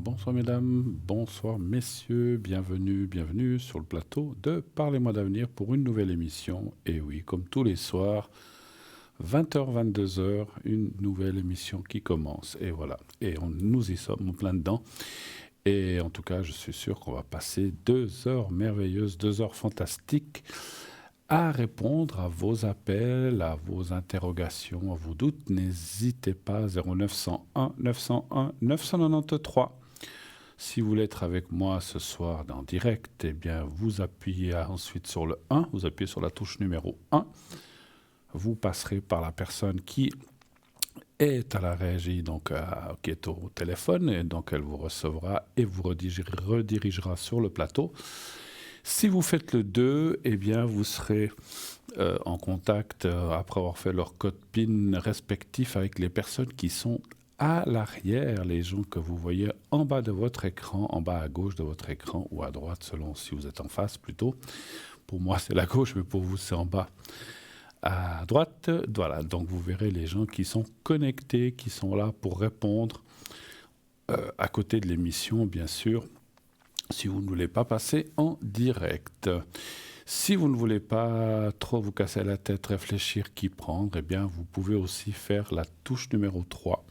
Bonsoir mesdames, bonsoir messieurs, bienvenue sur le plateau de Parlez-moi d'avenir pour une nouvelle émission. Et oui, comme tous les soirs, 20h, 22h, une nouvelle émission qui commence. Et voilà, nous y sommes en plein dedans. Et en tout cas, je suis sûr qu'on va passer 2 heures merveilleuses, 2 heures fantastiques à répondre à vos appels, à vos interrogations, à vos doutes. N'hésitez pas, 0901 901 993. Si vous voulez être avec moi ce soir en direct, eh bien, vous appuyez ensuite sur le 1, vous appuyez sur la touche numéro 1. Vous passerez par la personne qui est à la régie, donc qui est au téléphone, et donc elle vous recevra et vous redirigera sur le plateau. Si vous faites le 2, eh bien, vous serez en contact, après avoir fait leur code PIN respectif, avec les personnes qui sont à l'arrière, les gens que vous voyez en bas de votre écran, en bas à gauche de votre écran, ou à droite, selon si vous êtes en face plutôt. Pour moi, c'est la gauche, mais pour vous, c'est en bas à droite. Voilà, donc vous verrez les gens qui sont connectés, qui sont là pour répondre à côté de l'émission, bien sûr, si vous ne voulez pas passer en direct. Si vous ne voulez pas trop vous casser la tête, réfléchir qui prendre, eh bien, vous pouvez aussi faire la touche numéro 3.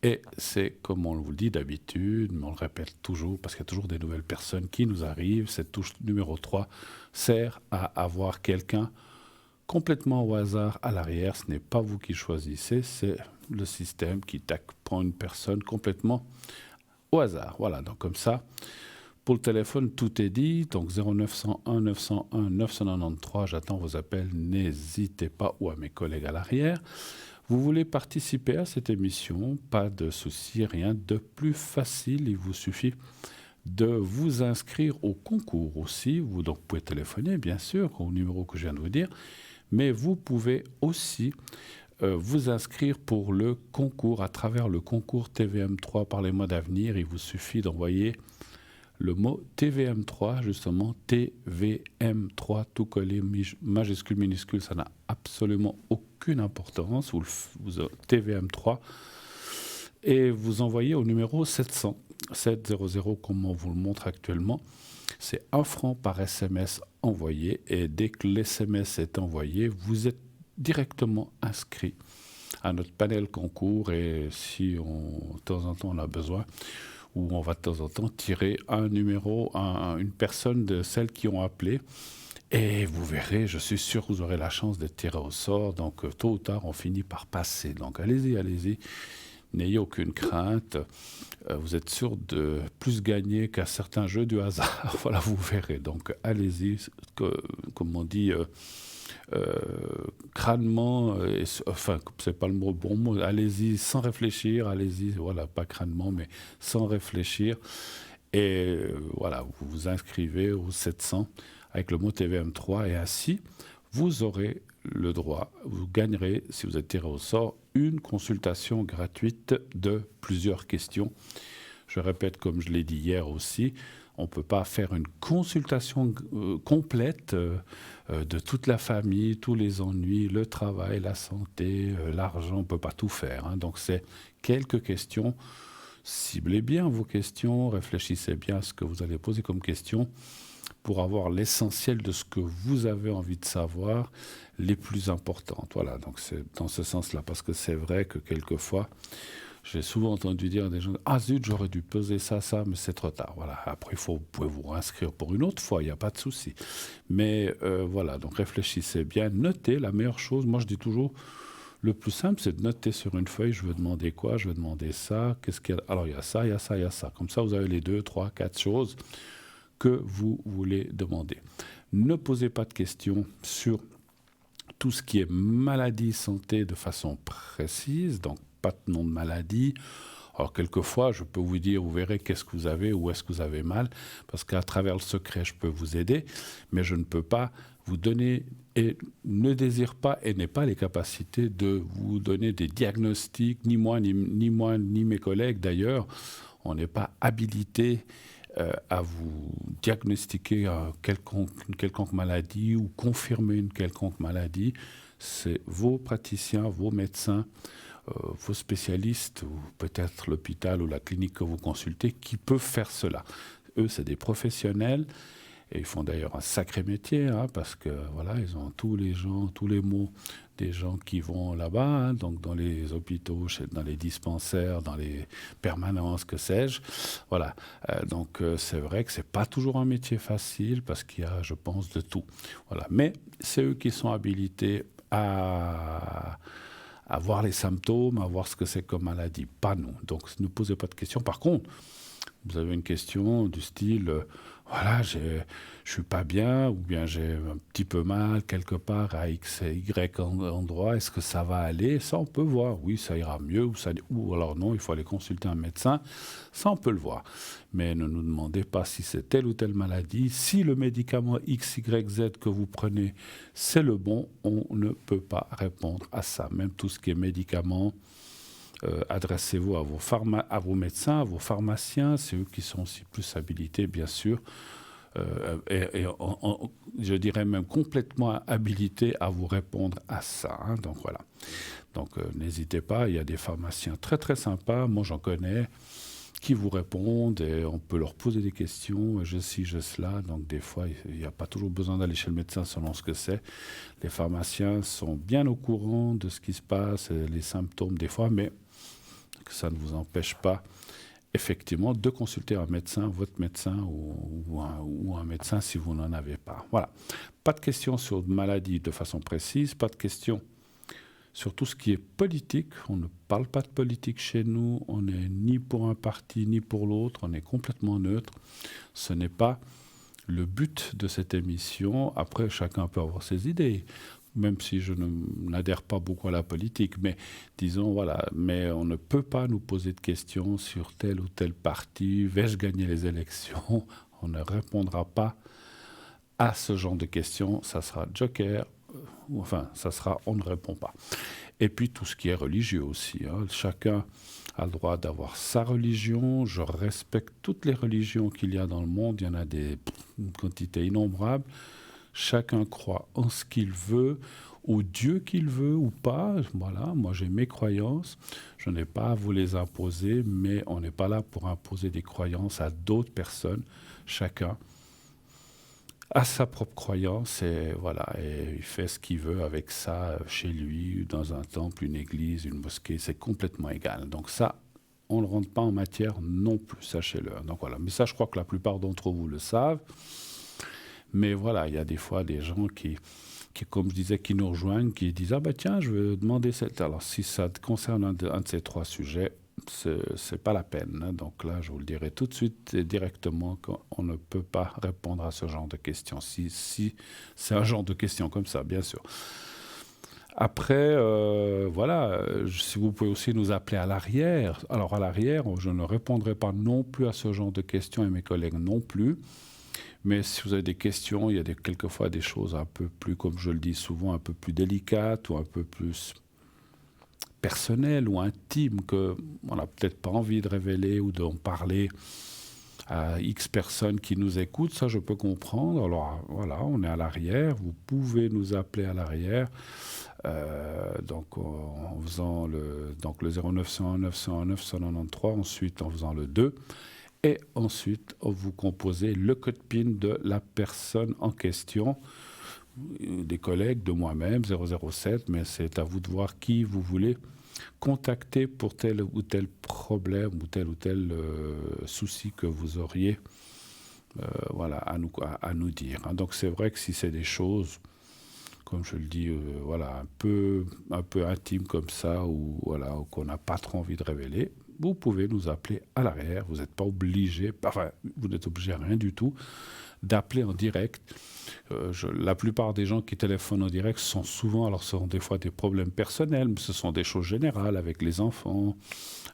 Et c'est comme on vous le dit d'habitude, mais on le répète toujours, parce qu'il y a toujours des nouvelles personnes qui nous arrivent. Cette touche numéro 3 sert à avoir quelqu'un complètement au hasard à l'arrière. Ce n'est pas vous qui choisissez, c'est le système qui prend une personne complètement au hasard. Voilà, donc comme ça, pour le téléphone, tout est dit. Donc 0901 901 993, j'attends vos appels, n'hésitez pas, ou à mes collègues à l'arrière. Vous voulez participer à cette émission, pas de souci, rien de plus facile. Il vous suffit de vous inscrire au concours aussi. Vous donc pouvez téléphoner, bien sûr, au numéro que je viens de vous dire, mais vous pouvez aussi vous inscrire pour le concours à travers le concours TVM3 Parlez-moi d'avenir. Il vous suffit d'envoyer le mot TVM3, justement, TVM3, tout collé, majuscule, minuscule, ça n'a absolument aucune importance. TVM3, et vous envoyez au numéro 700, 700, comme on vous le montre actuellement. C'est 1 franc par SMS envoyé, et dès que l'SMS est envoyé, vous êtes directement inscrit à notre panel concours, et si de temps en temps on a besoin, où on va de temps en temps tirer un numéro, une personne de celles qui ont appelé. Et vous verrez, je suis sûr que vous aurez la chance d'être tiré au sort. Donc tôt ou tard, on finit par passer. Donc allez-y. N'ayez aucune crainte. Vous êtes sûr de plus gagner qu'à certains jeux du hasard. Voilà, vous verrez. Donc allez-y, comme on dit... crânement, enfin, c'est pas le bon mot, allez-y sans réfléchir, allez-y, voilà, pas crânement, mais sans réfléchir. Et voilà, vous vous inscrivez au 700 avec le mot TVM3, et ainsi, vous aurez le droit, vous gagnerez, si vous êtes tiré au sort, une consultation gratuite de plusieurs questions. Je répète, comme je l'ai dit hier aussi, on ne peut pas faire une consultation complète de toute la famille, tous les ennuis, le travail, la santé, l'argent, on ne peut pas tout faire. Hein. Donc c'est quelques questions. Ciblez bien vos questions, réfléchissez bien à ce que vous allez poser comme question pour avoir l'essentiel de ce que vous avez envie de savoir, les plus importantes. Voilà, donc c'est dans ce sens-là, parce que c'est vrai que quelquefois, j'ai souvent entendu dire à des gens « Ah zut, j'aurais dû peser ça, mais c'est trop tard. » Voilà, après, vous pouvez vous réinscrire pour une autre fois, il n'y a pas de souci. Mais voilà, donc réfléchissez bien, notez la meilleure chose. Moi, je dis toujours, le plus simple, c'est de noter sur une feuille, je veux demander quoi, je veux demander ça, qu'est-ce qu'il y a. Alors, il y a ça, il y a ça, il y a ça. Comme ça, vous avez les 2, 3, 4 choses que vous voulez demander. Ne posez pas de questions sur tout ce qui est maladie, santé de façon précise, donc pas de nom de maladie. Alors quelquefois, je peux vous dire, vous verrez qu'est-ce que vous avez, où est-ce que vous avez mal, parce qu'à travers le secret, je peux vous aider, mais je ne peux pas vous donner, et ne désire pas et n'ai pas les capacités de vous donner des diagnostics, ni moi, ni mes collègues d'ailleurs. On n'est pas habilité à vous diagnostiquer une quelconque maladie ou confirmer une quelconque maladie. C'est vos praticiens, vos médecins, vos spécialistes ou peut-être l'hôpital ou la clinique que vous consultez qui peuvent faire cela. Eux, c'est des professionnels et ils font d'ailleurs un sacré métier parce que voilà, ils ont tous les gens, tous les mots des gens qui vont là-bas, donc dans les hôpitaux, dans les dispensaires, dans les permanences, que sais-je. Voilà. Donc c'est vrai que c'est pas toujours un métier facile parce qu'il y a, je pense, de tout. Voilà. Mais c'est eux qui sont habilités à voir les symptômes, à voir ce que c'est comme maladie, pas nous. Donc ne posez pas de questions. Par contre, vous avez une question du style, voilà, je suis pas bien, ou bien j'ai un petit peu mal quelque part à X et Y endroit, est-ce que ça va aller? Ça, on peut voir, oui, ça ira mieux, ou alors non, il faut aller consulter un médecin, ça, on peut le voir. Mais ne nous demandez pas si c'est telle ou telle maladie, si le médicament X, Y, Z que vous prenez, c'est le bon, on ne peut pas répondre à ça. Même tout ce qui est médicaments, adressez-vous à à vos médecins, à vos pharmaciens, c'est eux qui sont aussi plus habilités, bien sûr, je dirais même complètement habilités à vous répondre à ça. Donc voilà. Donc n'hésitez pas, il y a des pharmaciens très très sympas, moi j'en connais, qui vous répondent et on peut leur poser des questions, je ci, je cela. Donc des fois, il n'y a pas toujours besoin d'aller chez le médecin selon ce que c'est. Les pharmaciens sont bien au courant de ce qui se passe, les symptômes des fois, mais ça ne vous empêche pas effectivement de consulter un médecin, votre médecin ou un médecin si vous n'en avez pas. Voilà. Pas de questions sur maladie de façon précise, pas de questions sur tout ce qui est politique. On ne parle pas de politique chez nous, on n'est ni pour un parti ni pour l'autre, on est complètement neutre. Ce n'est pas le but de cette émission. Après, chacun peut avoir ses idées, même si je n'adhère pas beaucoup à la politique. Mais disons, voilà, mais on ne peut pas nous poser de questions sur tel ou tel parti. Vais-je gagner les élections? On ne répondra pas à ce genre de questions. Ça sera joker. Enfin, ça sera on ne répond pas. Et puis tout ce qui est religieux aussi. Chacun a le droit d'avoir sa religion. Je respecte toutes les religions qu'il y a dans le monde. Il y en a une quantité innombrable. Chacun croit en ce qu'il veut, au Dieu qu'il veut ou pas. Voilà, moi j'ai mes croyances. Je n'ai pas à vous les imposer, mais on n'est pas là pour imposer des croyances à d'autres personnes. Chacun a sa propre croyance et voilà, et il fait ce qu'il veut avec ça chez lui, dans un temple, une église, une mosquée, c'est complètement égal. Donc ça, on ne rentre pas en matière non plus, sachez-le. Donc voilà, mais ça je crois que la plupart d'entre vous le savent. Mais voilà, il y a des fois des gens qui, comme je disais, qui nous rejoignent, qui disent « Ah ben tiens, je vais demander cette... » Alors si ça concerne un de ces trois sujets, c'est pas la peine. Donc là, je vous le dirai tout de suite et directement qu'on ne peut pas répondre à ce genre de questions. Si c'est un genre de questions comme ça, bien sûr. Après, voilà, si vous pouvez aussi nous appeler à l'arrière. Alors à l'arrière, je ne répondrai pas non plus à ce genre de questions et mes collègues non plus. Mais si vous avez des questions, il y a quelquefois des choses un peu plus, comme je le dis souvent, un peu plus délicates ou un peu plus personnelles ou intimes qu'on n'a peut-être pas envie de révéler ou d'en parler à X personnes qui nous écoutent. Ça, je peux comprendre. Alors voilà, on est à l'arrière. Vous pouvez nous appeler à l'arrière. Donc en faisant le 0901 901 993, ensuite en faisant le 2. Et ensuite, vous composez le code PIN de la personne en question, des collègues, de moi-même, 007, mais c'est à vous de voir qui vous voulez contacter pour tel ou tel problème ou tel souci que vous auriez voilà, à nous dire. Donc c'est vrai que si c'est des choses, comme je le dis, voilà, un peu intimes comme ça, ou voilà, qu'on n'a pas trop envie de révéler, vous pouvez nous appeler à l'arrière. Vous n'êtes pas obligé, enfin, vous n'êtes obligé à rien du tout, d'appeler en direct. La plupart des gens qui téléphonent en direct sont souvent, alors ce sont des fois des problèmes personnels, mais ce sont des choses générales avec les enfants,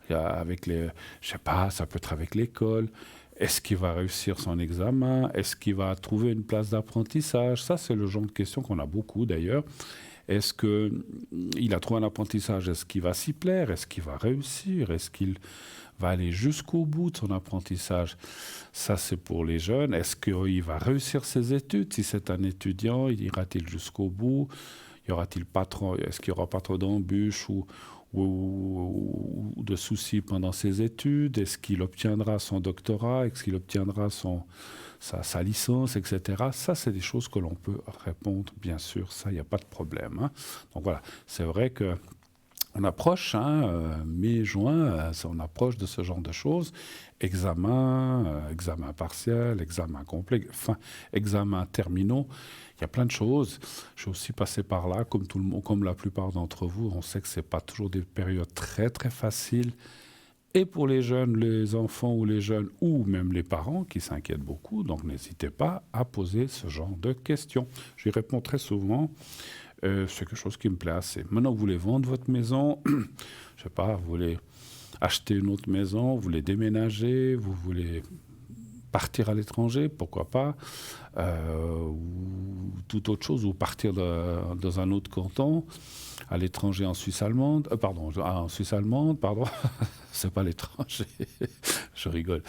avec les, je sais pas, ça peut être avec l'école. Est-ce qu'il va réussir son examen? Est-ce qu'il va trouver une place d'apprentissage? Ça, c'est le genre de questions qu'on a beaucoup d'ailleurs. Est-ce qu'il a trouvé un apprentissage? Est-ce qu'il va s'y plaire? Est-ce qu'il va réussir? Est-ce qu'il va aller jusqu'au bout de son apprentissage? Ça, c'est pour les jeunes. Est-ce qu'il va réussir ses études? Si c'est un étudiant, ira-t-il jusqu'au bout? Est-ce qu'il y aura pas trop d'embûches ou de soucis pendant ses études? Est-ce qu'il obtiendra son doctorat? Est-ce qu'il obtiendra sa licence, etc. Ça, c'est des choses que l'on peut répondre, bien sûr. Ça, il n'y a pas de problème, hein. Donc voilà, c'est vrai que on approche, hein, mai, juin, on approche de ce genre de choses. Examen partiel, examen complet, enfin, examen terminaux. Il y a plein de choses. Je suis aussi passé par là, comme tout le monde, comme la plupart d'entre vous. On sait que c'est pas toujours des périodes très très faciles. Et pour les jeunes, les enfants ou les jeunes, ou même les parents qui s'inquiètent beaucoup. Donc n'hésitez pas à poser ce genre de questions. J'y réponds très souvent. C'est quelque chose qui me plaît assez. Maintenant, vous voulez vendre votre maison, je sais pas, vous voulez acheter une autre maison, vous voulez déménager, vous voulez partir à l'étranger, pourquoi pas, ou toute autre chose, ou partir dans un autre canton, à l'étranger en Suisse allemande, en Suisse allemande, pardon, c'est pas l'étranger, je rigole.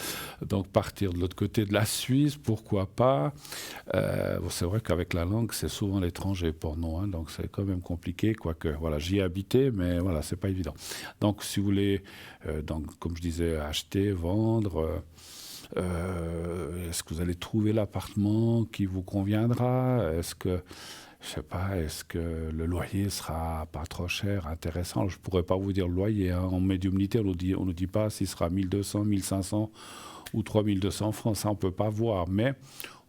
Donc partir de l'autre côté de la Suisse, pourquoi pas. Bon, c'est vrai qu'avec la langue, c'est souvent l'étranger pour nous, hein, donc c'est quand même compliqué, quoique, voilà, j'y ai habité, mais voilà, c'est pas évident. Donc si vous voulez, donc, comme je disais, acheter, vendre... est-ce que vous allez trouver l'appartement qui vous conviendra? Est-ce que, je sais pas, est-ce que le loyer sera pas trop cher, intéressant? Je pourrais pas vous dire le loyer, hein. En médiumnité, on nous dit pas s'il sera 1200, 1500 ou 3200 francs. Ça, on peut pas voir, mais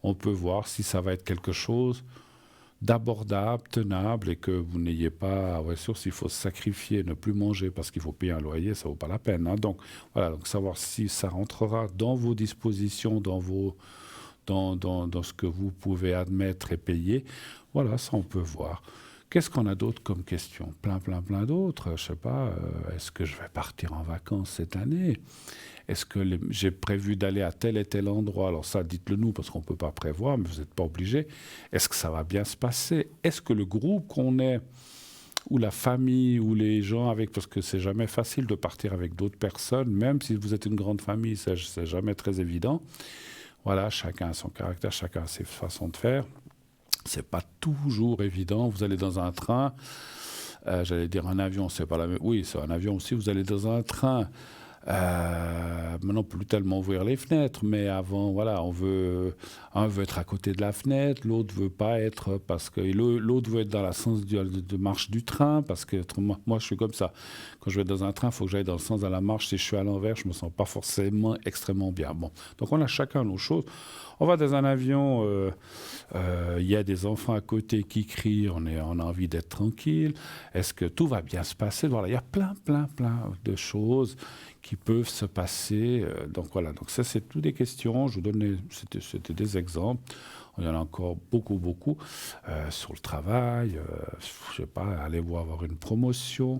on peut voir si ça va être quelque chose d'abordable, tenable, et que vous n'ayez pas, ouais, sûr, s'il faut se sacrifier, ne plus manger parce qu'il faut payer un loyer, ça vaut pas la peine, hein. Donc voilà, donc savoir si ça rentrera dans vos dispositions, dans ce que vous pouvez admettre et payer, voilà, ça on peut voir. Qu'est-ce qu'on a d'autre comme question? Plein d'autres. Je sais pas, est-ce que je vais partir en vacances cette année? Est-ce que j'ai prévu d'aller à tel et tel endroit? Alors ça, dites-le nous, parce qu'on ne peut pas prévoir, mais vous n'êtes pas obligé. Est-ce que ça va bien se passer? Est-ce que le groupe qu'on est, ou la famille, ou les gens avec... Parce que c'est jamais facile de partir avec d'autres personnes, même si vous êtes une grande famille, c'est jamais très évident. Voilà, chacun a son caractère, chacun a ses façons de faire. C'est pas toujours évident. Vous allez dans un train, j'allais dire un avion, c'est pas la même... Oui, c'est un avion aussi. Vous allez dans un train... maintenant, plus tellement ouvrir les fenêtres, mais avant, voilà, un veut être à côté de la fenêtre, l'autre veut pas être parce que l'autre veut être dans le sens de marche du train, parce que moi, je suis comme ça. Quand je vais dans un train, il faut que j'aille dans le sens de la marche. Si je suis à l'envers, je me sens pas forcément extrêmement bien. Bon, donc on a chacun nos choses. On va dans un avion, il y a des enfants à côté qui crient, on a envie d'être tranquille. Est-ce que tout va bien se passer? Voilà, il y a plein de choses qui peuvent se passer. Donc voilà, donc ça c'est toutes des questions. Je vous donnais, c'était des exemples. Il y en a encore beaucoup sur le travail. Je sais pas, allez-vous avoir une promotion?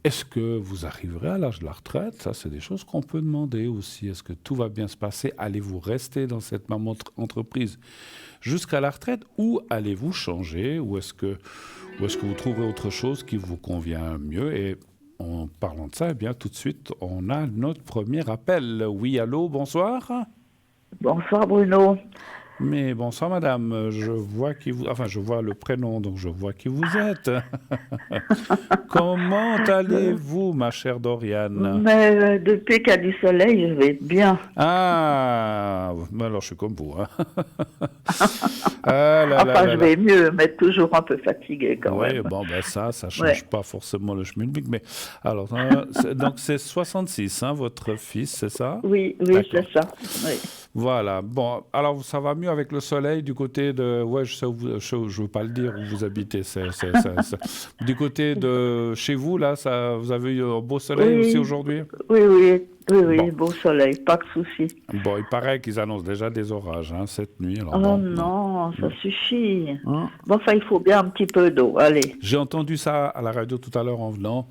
Est-ce que vous arriverez à l'âge de la retraite? Ça, c'est des choses qu'on peut demander aussi. Est-ce que tout va bien se passer? Allez-vous rester dans cette même entreprise jusqu'à la retraite ou allez-vous changer? Ou est-ce que vous trouverez autre chose qui vous convient mieux? Et en parlant de ça, eh bien, tout de suite, on a notre premier appel. Oui, allô, bonsoir. Bonsoir Bruno. Mais bonsoir madame, je vois je vois le prénom, donc je vois qui vous êtes. Comment allez-vous, ma chère Doriane? Mais depuis qu'il y a du soleil, je vais bien. Ah, alors je suis comme vous, hein. Ah là là Enfin, là je là. vais mieux, mais toujours un peu fatiguée quand Oui, même. bon, ben ça change Ouais. pas forcément le schmilblick, mais alors, donc c'est 66, hein, votre fils, c'est ça? Oui, D'accord. c'est ça. Oui. Voilà. Bon, alors ça va mieux avec le soleil du côté de... Ouais, je sais je veux pas le dire où vous habitez. Du côté de chez vous, là, vous avez eu un beau soleil aussi Oui, aujourd'hui? oui, Bon. beau soleil, pas de souci. Bon, il paraît qu'ils annoncent déjà des orages, hein, cette nuit. Alors Oh bon, non. non, ça suffit. Hein. Bon, enfin, il faut bien un petit peu d'eau, allez. J'ai entendu ça à la radio tout à l'heure en venant,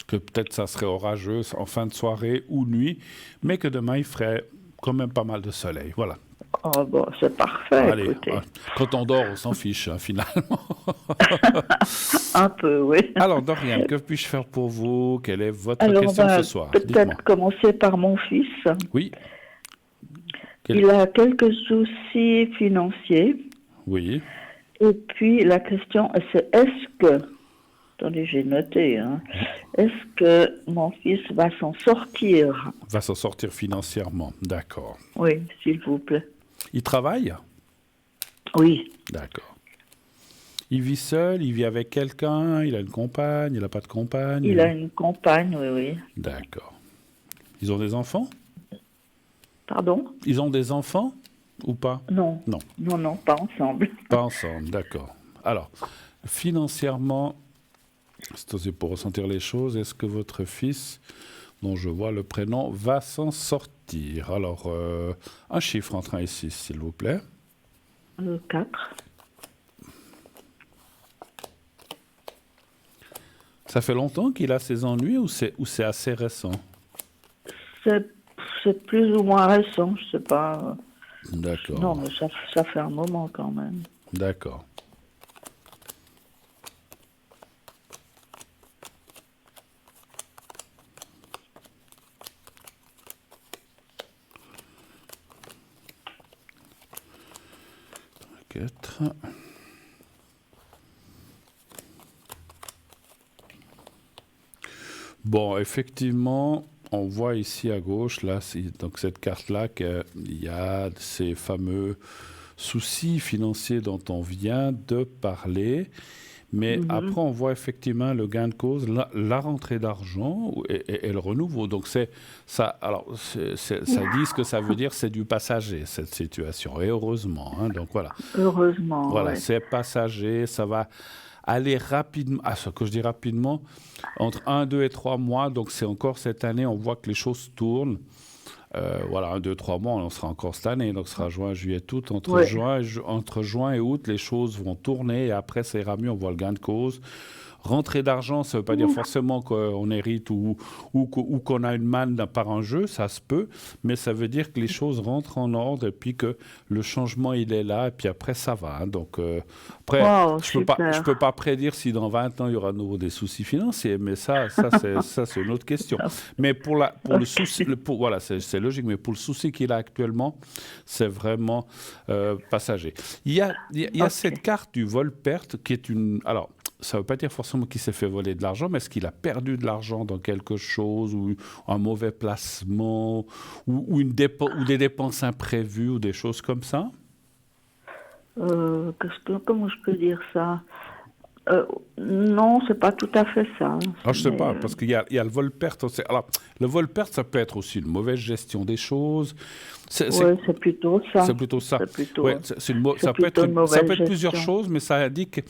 que peut-être ça serait orageux en fin de soirée ou nuit, mais que demain il ferait quand même pas mal de soleil. Voilà. Oh bon, c'est parfait, Allez, écoutez. quand on dort, on s'en fiche, hein, finalement. Un peu, oui. Alors, Dorian, que puis-je faire pour vous? Quelle est votre Alors, on question ce va soir? Dites-moi. peut-être commencer par mon fils. Oui. Il a quelques soucis financiers Oui. Et puis la question, c'est est-ce que, attendez, j'ai noté, hein, est-ce que mon fils va s'en sortir? Va s'en sortir financièrement. D'accord. Oui, s'il vous plaît. Il travaille? Oui, D'accord. Il vit seul? Il vit avec quelqu'un? Il a une compagne? Il n'a pas de compagne? il a une compagne, oui, oui. D'accord. Ils ont des enfants? Pardon? Ils ont des enfants ou pas? Non, Non, non, non, pas ensemble. pas ensemble. D'accord. Alors, financièrement, c'est aussi pour ressentir les choses. Est-ce que votre fils, dont je vois le prénom, va s'en sortir? Alors, un chiffre entre 1 et 6, s'il vous plaît. 4. Ça fait longtemps qu'il a ses ennuis ou c'est assez récent? C'est plus ou moins récent, je sais pas. D'accord. Non, mais ça fait un moment quand même. D'accord. Quatre. Bon, effectivement, on voit ici à gauche, là, donc cette carte-là, qu'il y a ces fameux soucis financiers dont on vient de parler. Mais après, on voit effectivement le gain de cause, la rentrée d'argent et le renouveau. Donc, ça. Alors, ça dit ce que ça veut dire, c'est du passager, cette situation. Et heureusement. Hein, donc, voilà. Heureusement, Voilà, ouais. c'est passager, ça va aller rapidement. Ah, ce que je dis rapidement, entre 1, 2 et 3 mois. Donc, c'est encore cette année, on voit que les choses tournent. Voilà, 1, 2, 3 mois, on sera encore cette année, donc ce sera juin, juillet, août. Entre, Ouais. entre juin et août, les choses vont tourner et après, ça ira mieux, on voit le gain de cause. Rentrée d'argent, ça ne veut pas dire forcément qu'on hérite ou qu'on a une manne par un jeu, ça se peut, mais ça veut dire que les choses rentrent en ordre et puis que le changement, il est là et puis après, ça va. Hein. Donc, après, Wow, je ne super. peux pas prédire si dans 20 ans, il y aura de nouveau des soucis financiers, mais ça c'est une autre question. Mais pour le souci, voilà, c'est logique, mais pour le souci qu'il a actuellement, c'est vraiment passager. Il y a cette carte du vol-perte qui est une... Alors, ça ne veut pas dire forcément qu'il s'est fait voler de l'argent, mais est-ce qu'il a perdu de l'argent dans quelque chose, ou un mauvais placement, ou des dépenses imprévues, ou des choses comme ça? Comment je peux dire ça? Non, c'est pas tout à fait ça. Alors, je ne sais Mais, pas, parce qu'il y a le vol-perte. Alors, le vol-perte, ça peut être aussi une mauvaise gestion des choses. ouais, c'est plutôt ça. C'est plutôt ça. C'est plutôt, Ouais, c'est ça peut plutôt une ça mauvaise peut être plusieurs gestion. choses, mais ça indique.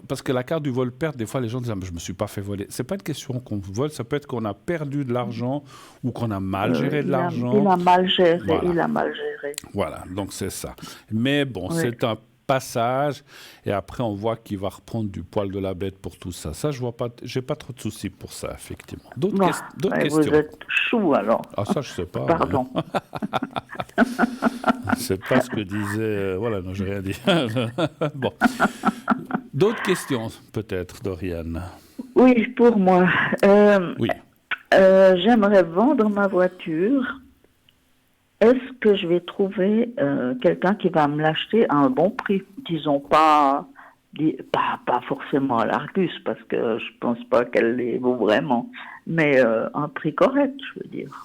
Parce que la carte du vol-perte, des fois, les gens disent ah, mais je ne me suis pas fait voler. Ce n'est pas une question qu'on vole, ça peut être qu'on a perdu de l'argent ou qu'on a mal géré de Il l'argent. a mal géré, Voilà. il a mal géré. Voilà, donc c'est ça. Mais bon, Ouais. c'est un passage et après on voit qu'il va reprendre du poil de la bête pour tout ça. Ça, je vois pas, j'ai pas trop de soucis pour ça, effectivement. D'autres Bon, d'autres ouais, vous questions? êtes chou alors. Ah, ça, je sais pas. Pardon. C'est pas ce que disait. Voilà, non, j'ai rien dit. Bon. D'autres questions, peut-être, Doriane? Oui, pour moi. Oui. J'aimerais vendre ma voiture. Est-ce que je vais trouver quelqu'un qui va me l'acheter à un bon prix? Disons pas forcément à l'Argus, parce que je pense pas qu'elle les vaut vraiment, mais un prix correct, je veux dire.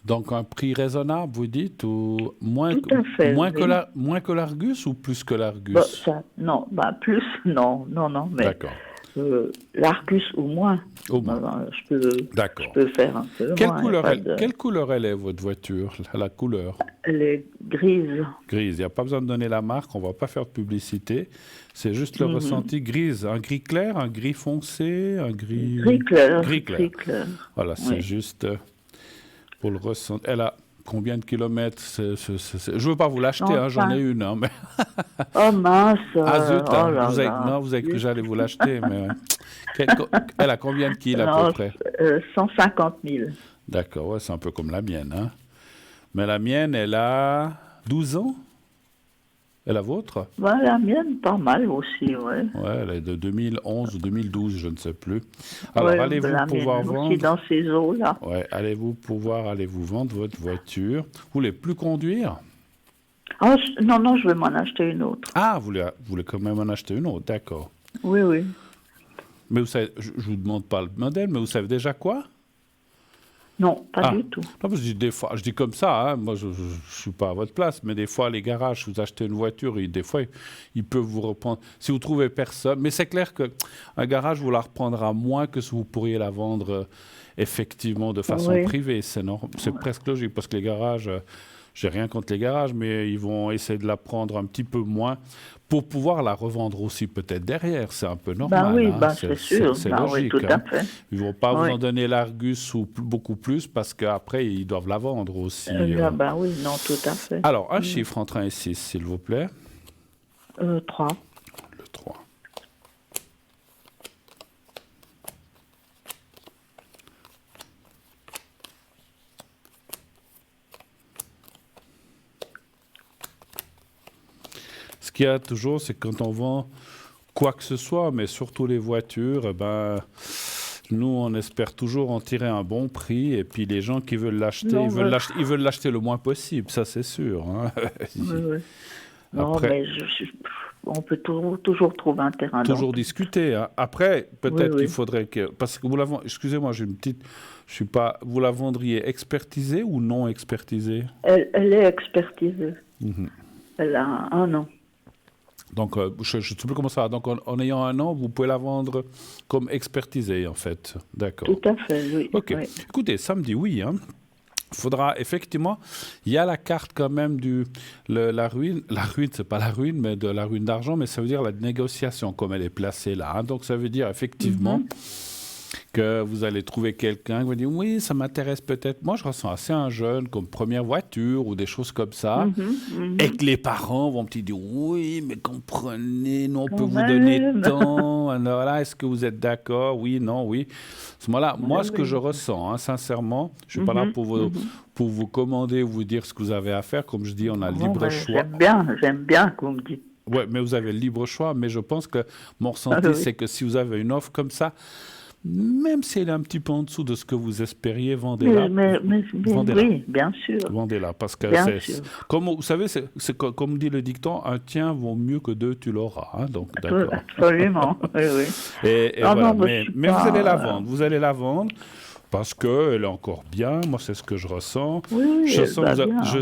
Donc, un prix raisonnable, vous dites, ou moins, Tout à fait, moins, oui. moins que l'Argus ou plus que l'Argus? Non, plus, non, mais D'accord. l'Argus au moins. Au moins. D'accord. Je peux faire un peu Quelle moins. couleur, quelle couleur elle est, votre voiture? La couleur? Elle est grise. Grise. Il n'y a pas besoin de donner la marque, on ne va pas faire de publicité. C'est juste le ressenti grise. Un gris clair, un gris foncé, un gris... Gris clair. Gris clair. Gris clair. Voilà, c'est Oui. juste pour le ressenti. Elle a combien de kilomètres? Je ne veux pas vous l'acheter, hein, j'en ai une. Hein, mais... Oh mince. Ah zut, Oh hein, là vous avez, là. non, vous avez cru que j'allais vous l'acheter. Mais... elle a combien de kilos à Non, peu près? 150 000. D'accord, ouais, c'est un peu comme la mienne. Hein. Mais la mienne, elle a 12 ans. Et la vôtre? Bah, la mienne, pas mal aussi, ouais. Ouais, elle est de 2011 ou 2012, je ne sais plus. Alors, Ouais, allez-vous la pouvoir mienne aussi vendre? dans ces eaux-là. Ouais, allez-vous vendre votre voiture? Vous voulez plus conduire? Ah, non, je vais m'en acheter une autre. Ah, vous voulez quand même en acheter une autre, d'accord. Oui, oui. Mais vous savez, je ne vous demande pas le modèle, mais vous savez déjà quoi? Non, pas Ah, du tout. non, parce que des fois, je dis comme ça, hein, moi je ne suis pas à votre place, mais des fois les garages, vous achetez une voiture, et des fois ils peuvent vous reprendre. Si vous trouvez personne, mais c'est clair qu'un garage vous la reprendra moins que si vous pourriez la vendre effectivement de façon Oui. privée. C'est presque logique parce que les garages, j'ai rien contre les garages, mais ils vont essayer de la prendre un petit peu moins pour pouvoir la revendre aussi peut-être derrière. C'est un peu normal, Oui, hein, c'est sûr. c'est Oui, logique. tout à Hein. fait. Ils ne vont pas vous Oui. en donner l'Argus ou beaucoup plus parce qu'après, ils doivent la vendre aussi. Oui, non, tout à fait. Alors, un chiffre entre 1 et 6, s'il vous plaît. 3. Le 3. Ce qu'il y a toujours, c'est que quand on vend quoi que ce soit, mais surtout les voitures, nous, on espère toujours en tirer un bon prix. Et puis, les gens qui veulent l'acheter, ils veulent l'acheter le moins possible, ça c'est sûr. Hein. Oui. Non, Après, mais on peut toujours trouver un terrain toujours d'entente. discuter. Hein. Après, peut-être Oui. qu'il faudrait que... Parce que vous la vendez... Excusez-moi, j'ai une petite... Je suis pas... Vous la vendriez expertisée ou non expertisée? Elle est expertisée. Mhm. Elle a 1 an. Donc, je ne sais plus comment ça va. Donc, en ayant 1 an, vous pouvez la vendre comme expertisée, en fait. D'accord. Tout à fait, oui. OK. Oui. Écoutez, ça me dit oui. Hein. Faudra, effectivement, il y a la carte quand même la ruine. La ruine, c'est pas la ruine, mais de la ruine d'argent, mais ça veut dire la négociation, comme elle est placée là. Hein. Donc, ça veut dire, effectivement, que vous allez trouver quelqu'un qui va dire oui, ça m'intéresse peut-être. Moi, je ressens assez un jeune comme première voiture ou des choses comme ça. Et que les parents vont me dire oui, mais comprenez, nous, on peut vous donner tant. Alors là, est-ce que vous êtes d'accord? Oui, non, oui. À ce moment-là, moi, ce que je ressens, hein, sincèrement, je ne suis pas là pour vous commander, vous dire ce que vous avez à faire. Comme je dis, on a le libre choix. J'aime bien que vous me dites. Oui, mais vous avez le libre choix. Mais je pense que mon ressenti, c'est que si vous avez une offre comme ça, même si elle est un petit peu en dessous de ce que vous espériez, vendez-la. Vendez-la. Oui, bien sûr. Vendez-la, parce que comme vous savez, comme dit le dicton, un tien vaut mieux que 2, tu l'auras. Hein, donc, d'accord. Absolument, oui. Et voilà. Mais vous allez la vendre. Vous allez la vendre. Parce qu'elle est encore bien, moi c'est ce que je ressens. Oui, je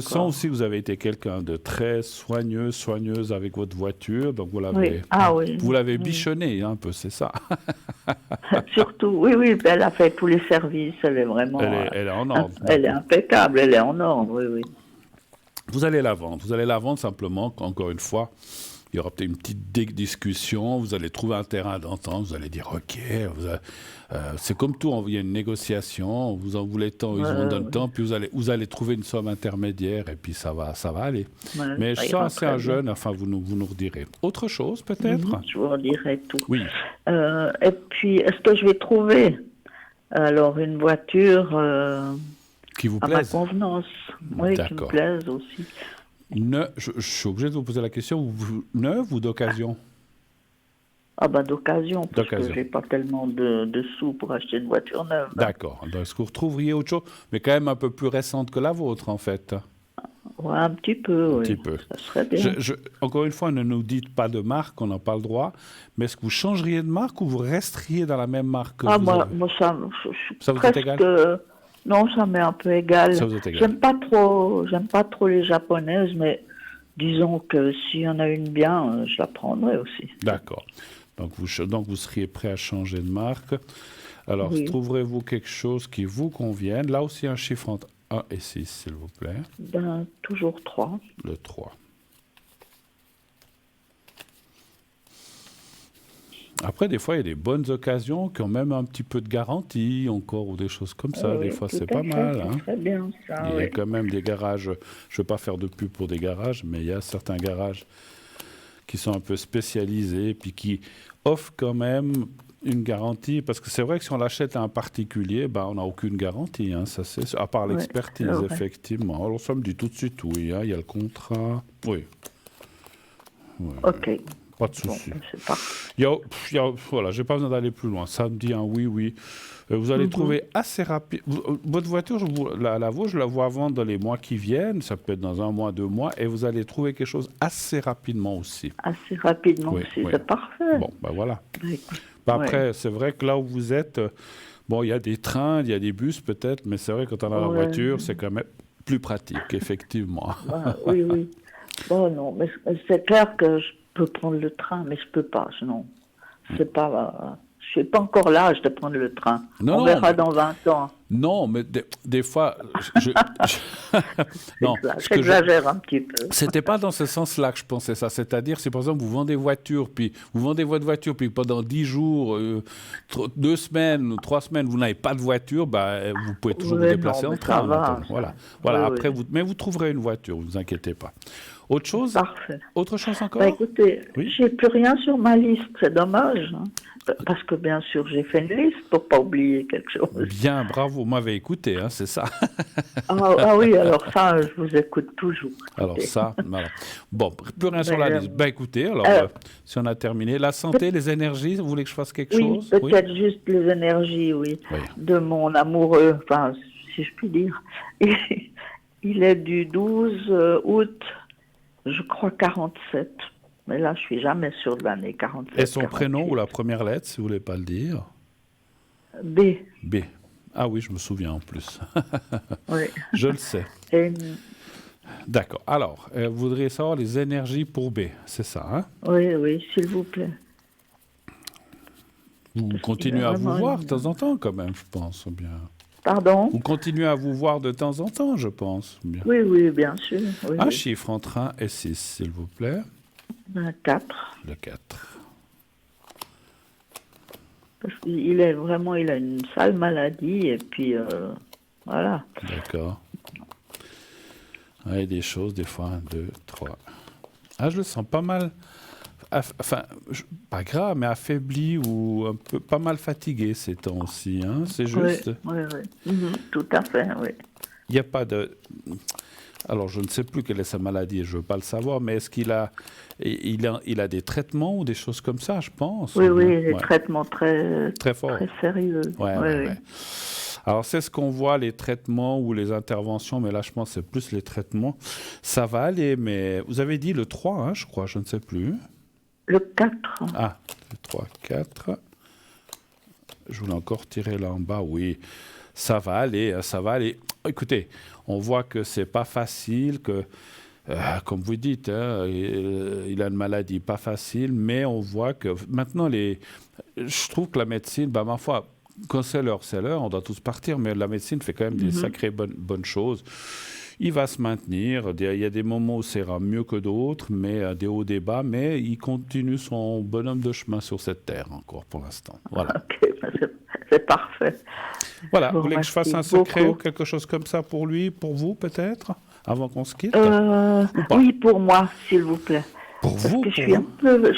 sens aussi que vous avez été quelqu'un de très soigneuse avec votre voiture, donc vous l'avez bichonnée un peu, c'est ça. Surtout, oui, elle a fait tous les services, elle est vraiment... Elle est en ordre. Elle est impeccable, elle est en ordre, oui. Vous allez la vendre simplement, encore une fois. Il y aura peut-être une petite discussion, vous allez trouver un terrain d'entente, vous allez dire ok, c'est comme tout, il y a une négociation, vous en voulez tant, ils vous donnent tant, puis vous allez trouver une somme intermédiaire et puis ça va aller. Mais je sens assez un jeune, enfin vous nous redirez. Autre chose peut-être? Je vous redirai tout. Oui. Et puis, est-ce que je vais trouver alors une voiture qui vous à plaise? ma convenance, oui, qui me plaise aussi. Je suis obligé de vous poser la question, neuve ou d'occasion? D'occasion, parce que je n'ai pas tellement de sous pour acheter une voiture neuve. D'accord. Donc, est-ce que vous retrouveriez autre chose, mais quand même un peu plus récente que la vôtre, en fait? Oui, un petit peu, oui. Ça serait bien. Encore une fois, ne nous dites pas de marque, on n'a pas le droit, mais est-ce que vous changeriez de marque ou vous resteriez dans la même marque que vous avez? Moi, ça vous est égal? Non, ça m'est un peu égal. Ça vous est égal. J'aime pas trop les japonaises, mais disons que s'il y en a une bien, je la prendrai aussi. D'accord. Donc vous seriez prêt à changer de marque. Alors, trouverez-vous quelque chose qui vous convienne? Là aussi, un chiffre entre 1 et 6, s'il vous plaît. Toujours 3. Le 3. Après, des fois, il y a des bonnes occasions qui ont même un petit peu de garantie encore ou des choses comme ça. Des fois, c'est pas mal. Hein. Très bien, ça. Il y a quand même des garages. Je ne veux pas faire de pub pour des garages, mais il y a certains garages qui sont un peu spécialisés puis qui offrent quand même une garantie. Parce que c'est vrai que si on l'achète à un particulier, on n'a aucune garantie. Hein, ça, à part l'expertise, effectivement. Alors, ça me dit tout de suite oui. Hein, il y a le contrat. Oui. OK. pas de Bon, souci. c'est pas. Voilà, j'ai pas besoin d'aller plus loin. Ça me dit un oui, oui. Vous allez Mhm. trouver assez rapide. Votre voiture, la vôtre, je la vois vendre dans les mois qui viennent. Ça peut être dans un mois, 2 mois. Et vous allez trouver quelque chose assez rapidement aussi. Assez rapidement Oui, aussi, oui. c'est parfait. Bon, ben voilà. Bah, écoute, Ben ouais, après, c'est vrai que là où vous êtes, bon, il y a des trains, il y a des bus peut-être, mais c'est vrai que quand on a la ouais, voiture, c'est quand même plus pratique, effectivement. bah, oui, oui. Bon, non, mais c'est clair que je peux prendre le train, mais je peux pas, non. C'est pas, je suis pas encore l'âge de prendre le train. Non, On non, verra mais dans 20 ans. non, mais des fois, non, ce que je, J'exagère un petit peu. c'était pas dans ce sens-là que je pensais ça. C'est-à-dire, si par exemple vous vendez voiture, puis vous vendez votre voiture, puis pendant 10 jours, 2 semaines ou 3 semaines, vous n'avez pas de voiture, bah, vous pouvez toujours vous Oui, non, déplacer en mais ça train va, maintenant. ça. Voilà, Oui, voilà. oui, Après, mais vous trouverez une voiture, vous inquiétez pas. Autre chose, parfait. autre chose Bah encore? écoutez, Oui. j'ai plus rien sur ma liste, c'est dommage, hein. Parce que bien sûr, j'ai fait une liste pour pas oublier quelque chose. Bien, bravo, vous m'avez écouté, hein, c'est ça. Ah oui, alors ça, je vous écoute toujours. Alors Écoutez. ça, alors. Bon, plus rien sur Mais, la liste. Ben écoutez, alors, euh, si on a terminé, la santé, les énergies, vous voulez que je fasse quelque oui, chose? Oui. peut-être juste les énergies, oui, Oui. de mon amoureux, enfin, si je puis dire. Il est du 12 août, je crois 47. Mais là, je suis jamais sûre de l'année Et 47, son prénom ou 48. la première lettre, si vous voulez pas le dire? B, B. Ah oui, je me souviens en plus. oui. Je le sais. Et, D'accord. Alors, vous voudriez savoir les énergies pour B, c'est ça, hein? oui, oui, s'il vous plaît. Vous Parce qu'il a continuez à vous vraiment voir de une... temps en temps, quand même, je pense. Ou bien. Pardon? Vous continuez à vous voir de temps en temps, je pense. Ou bien. Oui, oui, bien sûr. Oui, Un oui. chiffre entre 1 et 6, s'il vous plaît. 4. Le 4. Parce qu'il est vraiment, il a une sale maladie et puis voilà. D'accord. Ouais, des choses, des fois, 1, 2, 3. Ah, je le sens pas mal, enfin, pas grave, mais affaibli ou un peu, pas mal fatigué ces temps-ci, hein, c'est Oui, juste. oui, oui. Mhm, tout à fait, oui. Il n'y a pas de... Alors, je ne sais plus quelle est sa maladie, je ne veux pas le savoir, mais est-ce qu'il a des traitements ou des choses comme ça, je pense, Oui, ou bien? oui, les Ouais. traitements très, Très fort. très sérieux. Ouais, Oui, ouais, oui. ouais. Alors, c'est ce qu'on voit, les traitements ou les interventions, mais là, je pense que c'est plus les traitements. Ça va aller, mais vous avez dit le 3, hein, je crois, je ne sais plus. Le 4. Ah, 2, 3, 4. Je voulais encore tirer là en bas. Oui, ça va aller, hein, ça va aller. Écoutez, on voit que c'est pas facile, que, comme vous dites, hein, il a une maladie pas facile, mais on voit que maintenant, je trouve que la médecine, bah, ma foi, quand c'est l'heure, on doit tous partir, mais la médecine fait quand même des Mhm. sacrées bonnes choses. Il va se maintenir. Il y a des moments où ça ira mieux que d'autres, mais des hauts, des bas, mais il continue son bonhomme de chemin sur cette terre encore pour l'instant. Voilà. Ok, ben c'est parfait. Voilà. Je Vous vous voulez que je fasse remercie un secret ou beaucoup. quelque chose comme ça pour lui, pour vous peut-être, avant qu'on se quitte? Ou pas? Oui, pour moi, s'il vous plaît. Pour Parce vous, que je pour suis un vous? peu,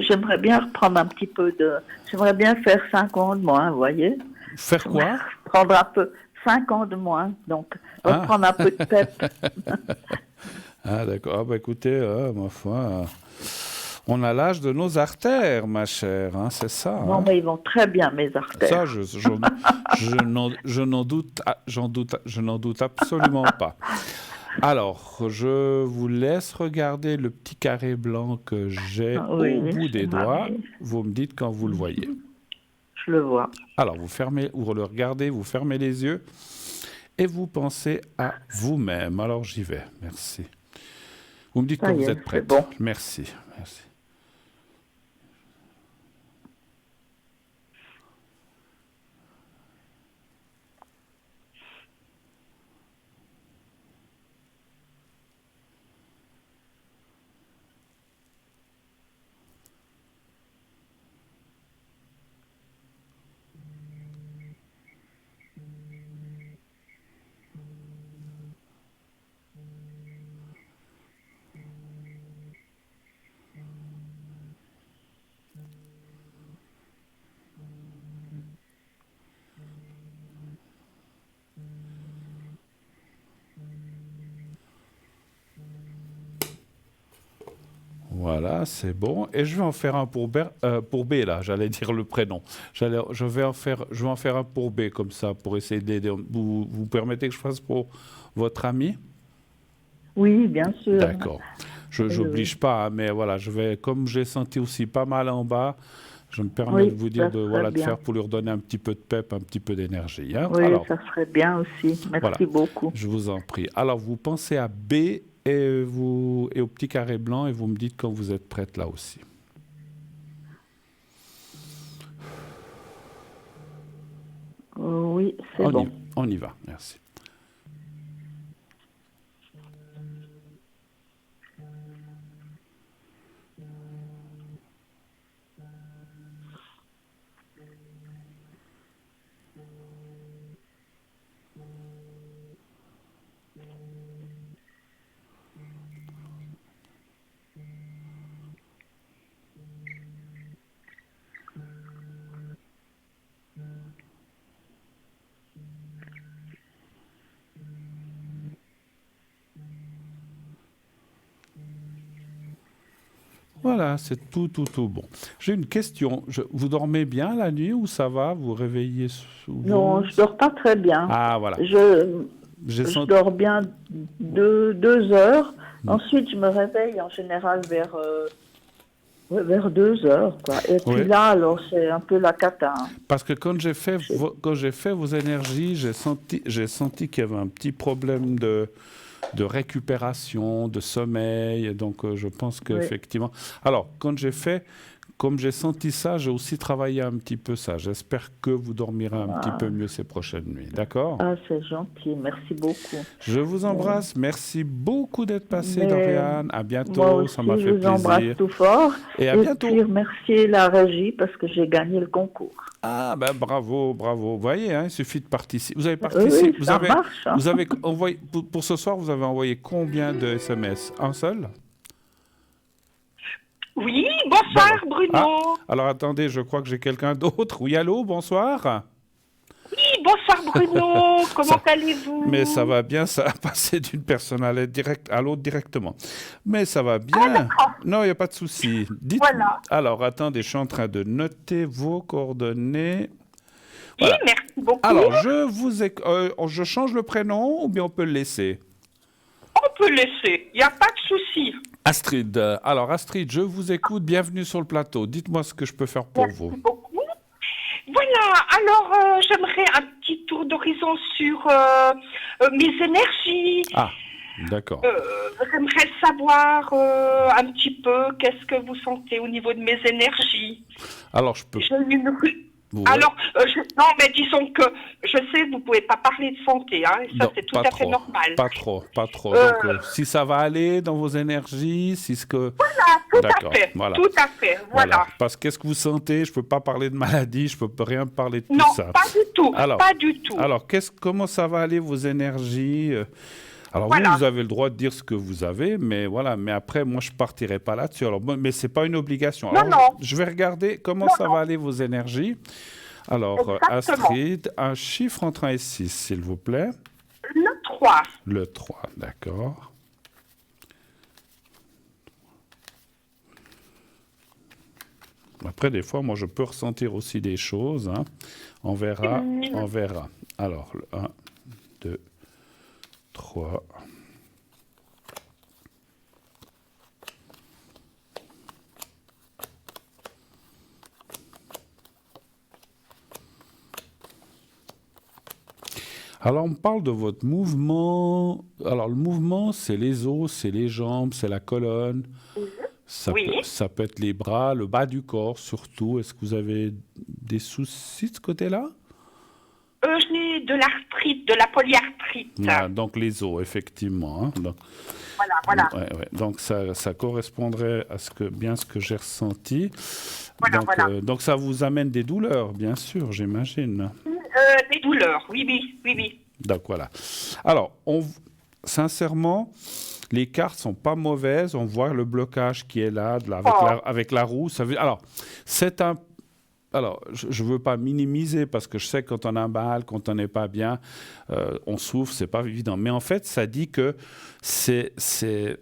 j'aimerais bien reprendre un petit peu de, j'aimerais bien faire 5 ans de moins, vous voyez. Faire J'aimerais quoi? reprendre un peu, 5 ans de moins, donc Ah, reprendre un peu de pep. ah d'accord. Ah, bah, écoutez, ma foi, on a l'âge de nos artères, ma chère, hein, c'est ça, Non, hein? mais ils vont très bien, mes Ça, artères. je n'en doute absolument pas. Alors, je vous laisse regarder le petit carré blanc que j'ai Ah au oui, bout c'est des doigts. Marie. Vous me dites quand vous le voyez. Je le vois. Alors, vous le regardez, vous fermez les yeux et vous pensez à vous-même. Alors, j'y vais. Merci. Vous me dites Ça quand y vous est, êtes c'est prête. bon. Merci. Merci. Voilà, c'est bon. Et je vais en faire un pour B, là, j'allais dire le prénom. Je vais en faire un pour B, comme ça, pour essayer d'aider. Vous permettez que je fasse pour votre ami? Oui, bien sûr. D'accord. Je Oui, n'oblige pas, hein, mais voilà, comme j'ai senti aussi pas mal en bas, je me permets de oui, vous dire ça serait de bien. faire pour lui redonner un petit peu de pep, un petit peu d'énergie, hein. Oui, Alors, ça serait bien aussi. voilà, Merci beaucoup. je vous en prie. Alors, vous pensez à B et au petit carré blanc et vous me dites quand vous êtes prête là aussi. Oui, c'est bon. On y va, merci. Voilà, c'est tout bon. J'ai une question. Vous dormez bien la nuit ou ça va? Vous réveillez Non, souvent? je dors pas très bien. Ah, voilà. Je, J'ai je senti. dors bien 2 heures. Ensuite, je me réveille en général vers 2 heures, quoi. Et puis Oui. là, alors, c'est un peu la cata, hein. Parce que quand Je- quand j'ai fait vos énergies, j'ai senti qu'il y avait un petit problème de récupération, de sommeil. Donc, je pense Oui. qu'effectivement. Alors, comme j'ai senti ça, j'ai aussi travaillé un petit peu ça. J'espère que vous dormirez un petit peu Ah, mieux ces prochaines nuits. D'accord? ah, c'est gentil. Merci beaucoup. Je vous Bon. embrasse. Merci beaucoup d'être passé, Mais Dorian. À moi bientôt. aussi, Ça m'a je fait vous embrasse plaisir. tout fort. Et à Et puis, bientôt. remercier la régie parce que j'ai gagné le concours. Ah, ben bravo, bravo. Vous voyez, hein, il suffit de participer. Vous avez Oui, participé. oui, ça marche, hein. Vous avez envoyé, pour ce soir, vous avez envoyé combien de SMS? Un seul? Oui, D'accord. bonsoir Ah, Bruno. alors attendez, je crois que j'ai quelqu'un d'autre. Oui, allô, bonsoir. Oui, bonsoir Bruno. Comment Ça, mais ça allez-vous? va bien, ça a passé d'une personne à l'autre directement. Mais ça va Ah bien. d'accord, Non, il n'y a pas de souci. Dites, voilà. alors attendez, je suis en train de noter vos coordonnées. Oui, Voilà. merci beaucoup. Alors, je change le prénom ou bien on peut le laisser? On peut laisser, il n'y a pas de souci. Astrid. Alors, Astrid, je vous écoute. Bienvenue sur le plateau. Dites-moi ce que je peux faire pour vous. Merci beaucoup. Voilà, alors j'aimerais un petit tour d'horizon sur mes énergies. Ah, d'accord. J'aimerais savoir un petit peu qu'est-ce que vous sentez au niveau de mes énergies. Alors, je peux. J'ai une Vous Alors, non, mais disons que je sais, vous pouvez pas parler de santé, hein, et ça Non, c'est tout pas à fait trop. normal. Pas trop, pas trop. Euh, Donc, si ça va aller dans vos énergies, si ce que. Tout D'accord, voilà. à fait, Voilà. voilà. Parce que qu'est-ce que vous sentez? Je peux pas parler de maladie, je peux rien parler de tout Non, ça. pas du tout, Alors, pas du tout. alors comment ça va aller vos énergies? Alors Voilà. vous avez le droit de dire ce que vous avez, mais voilà. Mais après, moi, je partirai pas là-dessus. Alors, mais c'est pas une obligation. Non, Alors, non, je vais regarder comment non, ça non, va aller vos énergies. Alors, exactement. Astrid, un chiffre entre 1 et 6, s'il vous plaît. Le 3. Le 3, d'accord. Après, des fois, moi, je peux ressentir aussi des choses, hein. On verra, on verra. Alors, le 1, 2, 3. Alors, on parle de votre mouvement. Alors, le mouvement, c'est les os, c'est les jambes, c'est la colonne. Oui. Ça peut être les bras, le bas du corps surtout. Est-ce que vous avez des soucis de ce côté-là? J'ai de l'arthrite, de la polyarthrite. Ah, donc les os, effectivement, hein. Donc, Voilà. ouais. Donc ça correspondrait à bien ce que j'ai ressenti. Voilà. Donc ça vous amène des douleurs, bien sûr, j'imagine. Des douleurs, oui. Donc voilà. Alors, sincèrement, les cartes sont pas mauvaises. On voit le blocage qui est là, Oh. avec la roue. Alors, c'est un alors, je ne veux pas minimiser parce que je sais que quand on a mal, quand on n'est pas bien, on souffre, c'est pas évident. Mais en fait, ça dit que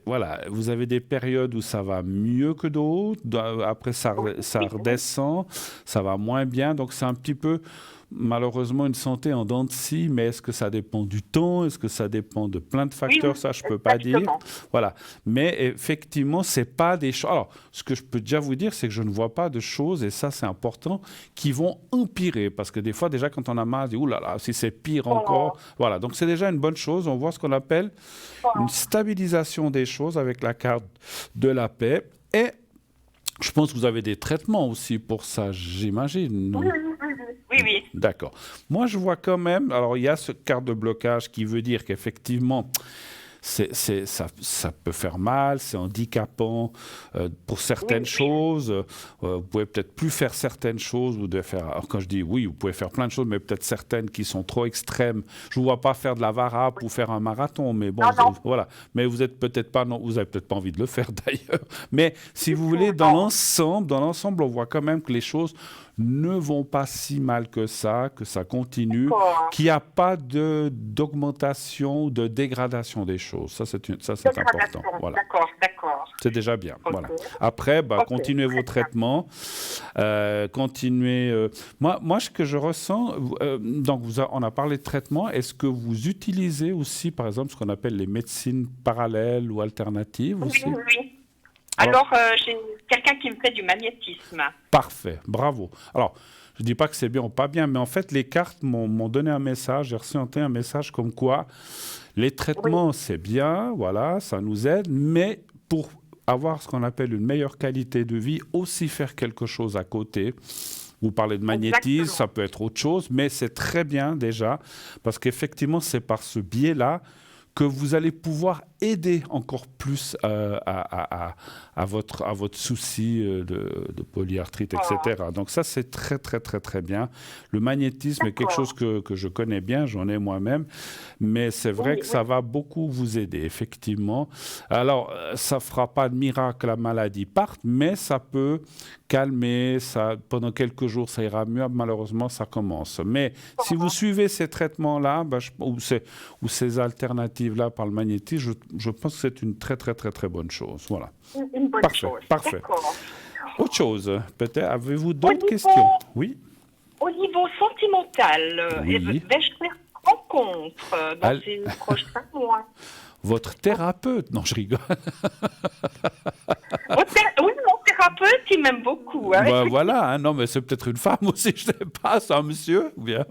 voilà, vous avez des périodes où ça va mieux que d'autres, après ça redescend, ça va moins bien. Donc, c'est un petit peu, malheureusement, une santé en dents de scie, mais est-ce que ça dépend du temps? Est-ce que ça dépend de plein de facteurs? Ça, je ne peux pas dire. Voilà. Mais effectivement, ce n'est pas des choses. Alors, ce que je peux déjà vous dire, c'est que je ne vois pas de choses, et ça, c'est important, qui vont empirer. Parce que des fois, déjà, quand on a mal, on dit, ouh là là, si c'est pire encore. Voilà. Donc, c'est déjà une bonne chose. On voit ce qu'on appelle une stabilisation des choses avec la carte de la paix. Et je pense que vous avez des traitements aussi pour ça, j'imagine. Oui. D'accord. Moi, je vois quand même, alors il y a ce carte de blocage qui veut dire qu'effectivement, ça peut faire mal, c'est handicapant pour certaines choses. Vous pouvez peut-être plus faire certaines choses. Vous devez faire, alors quand je dis oui, vous pouvez faire plein de choses, mais peut-être certaines qui sont trop extrêmes. Je ne vous vois pas faire de la varap ou faire un marathon, mais bon, voilà. Mais vous êtes peut-être pas, non, vous avez peut-être pas envie de le faire d'ailleurs. Mais si vous voulez, dans l'ensemble, on voit quand même que les choses ne vont pas si mal que ça continue, qu'il n'y a pas d'augmentation ou de dégradation des choses. Ça, c'est important. Voilà. D'accord. C'est déjà bien. Okay. Voilà. Après, continuez vos traitements. Continuez. Moi, ce que je ressens, donc on a parlé de traitement. Est-ce que vous utilisez aussi, par exemple, ce qu'on appelle les médecines parallèles ou alternatives aussi? Oui. Alors, j'ai quelqu'un qui me fait du magnétisme. Parfait, bravo. Alors, je ne dis pas que c'est bien ou pas bien, mais en fait, les cartes m'ont donné un message, j'ai ressenti un message comme quoi les traitements, c'est bien, voilà, ça nous aide, mais pour avoir ce qu'on appelle une meilleure qualité de vie, aussi faire quelque chose à côté. Vous parlez de magnétisme, ça peut être autre chose, mais c'est très bien déjà, parce qu'effectivement, c'est par ce biais-là que vous allez pouvoir aider encore plus à votre souci de polyarthrite, etc. Donc ça, c'est très, très, très, très bien. Le magnétisme est quelque chose que je connais bien, j'en ai moi-même, mais c'est vrai que ça va beaucoup vous aider, effectivement. Alors, ça ne fera pas de miracle, la maladie parte, mais ça peut calmer, pendant quelques jours, ça ira mieux, malheureusement, ça commence. Mais si vous suivez ces traitements-là, ou ces alternatives-là par le magnétisme, je pense que c'est une très, très, très, très bonne chose. Voilà. Une bonne chose. Parfait. Autre chose, peut-être, avez-vous d'autres questions? Oui. Au niveau sentimental, vais-je faire rencontre dans ces prochains mois? Votre thérapeute? Non, je rigole. Oui, mon thérapeute, il m'aime beaucoup. Voilà, non, mais c'est peut-être une femme aussi, je ne sais pas, c'est un monsieur ou bien?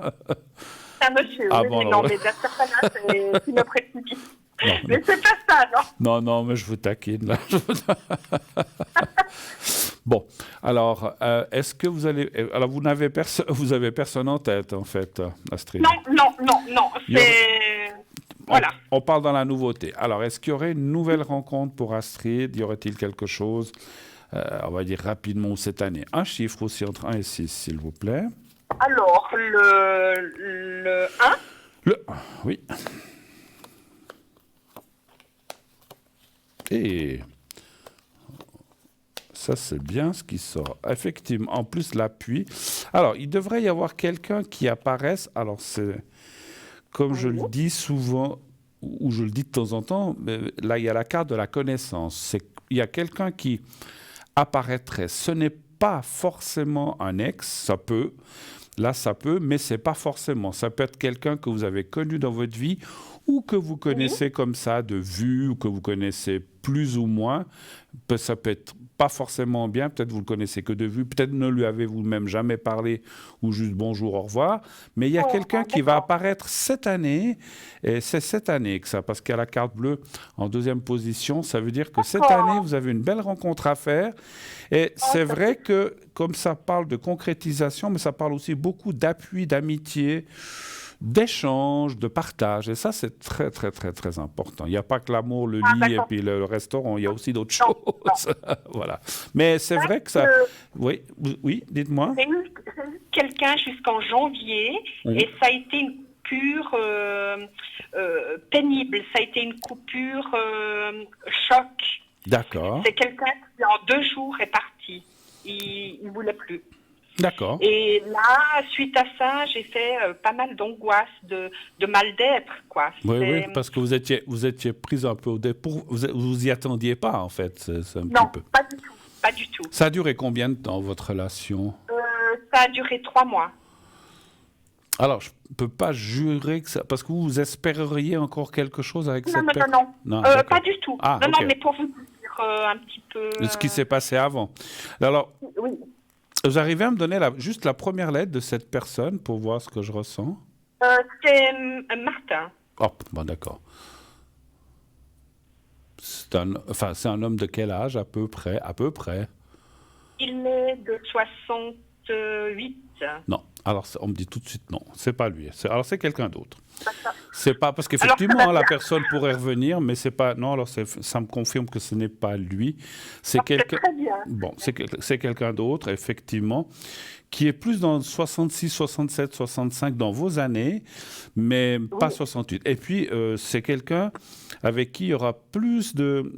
C'est un monsieur, mais dans certains cas, c'est une précipité. Mais c'est pas ça, non? Non, mais je vous taquine, là. Bon, alors, est-ce que vous allez... Alors, vous avez personne en tête, en fait, Astrid? Non, c'est... Voilà. On parle dans la nouveauté. Alors, est-ce qu'il y aurait une nouvelle rencontre pour Astrid? Y aurait-il quelque chose, on va dire rapidement, cette année? Un chiffre aussi entre 1 et 6, s'il vous plaît. Alors, le 1. Le 1, oui. Et ça, c'est bien ce qui sort. Effectivement, en plus, l'appui. Alors, il devrait y avoir quelqu'un qui apparaisse. Alors, c'est... Comme je le dis souvent, ou je le dis de temps en temps, là, il y a la carte de la connaissance. Il y a quelqu'un qui apparaîtrait. Ce n'est pas forcément un ex, ça peut. Là, ça peut, mais ce n'est pas forcément. Ça peut être quelqu'un que vous avez connu dans votre vie ou que vous connaissez comme ça de vue, ou que vous connaissez plus ou moins. Ça peut être pas forcément bien, peut-être vous le connaissez que de vue, peut-être ne lui avez-vous même jamais parlé, ou juste bonjour, au revoir, mais il y a quelqu'un qui va apparaître cette année, et c'est cette année que ça, parce qu'il y a la carte bleue en deuxième position, ça veut dire que cette année, vous avez une belle rencontre à faire, et c'est vrai que, comme ça parle de concrétisation, mais ça parle aussi beaucoup d'appui, d'amitié, d'échange, de partage. Et ça, c'est très, très, très, très important. Il n'y a pas que l'amour, le lit et puis le restaurant. Il y a aussi d'autres choses. Voilà. Mais c'est vrai que ça... Oui, dites-moi. J'ai eu quelqu'un jusqu'en janvier et ça a été une coupure pénible. Ça a été une coupure choc. D'accord. C'est quelqu'un qui, en 2 jours, est parti. Il ne voulait plus. D'accord. Et là, suite à ça, j'ai fait pas mal d'angoisse, de mal d'être, quoi. Oui, oui, C'est- parce que vous étiez prise un peu au dépourvu. Vous y attendiez pas, en fait. C'est un petit Non, peu. pas du tout, pas du tout. Ça a duré combien de temps, votre relation? Ça a duré 3 mois. Alors, je ne peux pas jurer que ça. Parce que vous espéreriez encore quelque chose avec Non, cette non, non, personne? non. D'accord. Pas du tout. Ah, Non, ok. non, mais pour vous dire un petit peu... Ce qui s'est passé avant. Alors, Oui. vous arrivez à me donner juste la première lettre de cette personne pour voir ce que je ressens? C'est Martin. Oh, bon, d'accord. C'est un homme de quel âge, à peu près? À peu près. Il est de 68. Non. Alors, on me dit tout de suite non. C'est pas lui. Alors, c'est quelqu'un d'autre. D'accord. C'est pas parce Alors, qu'effectivement, ça va la bien. personne pourrait revenir, mais c'est pas. Non, alors ça me confirme que ce n'est pas lui. C'est C'est quelqu'un. très bien. Bon, c'est quelqu'un d'autre, effectivement, qui est plus dans 66, 67, 65 dans vos années, mais pas 68. Et puis, c'est quelqu'un avec qui il y aura plus de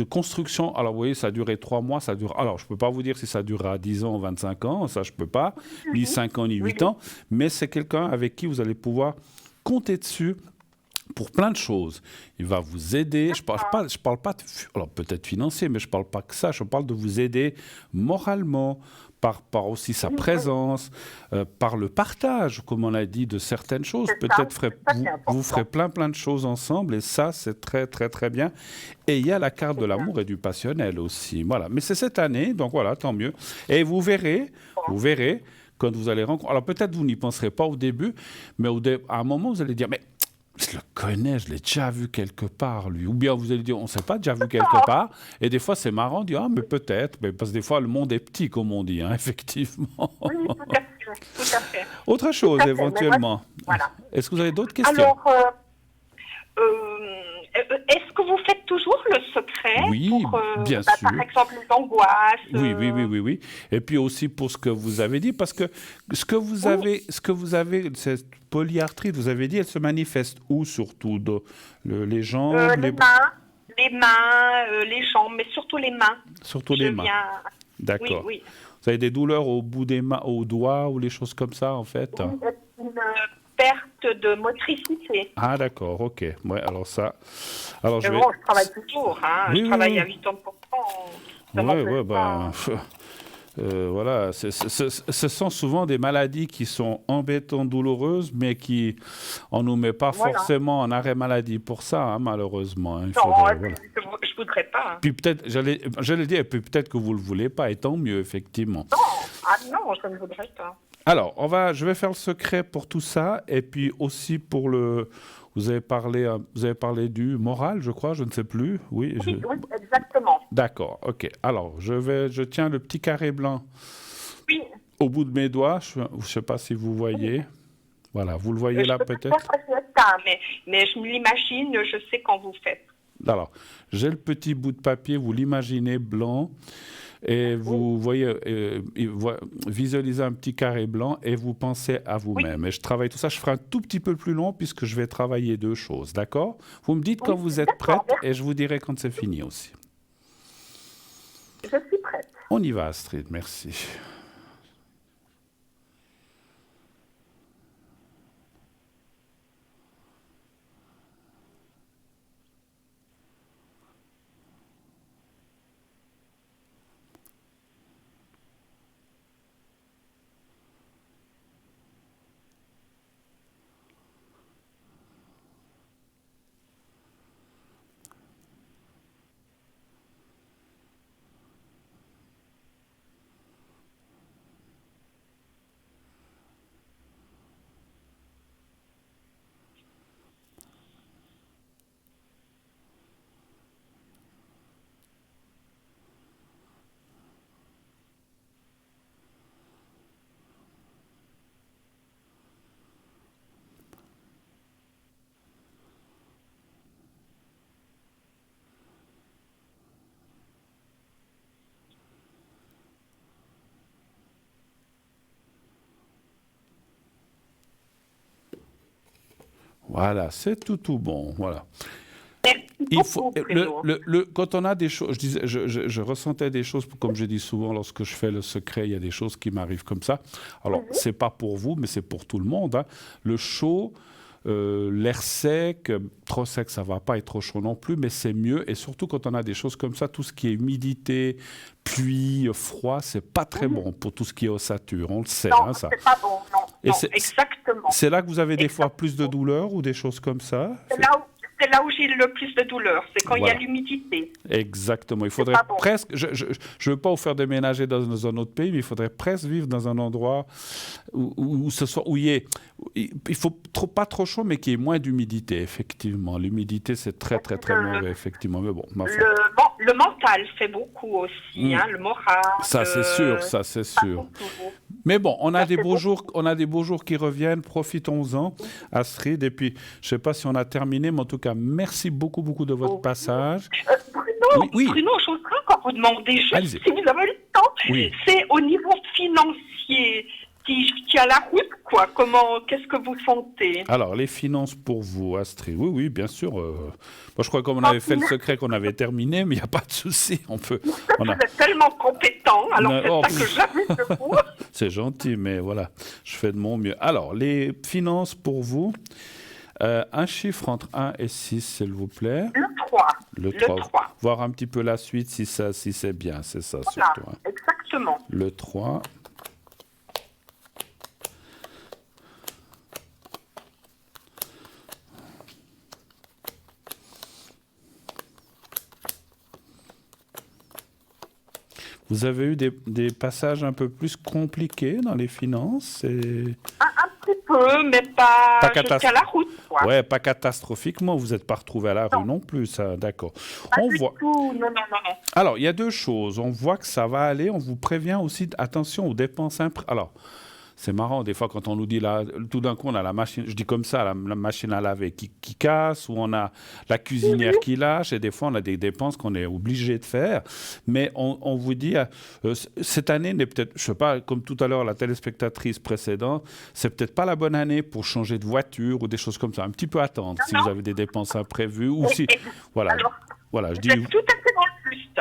construction. Alors, vous voyez, ça a duré 3 mois, ça dure. Alors, je ne peux pas vous dire si ça durera 10 ans ou 25 ans, ça, je ne peux pas, ni 5 ans, ni 8 ans, mais c'est quelqu'un avec qui vous allez pouvoir compter dessus pour plein de choses. Il va vous aider. Je parle pas alors peut-être financier, mais je parle pas que ça. Je parle de vous aider moralement, par aussi sa présence, par le partage, comme on a dit, de certaines choses. Peut-être vous ferez plein de choses ensemble, et ça, c'est très, très, très bien. Et il y a la carte de l'amour et du passionnel aussi. Voilà. Mais c'est cette année, donc voilà, tant mieux. Et vous verrez, quand vous allez rencontrer. Alors peut-être vous n'y penserez pas au début, mais à un moment, vous allez dire, mais je le connais, je l'ai déjà vu quelque part, lui. Ou bien vous allez dire, on ne s'est pas déjà vu quelque part. Et des fois, c'est marrant de dire, ah, mais peut-être. Mais parce que des fois, le monde est petit, comme on dit, hein, effectivement. Oui, tout à fait. Tout à fait. Autre chose, Tout à fait, éventuellement. Voilà. Est-ce que vous avez d'autres questions? Alors, est-ce que vous faites toujours le secret Oui, pour, bien par sûr. exemple, les angoisses Oui. Et puis aussi pour ce que vous avez dit, parce que ce que vous avez, cette polyarthrite, vous avez dit, elle se manifeste où surtout? Les jambes, les mains, les jambes, mais surtout les mains. Surtout les mains. D'accord. Oui. Vous avez des douleurs au bout des mains, aux doigts ou les choses comme ça, en fait? Oui, une perte de motricité. Ah, d'accord, ok. Ouais, alors ça. Alors, Mais bon, je travaille toujours, hein. Oui, je travaille oui. à 80%. Voilà, ce sont souvent des maladies qui sont embêtantes, douloureuses, mais qui, on nous met pas forcément en arrêt maladie pour ça, hein, malheureusement. Hein. Je voudrais pas. Hein. Puis peut-être, j'allais dire, puis peut-être que vous le voulez pas, et tant mieux, effectivement. Non, je ne voudrais pas. Alors, je vais faire le secret pour tout ça, et puis aussi pour vous avez parlé du moral, je crois, je ne sais plus. Oui, exactement. D'accord, ok. Alors, je tiens le petit carré blanc au bout de mes doigts. Je ne sais pas si vous voyez. Voilà, vous le voyez là peut-être? Mais je me l'imagine, je sais quand vous faites. Alors, j'ai le petit bout de papier, vous l'imaginez blanc. Et vous voyez, visualisez un petit carré blanc et vous pensez à vous-même. Et je travaille tout ça. Je ferai un tout petit peu plus long puisque je vais travailler 2 choses. D'accord? Vous me dites quand vous êtes prête et je vous dirai quand c'est fini aussi. Je suis prête. On y va, Astrid. Merci. Voilà, c'est tout bon. Voilà. Merci il faut, beaucoup, Bruno. quand on a des choses, je ressentais des choses, comme je dis souvent, lorsque je fais le secret, il y a des choses qui m'arrivent comme ça. Alors, c'est pas pour vous, mais c'est pour tout le monde, hein. Le chaud, l'air sec, trop sec, ça va pas, et trop chaud non plus, mais c'est mieux. Et surtout quand on a des choses comme ça, tout ce qui est humidité, pluie, froid, c'est pas très bon pour tout ce qui est ossature. On le sait, Non, hein, ça. c'est pas bon, non, Et non, exactement. c'est là que vous avez des fois plus de douleur ou des choses comme ça? C'est là où j'ai le plus de douleur, c'est quand il y Voilà. a l'humidité. Exactement. Il faudrait pas bon. presque. Je veux pas vous faire déménager dans un autre pays, mais il faudrait presque vivre dans un endroit où ce soit où il faut pas trop chaud, mais qu'il y ait moins d'humidité. Effectivement, l'humidité c'est très mauvais. Effectivement, mais bon. Le mental fait beaucoup aussi, hein, le moral. Ça c'est sûr, ça c'est sûr. Mais bon, on a des beaux jours qui reviennent. Profitons-en, Astrid. Et puis, je sais pas si on a terminé, mais en tout cas, merci beaucoup de votre passage. Bruno, je voudrais encore vous demander, juste, si vous avez le temps, c'est au niveau financier qui a la route, quoi. Qu'est-ce que vous sentez? Alors, les finances pour vous, Astrid. Oui, bien sûr. Moi, je crois qu'on avait fait le secret qu'on avait terminé, mais il n'y a pas de souci. On peut. Vous êtes tellement compétent, alors c'est ça que j'aime de vous. C'est gentil, mais voilà, je fais de mon mieux. Alors, les finances pour vous. Un chiffre entre 1 et 6, s'il vous plaît. Le 3. Voir un petit peu la suite, si c'est bien, c'est ça. Voilà, surtout, hein. exactement. Le 3. Vous avez eu des passages un peu plus compliqués dans les finances Un petit peu, mais pas jusqu'à la route, quoi. Ouais, pas catastrophiquement. Vous n'êtes pas retrouvé à la rue non plus, ça, d'accord. Pas du tout, non. Alors, il y a deux choses. On voit que ça va aller. On vous prévient aussi, attention aux dépenses Alors, c'est marrant, des fois, quand on nous dit, là, tout d'un coup, on a la machine, je dis comme ça, la machine à laver qui casse, ou on a la cuisinière qui lâche, et des fois, on a des dépenses qu'on est obligé de faire. Mais on vous dit, cette année n'est peut-être, je sais pas, comme tout à l'heure, la téléspectatrice précédente, c'est peut-être pas la bonne année pour changer de voiture ou des choses comme ça. Un petit peu attendre si vous avez des dépenses imprévues, ou si... Voilà, voilà, je dis... Vous êtes tout à fait dans le juste.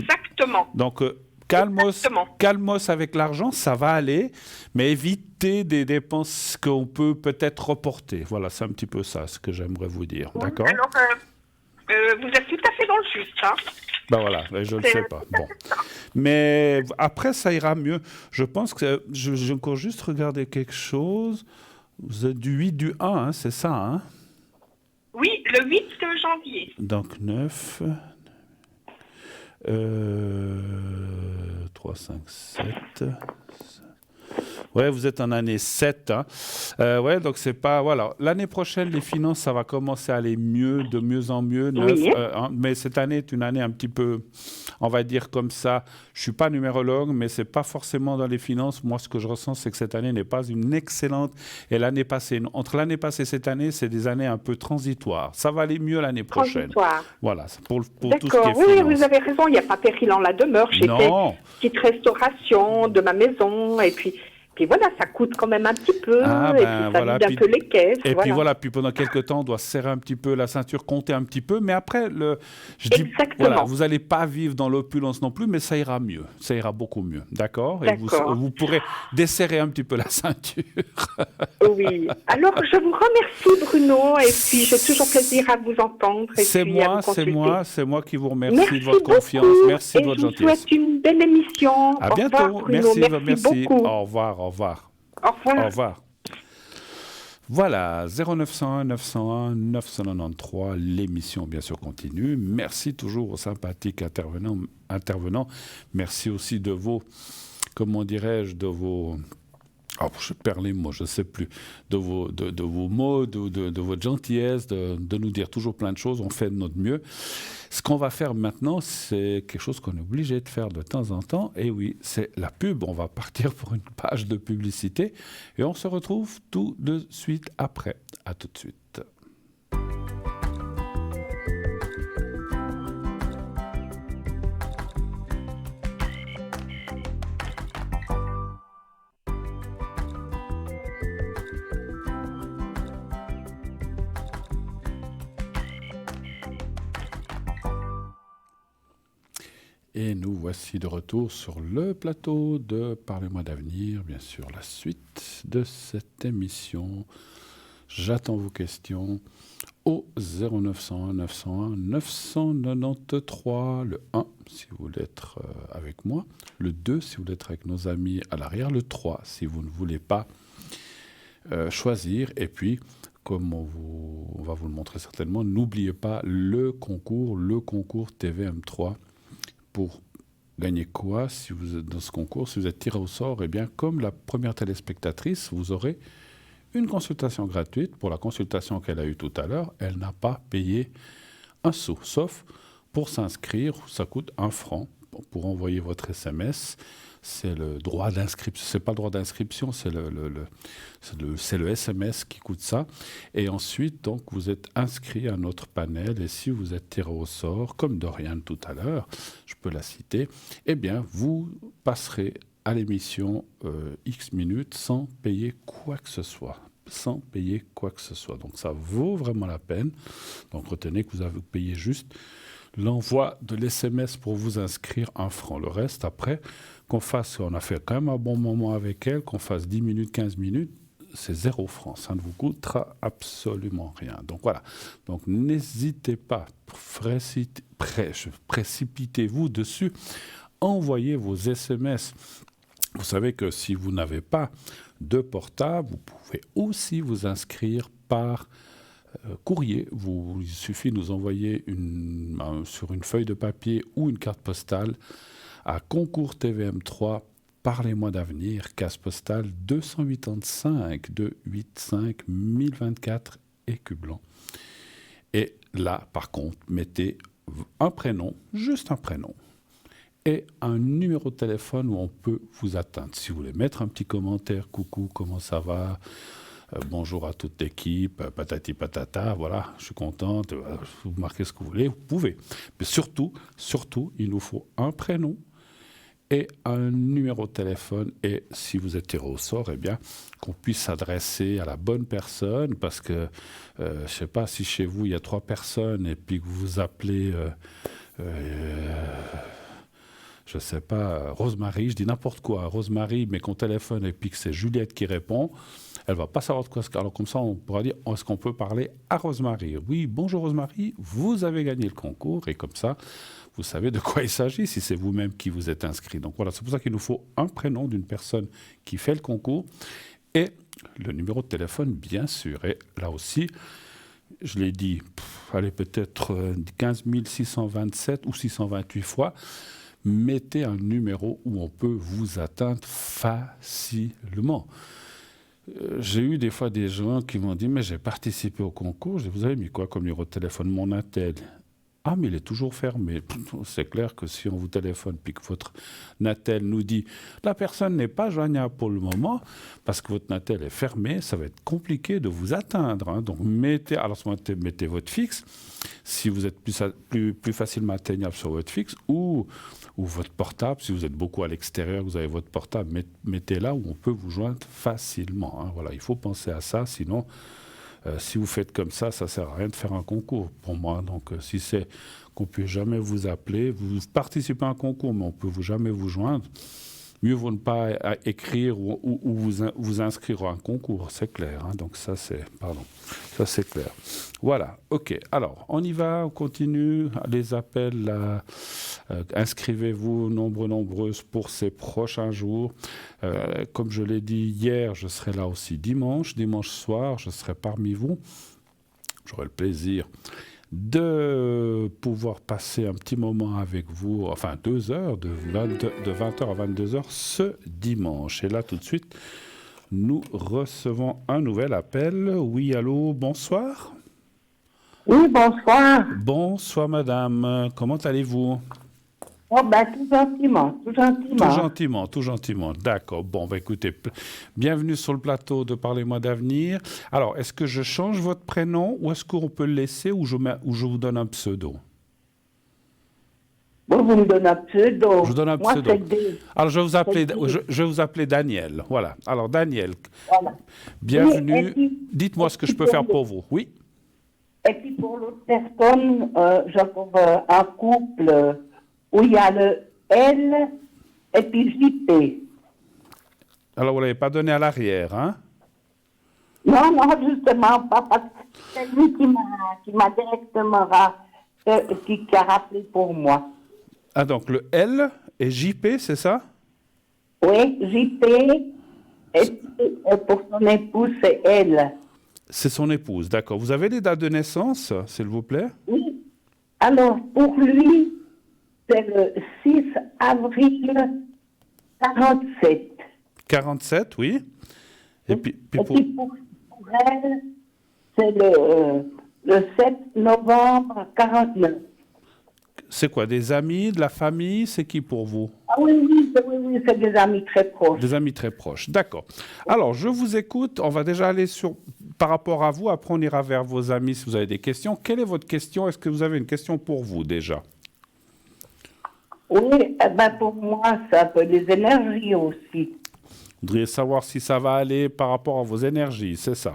Exactement. Donc, calmos avec l'argent, ça va aller, mais évitez des dépenses qu'on peut peut-être reporter. Voilà, c'est un petit peu ça, ce que j'aimerais vous dire. D'accord? Alors, vous êtes tout à fait dans le juste. Hein. Ben voilà, je ne le sais pas. Bon. Mais après, ça ira mieux. Je pense que... J'ai encore juste regardé quelque chose. Vous êtes du 8 du 1, hein, c'est ça, hein? Oui, le 8 janvier. Donc 9... 3, 5, 7. Ouais, vous êtes en année 7. Hein. Ouais, donc c'est pas... Voilà. L'année prochaine, les finances, ça va commencer à aller mieux, de mieux en mieux. 9, oui. Mais cette année est une année un petit peu, on va dire comme ça. Je suis pas numérologue, mais c'est pas forcément dans les finances. Moi, ce que je ressens, c'est que cette année n'est pas une excellente... Et l'année passée, entre l'année passée et cette année, c'est des années un peu transitoires. Ça va aller mieux l'année prochaine. Transitoire. Voilà, pour tout ce qui est D'accord, oui, finances. vous avez raison. Il n'y a pas péril en la demeure. J'ai fait une petite restauration de ma maison et puis voilà, ça coûte quand même un petit peu, et puis ça vide un peu les caisses. Et puis voilà, puis pendant quelques temps, on doit serrer un petit peu la ceinture, compter un petit peu, mais après, voilà, vous n'allez pas vivre dans l'opulence non plus, mais ça ira mieux, ça ira beaucoup mieux, d'accord? Et vous pourrez desserrer un petit peu la ceinture. Oui, alors je vous remercie Bruno, et puis j'ai toujours plaisir à vous entendre. C'est moi qui vous remercie de votre confiance, merci de votre gentillesse. Je vous souhaite une belle émission. À bientôt, revoir, Bruno. merci beaucoup. Au revoir. Au revoir. Au revoir. Voilà, 0901 901 993, l'émission bien sûr continue. Merci toujours aux sympathiques intervenants. Merci aussi de vos, comment dirais-je, de vos... Oh, je perds les mots, je ne sais plus, de vos mots, de votre gentillesse, de nous dire toujours plein de choses, on fait de notre mieux. Ce qu'on va faire maintenant, c'est quelque chose qu'on est obligé de faire de temps en temps, et oui, c'est la pub. On va partir pour une page de publicité, et on se retrouve tout de suite après. À tout de suite. Et nous voici de retour sur le plateau de Parlez-moi d'avenir, bien sûr, la suite de cette émission. J'attends vos questions au 0901 901 993, le 1 si vous voulez être avec moi, le 2 si vous voulez être avec nos amis à l'arrière, le 3 si vous ne voulez pas choisir, et puis comme on va vous le montrer certainement, n'oubliez pas le concours TVM3. Pour gagner quoi si vous êtes dans ce concours? Si vous êtes tiré au sort, eh bien, comme la première téléspectatrice, vous aurez une consultation gratuite. Pour la consultation qu'elle a eue tout à l'heure, elle n'a pas payé un sou, sauf pour s'inscrire, ça coûte 1 franc pour envoyer votre SMS. C'est le droit d'inscription. C'est pas le droit d'inscription, c'est le SMS qui coûte ça. Et ensuite, donc, vous êtes inscrit à notre panel. Et si vous êtes tiré au sort, comme Dorian tout à l'heure, je peux la citer, eh bien, vous passerez à l'émission X minutes sans payer quoi que ce soit. Sans payer quoi que ce soit. Donc, ça vaut vraiment la peine. Donc, retenez que vous avez payé juste l'envoi de l'SMS pour vous inscrire 1 franc. Le reste, après, on a fait quand même un bon moment avec elle, qu'on fasse 10 minutes, 15 minutes, c'est 0 francs. Ça ne vous coûtera absolument rien. Donc voilà. Donc n'hésitez pas, précipitez-vous dessus, envoyez vos SMS. Vous savez que si vous n'avez pas de portable, vous pouvez aussi vous inscrire par courrier. Il suffit de nous envoyer sur une feuille de papier ou une carte postale à concours TVM3, Parlez-moi d'avenir, case postale 285 285 1024 Écu-Blanc. Et là, par contre, mettez un prénom, juste un prénom, et un numéro de téléphone où on peut vous atteindre. Si vous voulez mettre un petit commentaire, coucou, comment ça va, bonjour à toute l'équipe, patati patata, voilà, je suis contente, vous marquez ce que vous voulez, vous pouvez. Mais surtout, il nous faut un prénom et un numéro de téléphone, et si vous êtes tiré au sort, eh bien, qu'on puisse s'adresser à la bonne personne, parce que, je ne sais pas, si chez vous, il y a 3 personnes, et puis que vous appelez, je ne sais pas, Rosemary, je dis n'importe quoi, Rosemary, mais qu'on téléphone, et puis que c'est Juliette qui répond, elle ne va pas savoir de quoi. Alors comme ça, on pourra dire, est-ce qu'on peut parler à Rosemary? Oui, bonjour Rosemary, vous avez gagné le concours, et comme ça, vous savez de quoi il s'agit si c'est vous-même qui vous êtes inscrit. Donc voilà, c'est pour ça qu'il nous faut un prénom d'une personne qui fait le concours et le numéro de téléphone, bien sûr. Et là aussi, je l'ai dit, allez, peut-être 15 627 ou 628 fois, mettez un numéro où on peut vous atteindre facilement. J'ai eu des fois des gens qui m'ont dit « mais j'ai participé au concours ». Je dis « vous avez mis quoi comme numéro de téléphone ?» « Mon Natel ». « Ah, mais il est toujours fermé. » C'est clair que si on vous téléphone puis que votre Natel nous dit « la personne n'est pas joignable pour le moment parce que votre Natel est fermé », ça va être compliqué de vous atteindre. Hein. Donc mettez votre fixe, si vous êtes plus facilement atteignable sur votre fixe, ou votre portable, si vous êtes beaucoup à l'extérieur, vous avez votre portable, mettez là où on peut vous joindre facilement. Hein. Voilà, il faut penser à ça, sinon... si vous faites comme ça ne sert à rien de faire un concours pour moi. Donc, si c'est qu'on ne peut jamais vous appeler, vous participez à un concours, mais on ne peut jamais vous joindre, mieux vaut ne pas écrire ou vous inscrire à un concours, c'est clair. Hein. Donc, ça, c'est clair. Voilà, ok. Alors, on y va, on continue. Les appels, inscrivez-vous nombreuses pour ces prochains jours. Comme je l'ai dit hier, je serai là aussi dimanche soir, je serai parmi vous. J'aurai le plaisir de pouvoir passer un petit moment avec vous, enfin 2 heures, de 20h à 22h ce dimanche. Et là, tout de suite, nous recevons un nouvel appel. Oui, allô, bonsoir. Oui, bonsoir. Bonsoir, madame. Comment allez-vous? Oh, ben, tout gentiment. Tout gentiment. D'accord. Bon, écoutez, bienvenue sur le plateau de Parlez-moi d'avenir. Alors, est-ce que je change votre prénom ou est-ce qu'on peut le laisser ou je vous donne un pseudo? Bon, vous me donnez un pseudo. Je vous donne un pseudo. Alors, je vais vous appeler Daniel. Voilà. Alors, Daniel, voilà. Bienvenue. Puis, dites-moi ce que je peux faire pour vous. Oui. Et puis, pour l'autre personne, j'approuve un couple où il y a le L et puis JP. Alors, vous ne l'avez pas donné à l'arrière, hein? Non, justement pas, parce que c'est lui qui m'a directement qui a rappelé pour moi. Ah, donc le L et JP, c'est ça? Oui, JP, et pour son épouse, c'est L. C'est son épouse, d'accord. Vous avez les dates de naissance, s'il vous plaît? Oui. Alors, pour lui, c'est le 6 avril 47. 47, oui. Et puis pour elle, c'est le 7 novembre 49. C'est quoi, des amis, de la famille? C'est qui pour vous? Ah oui, c'est des amis très proches. Des amis très proches, d'accord. Alors, je vous écoute. On va déjà aller par rapport à vous. Après, on ira vers vos amis si vous avez des questions. Quelle est votre question? Est-ce que vous avez une question pour vous déjà? Oui, pour moi, c'est un peu des énergies aussi. Vous voudriez savoir si ça va aller par rapport à vos énergies, c'est ça?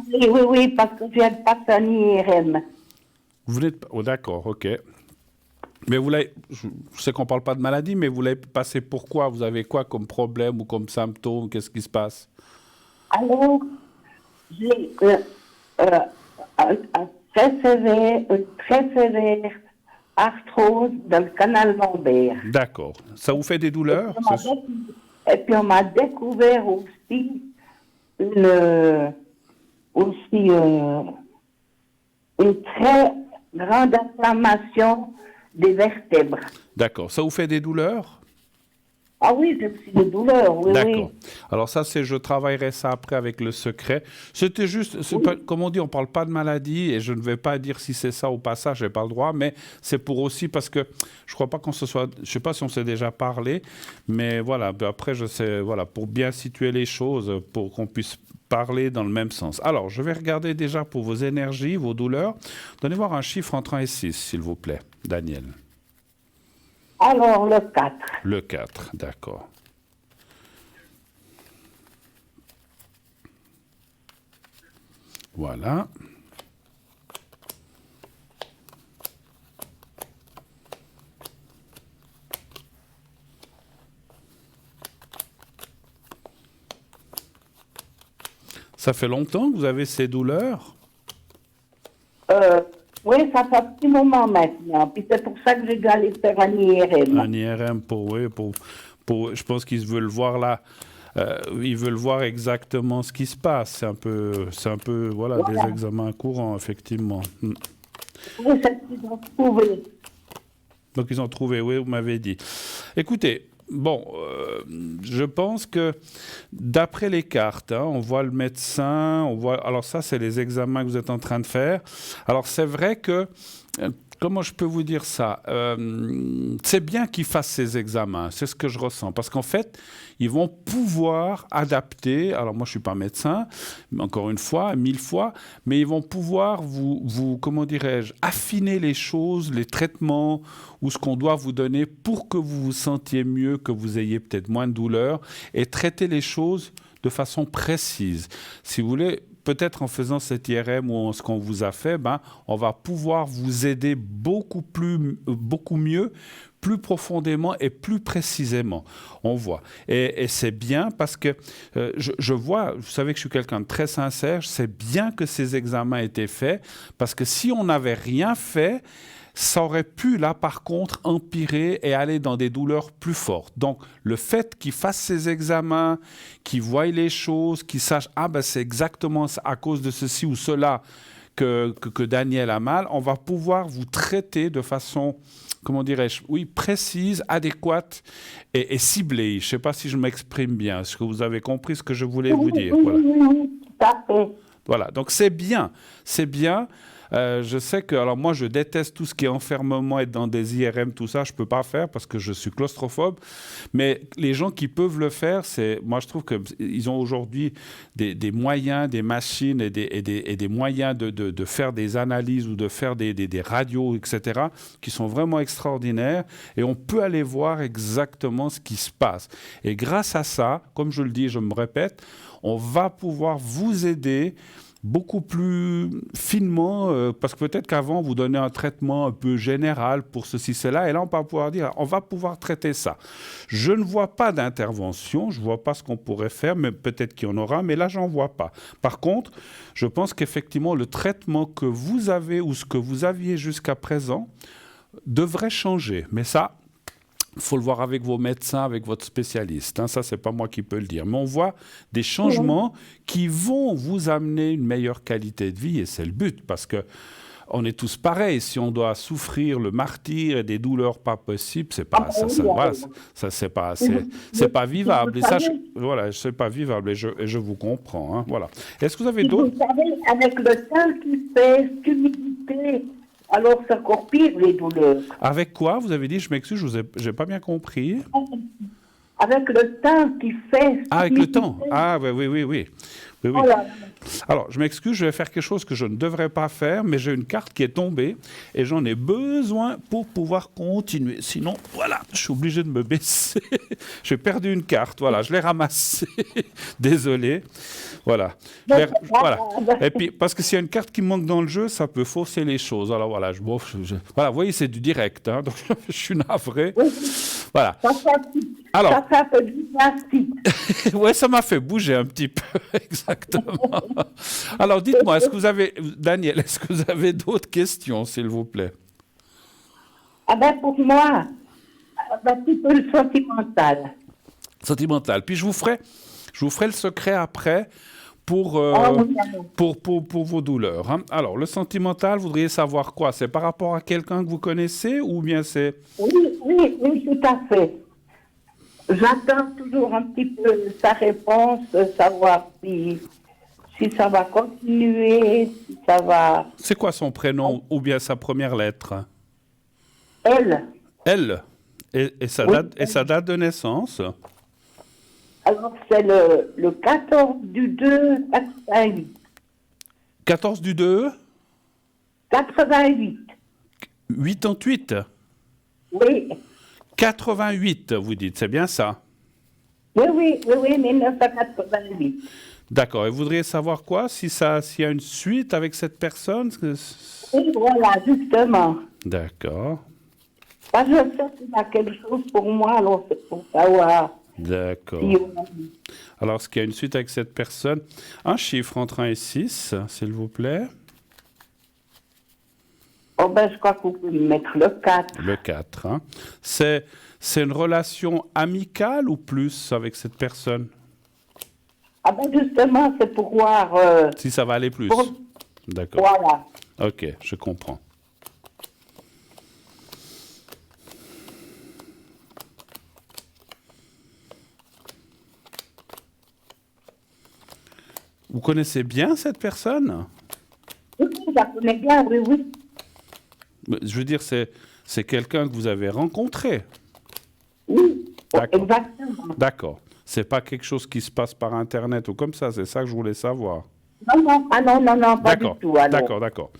Oui, parce que je viens de passer un IRM. Vous venez de... Oh, d'accord, ok. Mais vous l'avez... Je sais qu'on ne parle pas de maladie, mais vous l'avez passé pourquoi? Vous avez quoi comme problème ou comme symptôme? Qu'est-ce qui se passe? Alors, j'ai une très sévère arthrose dans le canal lombaire. D'accord. Ça vous fait des douleurs? Et puis on m'a découvert aussi une très grande inflammation des vertèbres. D'accord. Ça vous fait des douleurs? Ah oui, j'ai aussi des douleurs, oui. D'accord. Alors ça, je travaillerai ça après avec le secret. C'était juste, comme on dit, on ne parle pas de maladie et je ne vais pas dire si c'est ça ou pas ça, je n'ai pas le droit, mais c'est pour aussi parce que je ne crois pas qu'on se soit, je ne sais pas si on s'est déjà parlé, mais voilà, après je sais, voilà, pour bien situer les choses, pour qu'on puisse parler dans le même sens. Alors, je vais regarder déjà pour vos énergies, vos douleurs. Donnez-moi un chiffre entre 1 et 6, s'il vous plaît, Daniel. Alors, le 4. Le 4, d'accord. Voilà. Ça fait longtemps que vous avez ces douleurs? Oui, ça fait un petit moment maintenant. Puis c'est pour ça que j'ai dû aller faire un IRM. Un IRM je pense qu'ils veulent voir là. Ils veulent voir exactement ce qui se passe. C'est un peu voilà, des examens courants, effectivement. Oui, c'est ce qu'ils ont trouvé. Donc ils ont trouvé, oui, vous m'avez dit. Écoutez, bon, je pense que d'après les cartes, hein, on voit le médecin, alors ça, c'est les examens que vous êtes en train de faire. Alors c'est vrai que, comment je peux vous dire ça? C'est bien qu'ils fassent ces examens, c'est ce que je ressens. Parce qu'en fait, ils vont pouvoir adapter, alors moi je ne suis pas médecin, encore une fois, 1000 fois, mais ils vont pouvoir vous comment dirais-je, affiner les choses, les traitements ou ce qu'on doit vous donner pour que vous vous sentiez mieux, que vous ayez peut-être moins de douleur et traiter les choses de façon précise. Si vous voulez, peut-être en faisant cet IRM ou ce qu'on vous a fait, on va pouvoir vous aider beaucoup mieux, plus profondément et plus précisément. On voit. Et c'est bien parce que je vois, vous savez que je suis quelqu'un de très sincère, c'est bien que ces examens aient été faits parce que si on n'avait rien fait, ça aurait pu, là, par contre, empirer et aller dans des douleurs plus fortes. Donc, le fait qu'ils fassent ces examens, qu'ils voient les choses, qu'ils sachent, c'est exactement à cause de ceci ou cela que Daniel a mal, on va pouvoir vous traiter de façon, comment dirais-je, précise, adéquate et ciblée. Je ne sais pas si je m'exprime bien. Est-ce que vous avez compris ce que je voulais vous dire? Voilà. Oui, tout à fait. Voilà, donc c'est bien. Je sais que, alors moi je déteste tout ce qui est enfermement, être dans des IRM, tout ça, je ne peux pas faire parce que je suis claustrophobe, mais les gens qui peuvent le faire, moi je trouve qu'ils ont aujourd'hui des moyens, des machines et des moyens de faire des analyses ou de faire des radios, etc., qui sont vraiment extraordinaires et on peut aller voir exactement ce qui se passe. Et grâce à ça, comme je le dis, je me répète, on va pouvoir vous aider beaucoup plus finement, parce que peut-être qu'avant, vous donnez un traitement un peu général pour ceci, cela, et là, on va pouvoir traiter ça. Je ne vois pas d'intervention, je ne vois pas ce qu'on pourrait faire, mais peut-être qu'il y en aura, mais là, j'en vois pas. Par contre, je pense qu'effectivement, le traitement que vous avez ou ce que vous aviez jusqu'à présent devrait changer. Mais ça, il faut le voir avec vos médecins, avec votre spécialiste. Hein. Ça, ce n'est pas moi qui peux le dire. Mais on voit des changements qui vont vous amener une meilleure qualité de vie, et c'est le but, parce qu'on est tous pareils. Si on doit souffrir le martyre et des douleurs pas possibles, c'est pas c'est pas vivable. Et ça, c'est pas vivable. Et je vous comprends. Hein. Voilà. Est-ce que vous avez d'autres? Vous savez, avec le temps qui fait, l'humidité. Alors, c'est encore pire, les douleurs. Avec quoi? Vous avez dit, je m'excuse, je n'ai pas bien compris. Avec le temps qui fait. Ah, avec le temps. Ah, oui. Voilà. Alors, je m'excuse, je vais faire quelque chose que je ne devrais pas faire, mais j'ai une carte qui est tombée et j'en ai besoin pour pouvoir continuer. Sinon, voilà, je suis obligé de me baisser. J'ai perdu une carte, voilà, je l'ai ramassée. Désolé. Voilà. Voilà. Et puis, parce que s'il y a une carte qui manque dans le jeu, ça peut fausser les choses. Alors voilà, voilà, vous voyez, c'est du direct, hein, donc je suis navré. Oui. Voilà. Alors, ça fait un peu de gymnastique. Oui, ça m'a fait bouger un petit peu, exactement. Alors, dites-moi, Daniel, est-ce que vous avez d'autres questions, s'il vous plaît? Ah ben, pour moi, un petit peu le sentimental. Sentimental. Puis, je vous ferai le secret après pour vos douleurs. Hein. Alors, le sentimental, vous voudriez savoir quoi? C'est par rapport à quelqu'un que vous connaissez ou bien c'est... Oui, tout à fait. J'attends toujours un petit peu sa réponse, savoir si ça va continuer, si ça va... C'est quoi son prénom ou bien sa première lettre? Elle. Elle. Et sa date de naissance? Alors, c'est le 14 du 2, 88. 14 du 2 88. 88? Oui. 88, vous dites, c'est bien ça? Oui, 1988. D'accord, et vous voudriez savoir quoi? S'il y a une suite avec cette personne? Oui, voilà, justement. D'accord. Je sais qu'il y a quelque chose pour moi, alors c'est pour savoir. D'accord. Alors, est-ce qu'il y a une suite avec cette personne? Un chiffre entre 1 et 6, s'il vous plaît. Oh ben, je crois que vous pouvez me mettre le 4. Le 4, hein. C'est une relation amicale ou plus avec cette personne? Ah ben, justement, c'est pour voir... si ça va aller plus. D'accord. Voilà. Ok, je comprends. Vous connaissez bien cette personne? Oui, je la connais bien, oui. Je veux dire, c'est quelqu'un que vous avez rencontré? Oui, exactement. D'accord. C'est pas quelque chose qui se passe par Internet ou comme ça, c'est ça que je voulais savoir. Non, pas du tout. Alors. D'accord.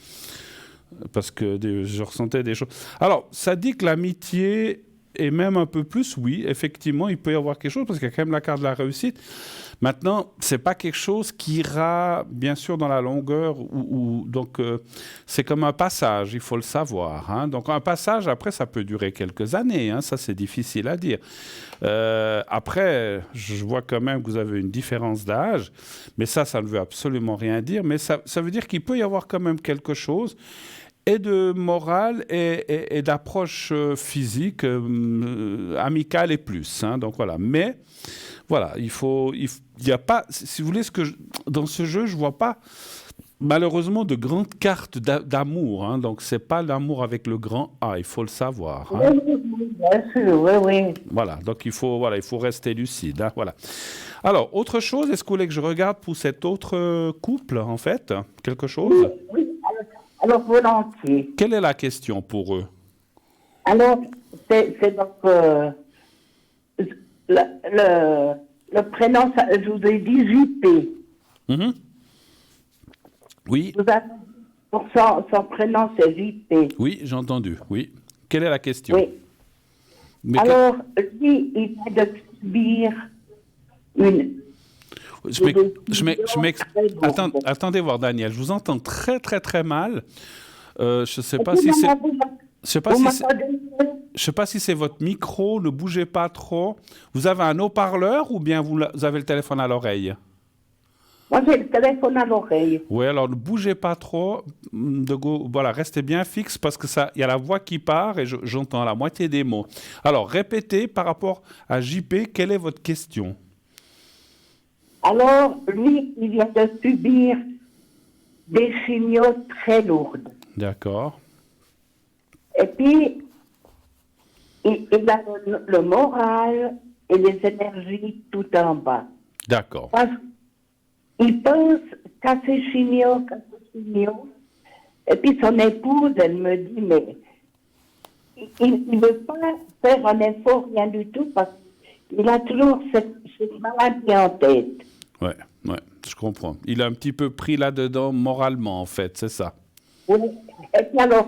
Parce que je ressentais des choses. Alors, ça dit que l'amitié est même un peu plus, oui, effectivement, il peut y avoir quelque chose, parce qu'il y a quand même la carte de la réussite. Maintenant, c'est pas quelque chose qui ira, bien sûr, dans la longueur, donc c'est comme un passage, il faut le savoir. Hein. Donc un passage, après, ça peut durer quelques années, hein, ça c'est difficile à dire. Après, je vois quand même que vous avez une différence d'âge, mais ça ne veut absolument rien dire, mais ça veut dire qu'il peut y avoir quand même quelque chose, et de morale et d'approche physique, amicale et plus. Hein, donc voilà, mais... Voilà, il y a pas, si vous voulez, dans ce jeu, je vois pas, malheureusement, de grandes cartes d'amour. Hein, donc, c'est pas l'amour avec le grand A, il faut le savoir. Hein. Oui, bien sûr, oui. Voilà, donc il faut rester lucide. Hein, voilà. Alors, autre chose, est-ce que vous voulez que je regarde pour cet autre couple, en fait? Quelque chose? Oui, alors volontiers. Quelle est la question pour eux? Alors, c'est donc... Le prénom, je vous ai dit JP. Mm-hmm. Oui. Pour son prénom, c'est JP. Oui, j'ai entendu, oui. Quelle est la question? Oui. Alors, lui, il vient de subir une... Attendez voir, Daniel. Je vous entends très, très, très mal. Je ne sais pas si c'est... Je sais pas si c'est votre micro, ne bougez pas trop. Vous avez un haut-parleur ou bien vous avez le téléphone à l'oreille? Moi, j'ai le téléphone à l'oreille. Oui, alors ne bougez pas trop. Voilà, restez bien fixe parce que il y a la voix qui part et j'entends la moitié des mots. Alors, répétez par rapport à JP, quelle est votre question? Alors, lui, il vient de subir des signaux très lourds. D'accord. Et puis, il a le moral et les énergies tout en bas. D'accord. Parce qu'il pense qu'à ces signaux. Et puis son épouse, elle me dit, mais il ne veut pas faire un effort, rien du tout, parce qu'il a toujours cette maladie en tête. Ouais, je comprends. Il a un petit peu pris là-dedans moralement, en fait, c'est ça. Oui, et puis alors...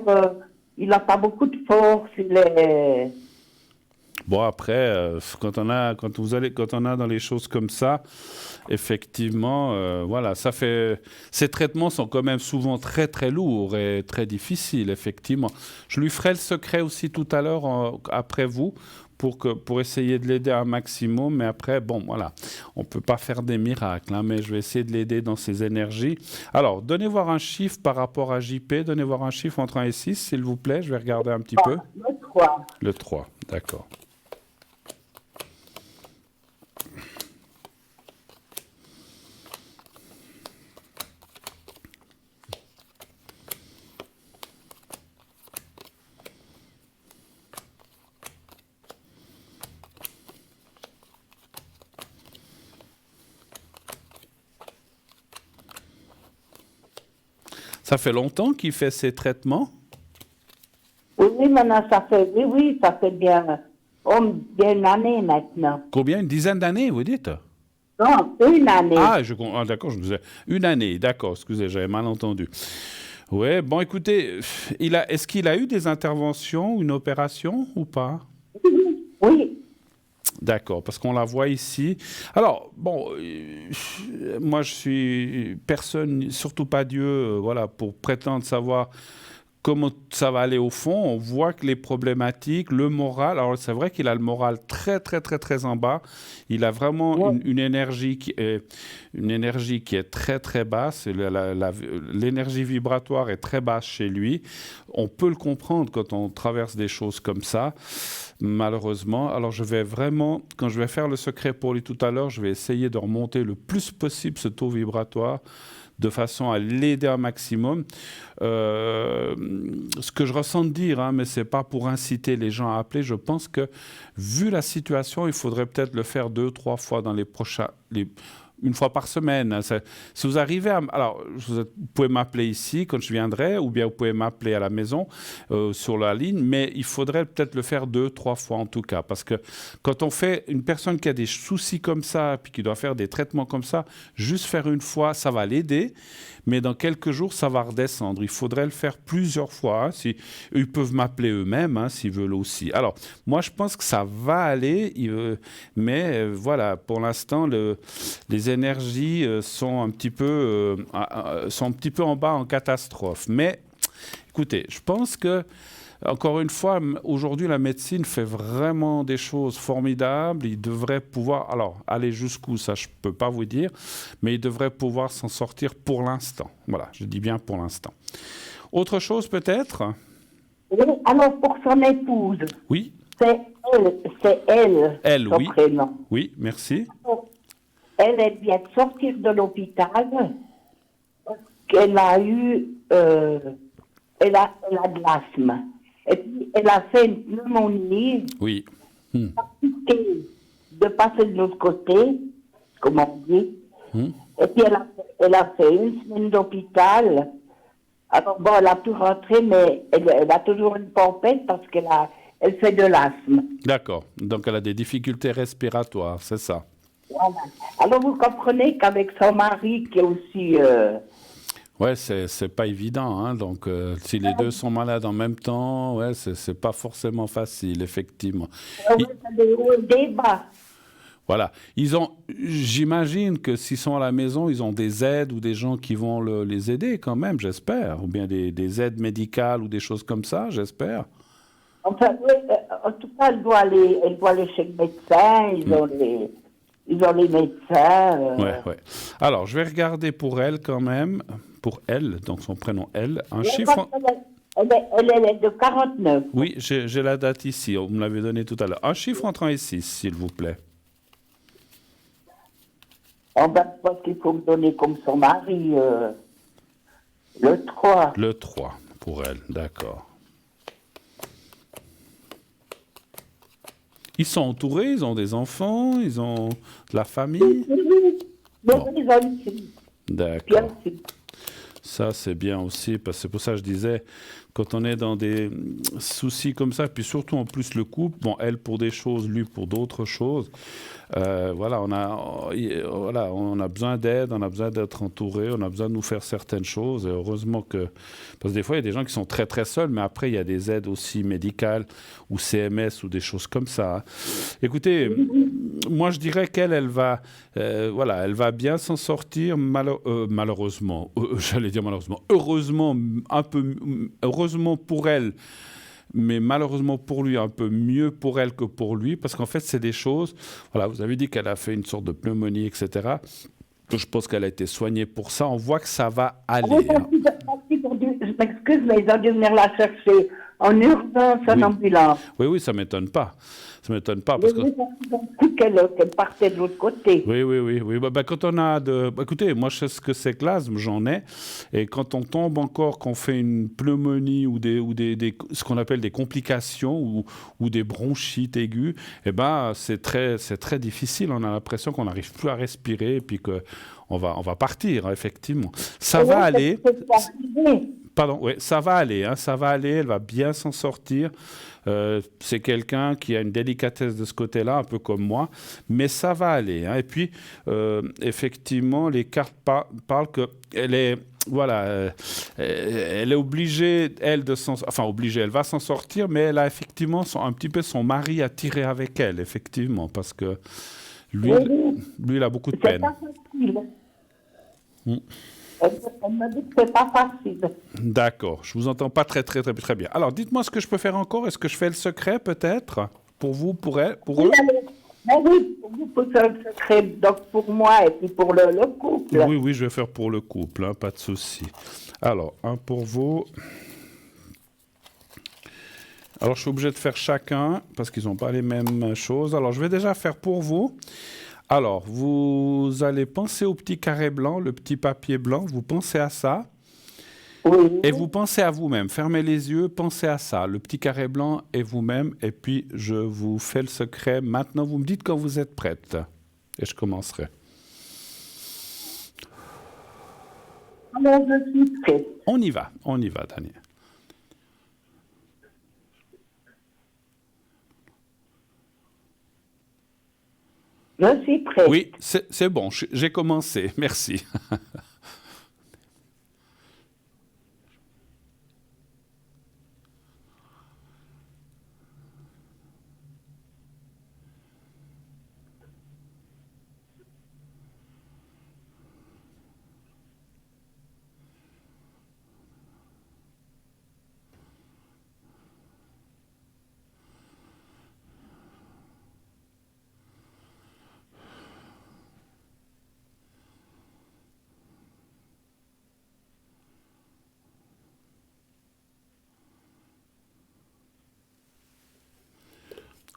il n'a pas beaucoup de force, il est... Bon, après, quand on a dans les choses comme ça, effectivement, voilà, ces traitements sont quand même souvent très, très lourds et très difficiles, effectivement. Je lui ferai le secret aussi tout à l'heure, après vous, pour essayer de l'aider un maximum. Mais après, bon, voilà, on ne peut pas faire des miracles, hein, mais je vais essayer de l'aider dans ses énergies. Alors, donnez voir un chiffre par rapport à JP. Donnez voir un chiffre entre 1 et 6, s'il vous plaît. Je vais regarder un petit peu. Le 3. Le 3, d'accord. Ça fait longtemps qu'il fait ces traitements? Oui, maintenant, ça fait bien une année maintenant. Combien? Une dizaine d'années, vous dites? Non, une année. D'accord, je me disais. Une année, d'accord, excusez, j'avais mal entendu. Oui, bon, écoutez, est-ce qu'il a eu des interventions, une opération ou pas? Oui. D'accord, parce qu'on la voit ici. Alors, bon, moi je suis personne, surtout pas Dieu, voilà, pour prétendre savoir comment ça va aller au fond. On voit que les problématiques, le moral, alors c'est vrai qu'il a le moral très, très, très, très en bas. Il a vraiment une énergie qui est très, très basse. L'énergie vibratoire est très basse chez lui. On peut le comprendre quand on traverse des choses comme ça, malheureusement. Alors je vais vraiment, quand je vais faire le secret pour lui tout à l'heure, je vais essayer de remonter le plus possible ce taux vibratoire de façon à l'aider un maximum. Ce que je ressens de dire, hein, mais ce n'est pas pour inciter les gens à appeler, je pense que, vu la situation, il faudrait peut-être le faire 2-3 fois dans les prochains... une fois par semaine. Hein. Si vous arrivez à... Alors, vous pouvez m'appeler ici quand je viendrai, ou bien vous pouvez m'appeler à la maison, sur la ligne, mais il faudrait peut-être le faire 2-3 fois en tout cas, parce que quand on fait une personne qui a des soucis comme ça, puis qui doit faire des traitements comme ça, juste faire une fois, ça va l'aider, mais dans quelques jours, ça va redescendre. Il faudrait le faire plusieurs fois. Hein, ils peuvent m'appeler eux-mêmes, hein, s'ils veulent aussi. Alors, moi, je pense que ça va aller, mais voilà, pour l'instant, les énergies sont un petit peu en bas, en catastrophe. Mais, écoutez, je pense que, encore une fois, aujourd'hui, la médecine fait vraiment des choses formidables. Il devrait pouvoir, alors, aller jusqu'où, ça, je ne peux pas vous dire, mais il devrait pouvoir s'en sortir pour l'instant. Voilà, je dis bien pour l'instant. Autre chose, peut-être? Oui, alors, pour son épouse. Oui. C'est elle. Elle, son oui. Prénom. Oui, merci. Elle vient de sortir de l'hôpital parce qu'elle a eu... elle a de l'asthme. Et puis, elle a fait une pneumonie. Oui. De passer de l'autre côté, comme on dit. Et puis, elle a fait une semaine d'hôpital. Alors, bon, elle a pu rentrer, mais elle a toujours une pompette parce elle fait de l'asthme. D'accord. Donc, elle a des difficultés respiratoires, c'est ça? Voilà. Alors, vous comprenez qu'avec son mari, qui est aussi... Ouais, c'est pas évident, hein. Donc, si les deux sont malades en même temps, ouais, c'est pas forcément facile, effectivement. C'est des hauts et des bas. Voilà. J'imagine que s'ils sont à la maison, ils ont des aides ou des gens qui vont les aider quand même, j'espère. Ou bien des aides médicales ou des choses comme ça, j'espère. Enfin, oui, en tout cas, elle doit aller chez le médecin, ils ont les médecins. Ouais. Alors, je vais regarder pour elle quand même, pour elle, donc son prénom elle, un chiffre... Elle est de 49. Oui, j'ai la date ici, vous me l'avez donné tout à l'heure. Un chiffre entre 1 et 6, s'il vous plaît. On va pas qu'il faut me donner comme son mari, le 3. Le 3, pour elle, d'accord. Ils sont entourés, ils ont des enfants, ils ont de la famille. Oui. Bon. Ils ont une fille. D'accord. Ça, c'est bien aussi, parce que c'est pour ça que je disais, quand on est dans des soucis comme ça, puis surtout en plus le couple, bon, elle pour des choses, lui pour d'autres choses, voilà, on a besoin d'aide, on a besoin d'être entouré, on a besoin de nous faire certaines choses, et heureusement que... Parce que des fois, il y a des gens qui sont très très seuls, mais après, il y a des aides aussi médicales, ou CMS, ou des choses comme ça. Écoutez, moi, je dirais elle va bien s'en sortir, malheureusement, j'allais dire malheureusement, heureusement pour elle, mais malheureusement pour lui, un peu mieux pour elle que pour lui, parce qu'en fait, c'est des choses... Voilà, vous avez dit qu'elle a fait une sorte de pneumonie, etc. Je pense qu'elle a été soignée pour ça. On voit que ça va aller. Je m'excuse, mais ils ont dû venir la chercher en urgence, en ambulance. Oui, ça ne m'étonne pas. Ça ne m'étonne pas. Parce que... qu'elle partait de l'autre côté. Oui. Quand on a écoutez, moi, je sais ce que c'est que l'asthme, j'en ai. Et quand on tombe encore, qu'on fait une pneumonie ou ce qu'on appelle des complications ou des bronchites aiguës, eh ben, c'est très difficile. On a l'impression qu'on n'arrive plus à respirer et puis qu'on va partir, effectivement. Ça va aller. Pardon, oui, ça va aller. Ça va aller. Elle va bien s'en sortir. C'est quelqu'un qui a une délicatesse de ce côté-là, un peu comme moi, mais ça va aller. Et puis, effectivement, les cartes parlent qu'elle est... Voilà, elle est obligée, elle va s'en sortir, mais elle a effectivement un petit peu son mari à tirer avec elle, effectivement, parce que lui, il a beaucoup de peine. C'est pas facile. Elle m'a dit que c'est pas facile. D'accord, je vous entends pas très bien. Alors, dites-moi ce que je peux faire encore. Est-ce que je fais le secret, peut-être, pour vous, pour eux? Oui, pour vous, pour faire le secret, donc pour moi et puis pour le couple. Oui, je vais faire pour le couple, pas de souci. Alors, un pour vous. Alors, je suis obligé de faire chacun, parce qu'ils n'ont pas les mêmes choses. Alors, je vais déjà faire pour vous. Alors, vous allez penser au petit carré blanc, le petit papier blanc, vous pensez à ça. Oui. Et vous pensez à vous-même. Fermez les yeux, pensez à ça, le petit carré blanc et vous-même. Et puis, je vous fais le secret. Maintenant, vous me dites quand vous êtes prête. Et je commencerai. Alors, je suis prête. On y va, Daniel. Je suis prête. Oui, c'est bon, j'ai commencé. Merci.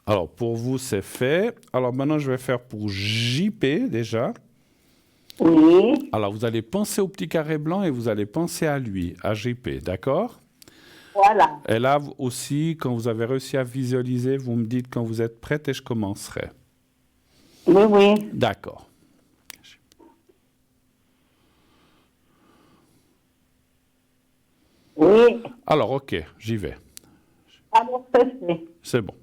Alors, pour vous, c'est fait. Alors, maintenant, je vais faire pour JP, déjà. Oui. Alors, vous allez penser au petit carré blanc et vous allez penser à lui, à JP, d'accord? Voilà. Et là aussi, quand vous avez réussi à visualiser, vous me dites quand vous êtes prête et je commencerai. Oui. D'accord. Oui. Alors, OK, j'y vais. Alors, c'est fait. C'est bon.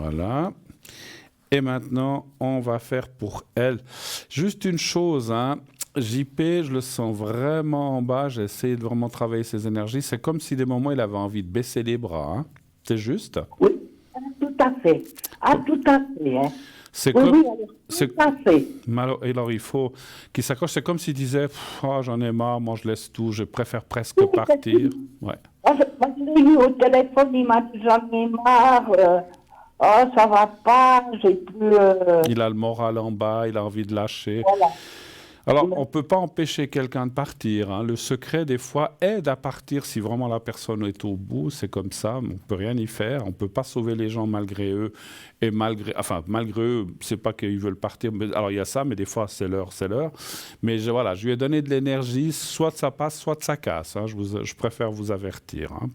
Voilà. Et maintenant, on va faire pour elle. Juste une chose, hein. JP, je le sens vraiment en bas. J'ai essayé de vraiment travailler ses énergies. C'est comme si des moments, il avait envie de baisser les bras. Hein. C'est juste? Oui, tout à fait. Ah, tout à fait. Hein. C'est oui, comme, oui, tout à fait. Alors, il faut qu'il s'accroche. C'est comme s'il disait j'en ai marre, moi je laisse tout, je préfère presque partir. Ouais. Moi, je l'ai eu au téléphone, il m'a dit j'en ai marre. Ça va pas, j'ai plus. Il a le moral en bas, il a envie de lâcher. Voilà. Alors, on ne peut pas empêcher quelqu'un de partir. Hein. Le secret, des fois, aide à partir si vraiment la personne est au bout. C'est comme ça, on ne peut rien y faire. On ne peut pas sauver les gens malgré eux. Et malgré eux, c'est pas qu'ils veulent partir. Alors, il y a ça, mais des fois, c'est l'heure. Mais voilà, je lui ai donné de l'énergie. Soit ça passe, soit ça casse. Hein. Je préfère vous avertir. Hein.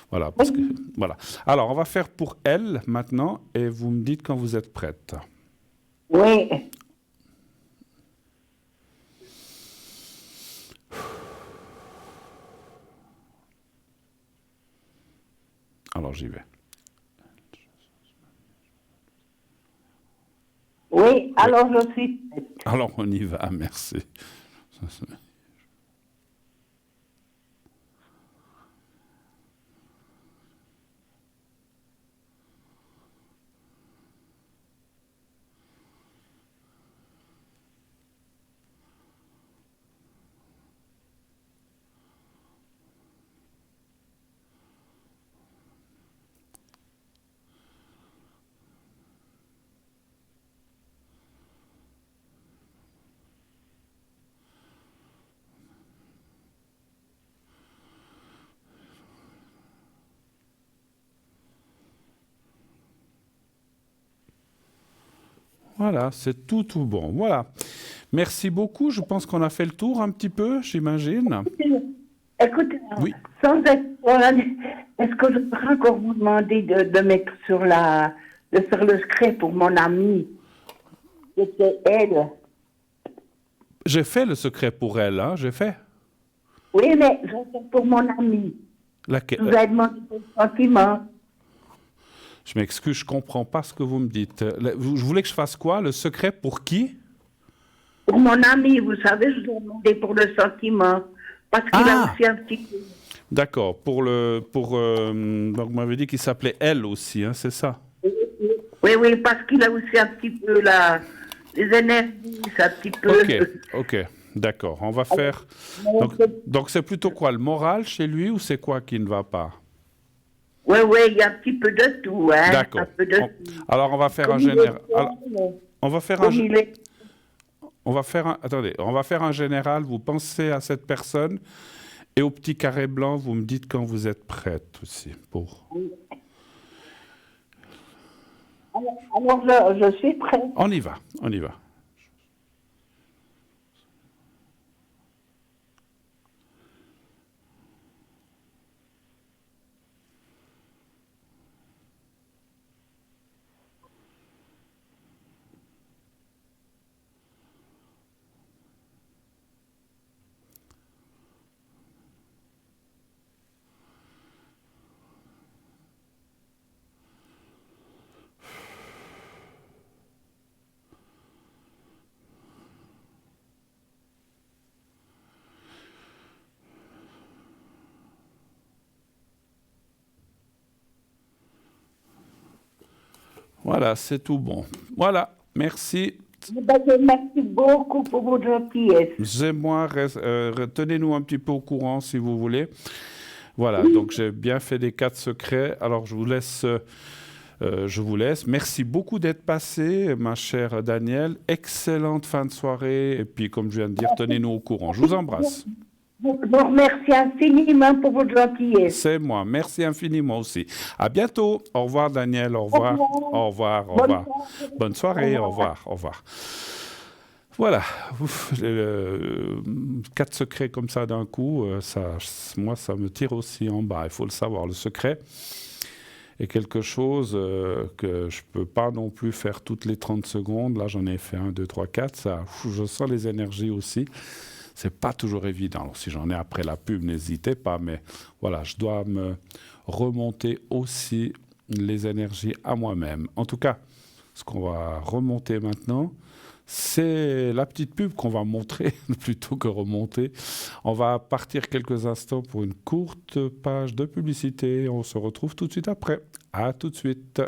Voilà, parce que, voilà. Alors, on va faire pour elle maintenant. Et vous me dites quand vous êtes prête. Oui. Alors, j'y vais. Oui, alors je suis prête. Alors, on y va, merci. Voilà, c'est tout bon. Voilà. Merci beaucoup. Je pense qu'on a fait le tour un petit peu, j'imagine. Écoutez, oui. Sans être, est-ce que je pourrais encore vous demander de mettre de faire le secret pour mon amie? C'était elle. J'ai fait le secret pour elle, hein, j'ai fait. Oui, mais je fais pour mon amie. Laquelle? Je vous ai demandé des sentiments. Je m'excuse, je ne comprends pas ce que vous me dites. Vous voulez que je fasse quoi? Le secret pour qui? Pour mon ami, vous savez, je vous ai demandé pour le sentiment. Parce qu'il a aussi un petit peu. D'accord. Donc, vous m'avez dit qu'il s'appelait elle aussi, hein, c'est ça? Oui, parce qu'il a aussi un petit peu les énergies, c'est un petit peu. Ok, d'accord. On va faire. Donc, c'est plutôt quoi? Le moral chez lui ou c'est quoi qui ne va pas? Oui, il y a un petit peu de tout. Hein, d'accord. Alors, on va faire un général. On va faire un général. Vous pensez à cette personne et au petit carré blanc, vous me dites quand vous êtes prête aussi. Alors, je suis prête. On y va. Voilà, c'est tout bon. Voilà, merci. Merci beaucoup pour votre gentillesse. C'est moi, tenez-nous un petit peu au courant si vous voulez. Voilà, donc j'ai bien fait des 4 secrets. Alors je vous laisse. Merci beaucoup d'être passé, ma chère Danielle. Excellente fin de soirée. Et puis, comme je viens de dire, tenez-nous au courant. Je vous embrasse. Je vous remercie infiniment pour votre gentillesse. C'est moi. Merci infiniment aussi. À bientôt. Au revoir, Daniel. Au revoir. Au revoir. Bonne soirée. Au revoir. Voilà. 4 secrets comme ça d'un coup, moi, ça me tire aussi en bas. Il faut le savoir. Le secret est quelque chose que je ne peux pas non plus faire toutes les 30 secondes. Là, j'en ai fait 1, 2, 3, 4. Je sens les énergies aussi. C'est pas toujours évident. Alors, si j'en ai après la pub, n'hésitez pas. Mais voilà, je dois me remonter aussi les énergies à moi-même. En tout cas, ce qu'on va remonter maintenant, c'est la petite pub qu'on va montrer plutôt que remonter. On va partir quelques instants pour une courte page de publicité. On se retrouve tout de suite après. À tout de suite.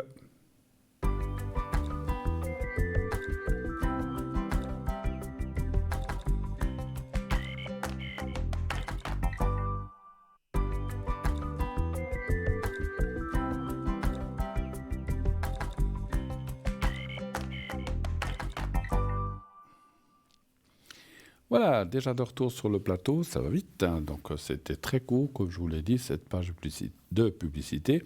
Voilà, déjà de retour sur le plateau, ça va vite, hein. Donc c'était très court, comme je vous l'ai dit, cette page de publicité.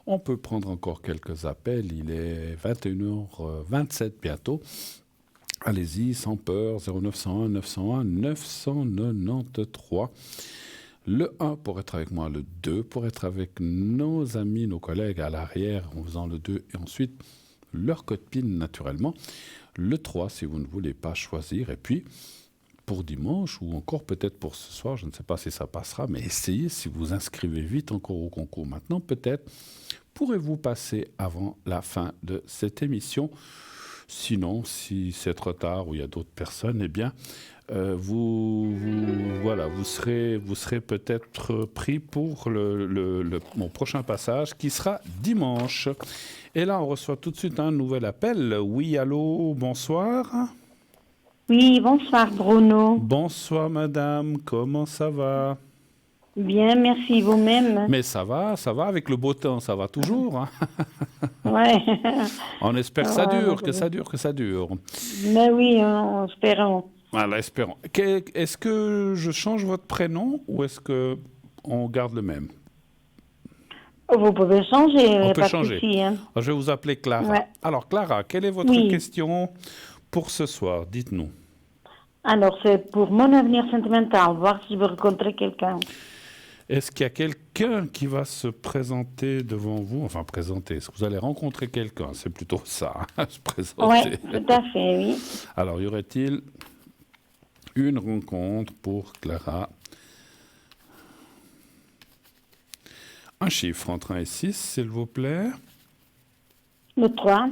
On peut prendre encore quelques appels, il est 21h27 bientôt. Allez-y, sans peur, 0901 901 993. Le 1 pour être avec moi, le 2 pour être avec nos amis, nos collègues à l'arrière en faisant le 2 et ensuite leur code PIN naturellement. Le 3 si vous ne voulez pas choisir et puis pour dimanche ou encore peut-être pour ce soir, je ne sais pas si ça passera, mais essayez, si vous inscrivez vite encore au concours maintenant, peut-être pourrez-vous passer avant la fin de cette émission. Sinon, si c'est trop tard ou il y a d'autres personnes, eh bien, vous serez peut-être pris pour mon prochain passage qui sera dimanche. Et là, on reçoit tout de suite un nouvel appel. Oui, allô, bonsoir. Oui, bonsoir Bruno. Bonsoir madame, comment ça va? Bien, merci, vous-même. Mais ça va avec le beau temps, ça va toujours. Hein. Ouais. On espère que ça dure. Mais oui, espérons. Voilà, espérons. Est-ce que je change votre prénom ou est-ce qu'on garde le même? Vous pouvez changer. On peut changer. Souci, hein. Je vais vous appeler Clara. Ouais. Alors Clara, quelle est votre question pour ce soir? Dites-nous. Alors, c'est pour mon avenir sentimental, voir si je veux rencontrer quelqu'un. Est-ce qu'il y a quelqu'un qui va se présenter devant vous? Enfin, présenter. Est-ce que vous allez rencontrer quelqu'un? C'est plutôt ça, hein, se présenter. Oui, tout à fait, oui. Alors, y aurait-il une rencontre pour Clara? Un chiffre entre 1 et 6, s'il vous plaît. Le 3.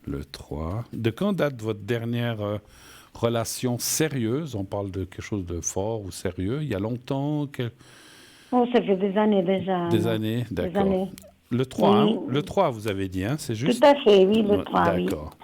Le 3. De quand date votre dernière relation sérieuse? On parle de quelque chose de fort ou sérieux. Il y a longtemps Oh, ça fait des années déjà. Des années, d'accord. Des années. Le 3, oui. hein? Le 3, vous avez dit, hein? C'est juste? Tout à fait, oui, le 3, oui. D'accord.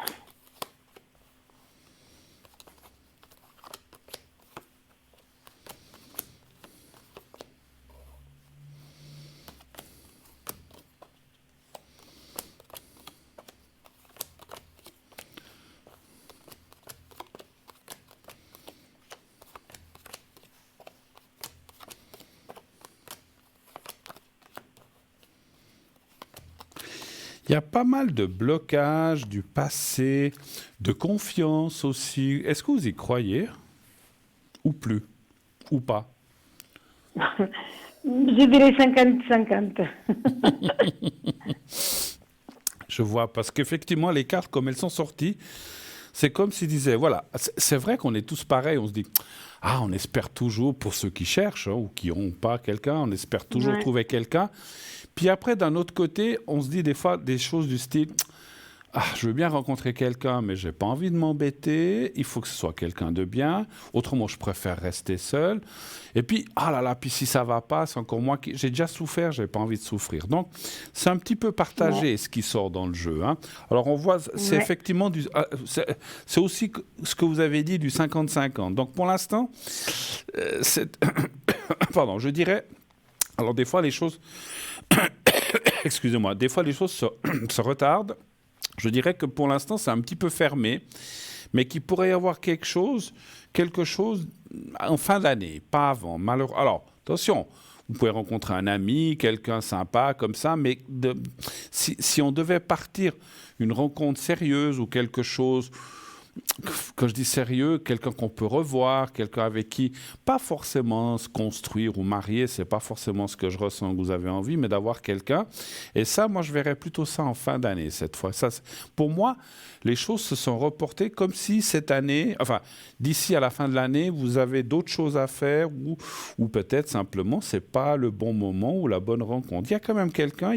Il y a pas mal de blocages du passé, de confiance aussi. Est-ce que vous y croyez? Ou plus? Ou pas? Je dirais 50-50. Je vois, parce qu'effectivement, les cartes, comme elles sont sorties, c'est comme s'ils disaient, voilà, c'est vrai qu'on est tous pareils, on se dit, on espère toujours, pour ceux qui cherchent, hein, ou qui n'ont pas quelqu'un, on espère toujours trouver quelqu'un. Puis après, d'un autre côté, on se dit des fois des choses du style, je veux bien rencontrer quelqu'un, mais j'ai pas envie de m'embêter, il faut que ce soit quelqu'un de bien, autrement je préfère rester seul. Et puis, puis si ça va pas, c'est encore moi qui... J'ai déjà souffert, j'ai pas envie de souffrir. Donc, c'est un petit peu partagé ce qui sort dans le jeu. Hein. Alors, on voit, c'est effectivement c'est aussi ce que vous avez dit du 50-50. Donc, pour l'instant, pardon, je dirais... Alors, des fois, les choses... Excusez-moi, des fois, les choses se retardent. Je dirais que pour l'instant, c'est un petit peu fermé, mais qu'il pourrait y avoir quelque chose en fin d'année, pas avant. Alors, attention, vous pouvez rencontrer un ami, quelqu'un sympa comme ça, mais si on devait partir une rencontre sérieuse ou quelque chose quand je dis sérieux, quelqu'un qu'on peut revoir, quelqu'un avec qui, pas forcément se construire ou marier, c'est pas forcément ce que je ressens que vous avez envie, mais d'avoir quelqu'un. Et ça, moi, je verrais plutôt ça en fin d'année, cette fois. Ça, pour moi, les choses se sont reportées comme si cette année, enfin, d'ici à la fin de l'année, vous avez d'autres choses à faire ou peut-être simplement, c'est pas le bon moment ou la bonne rencontre. Il y a quand même quelqu'un,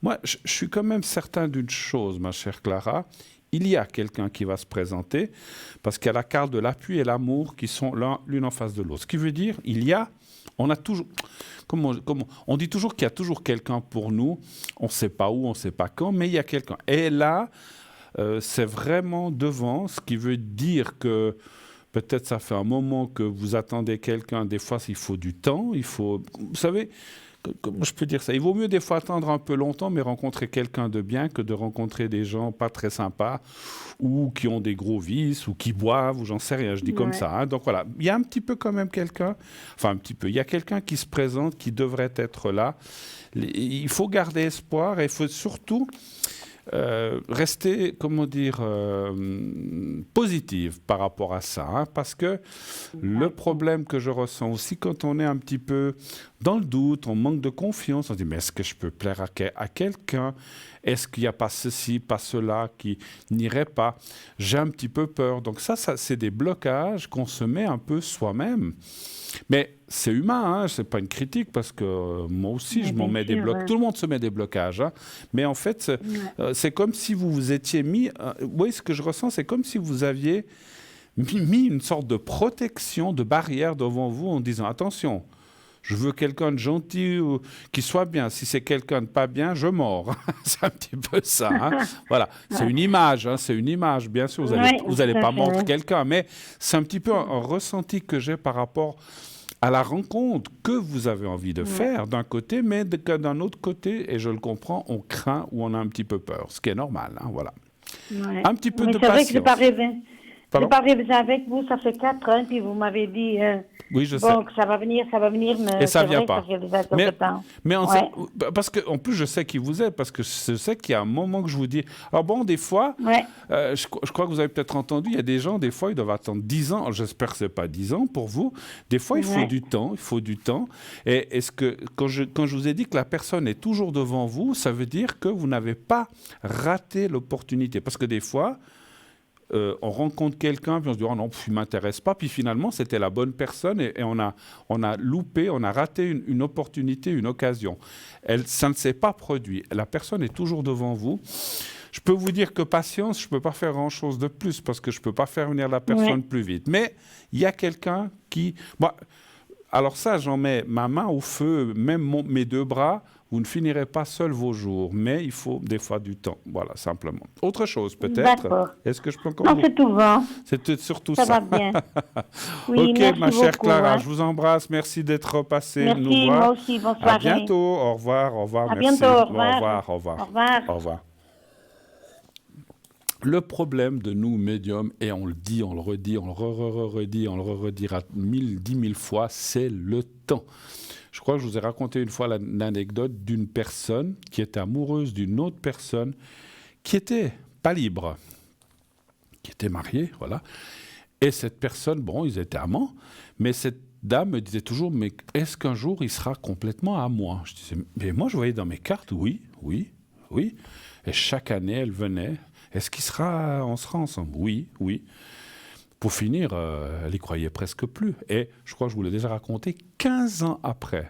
moi, je suis quand même certain d'une chose, ma chère Clara. Il y a quelqu'un qui va se présenter parce qu'il y a la carte de l'appui et l'amour qui sont l'une en face de l'autre. Ce qui veut dire, on a toujours, on dit toujours qu'il y a toujours quelqu'un pour nous. On ne sait pas où, on ne sait pas quand, mais il y a quelqu'un. Et là, c'est vraiment devant, ce qui veut dire que peut-être ça fait un moment que vous attendez quelqu'un. Des fois, il faut du temps. Vous savez, comment je peux dire ça? Il vaut mieux des fois attendre un peu longtemps, mais rencontrer quelqu'un de bien que de rencontrer des gens pas très sympas ou qui ont des gros vices ou qui boivent ou j'en sais rien. Je dis comme ça. Hein. Donc voilà, il y a un petit peu quand même quelqu'un, il y a quelqu'un qui se présente, qui devrait être là. Il faut garder espoir et il faut surtout rester, positive par rapport à ça. Hein, parce que le problème que je ressens aussi quand on est un petit peu dans le doute, on manque de confiance, on se dit mais est-ce que je peux plaire à quelqu'un? Est-ce qu'il n'y a pas ceci, pas cela qui n'irait pas? J'ai un petit peu peur. Donc ça c'est des blocages qu'on se met un peu soi-même. Mais c'est humain, hein, c'est pas une critique parce que moi aussi je m'en mets des blocages. Tout le monde se met des blocages, hein. Mais en fait c'est comme si vous vous étiez mis. Vous voyez ce que je ressens, c'est comme si vous aviez mis une sorte de protection, de barrière devant vous en disant attention. Je veux quelqu'un de gentil ou qui soit bien. Si c'est quelqu'un de pas bien, je mords. C'est un petit peu ça. Hein. Voilà. C'est une image. Hein. C'est une image. Bien sûr, vous allez pas mordre quelqu'un. Mais c'est un petit peu un ressenti que j'ai par rapport à la rencontre que vous avez envie de faire d'un côté, mais d'un autre côté, et je le comprends, on craint ou on a un petit peu peur. Ce qui est normal. Hein. Voilà. Ouais. Un petit peu de patience. C'est vrai que je n'ai pas rêvé avec vous, ça fait 4 ans, puis vous m'avez dit oui, je sais. Que ça va venir, mais et ça ne vient pas. Mais ouais. Parce que en plus, je sais qui vous êtes, parce que je sais qu'il y a un moment que je vous dis... Alors bon, des fois, je crois que vous avez peut-être entendu, il y a des gens, des fois, ils doivent attendre 10 ans. J'espère que ce n'est pas 10 ans pour vous. Des fois, il faut du temps. Et est-ce que, quand je vous ai dit que la personne est toujours devant vous, ça veut dire que vous n'avez pas raté l'opportunité. Parce que des fois... on rencontre quelqu'un, puis on se dit « Oh non, il ne m'intéresse pas », puis finalement, c'était la bonne personne et on a loupé, on a raté une opportunité, une occasion. Ça ne s'est pas produit. La personne est toujours devant vous. Je peux vous dire que patience, je ne peux pas faire grand-chose de plus parce que je ne peux pas faire venir la personne plus vite. Mais il y a quelqu'un qui... alors ça, j'en mets ma main au feu, même mes 2 bras. Vous ne finirez pas seul vos jours, mais il faut des fois du temps. Voilà, simplement. Autre chose, peut-être? D'accord. Est-ce que je peux encore Non, c'est tout bon. C'est surtout ça. Ça va bien. Oui, ok, ma chère beaucoup, Clara, je vous embrasse. Merci d'être repassée nous voir. Moi aussi, bonsoir. À bientôt. Au revoir. Au revoir. À merci. bientôt. Au revoir. Au revoir. Au revoir. Au revoir. Au revoir. Le problème de nous, médiums, et on le dit, on le redit, on le redit, on le redira 10 000 fois, c'est le temps. Je crois que je vous ai raconté une fois l'anecdote d'une personne qui était amoureuse d'une autre personne qui n'était pas libre, qui était mariée, voilà. Et cette personne, bon, ils étaient amants, mais cette dame me disait toujours, mais est-ce qu'un jour il sera complètement à moi? Je disais, mais moi je voyais dans mes cartes, oui. Et chaque année, elle venait. Est-ce qu'on sera ensemble? Oui. Pour finir, elle n'y croyait presque plus. Et je crois que je vous l'ai déjà raconté, 15 ans après,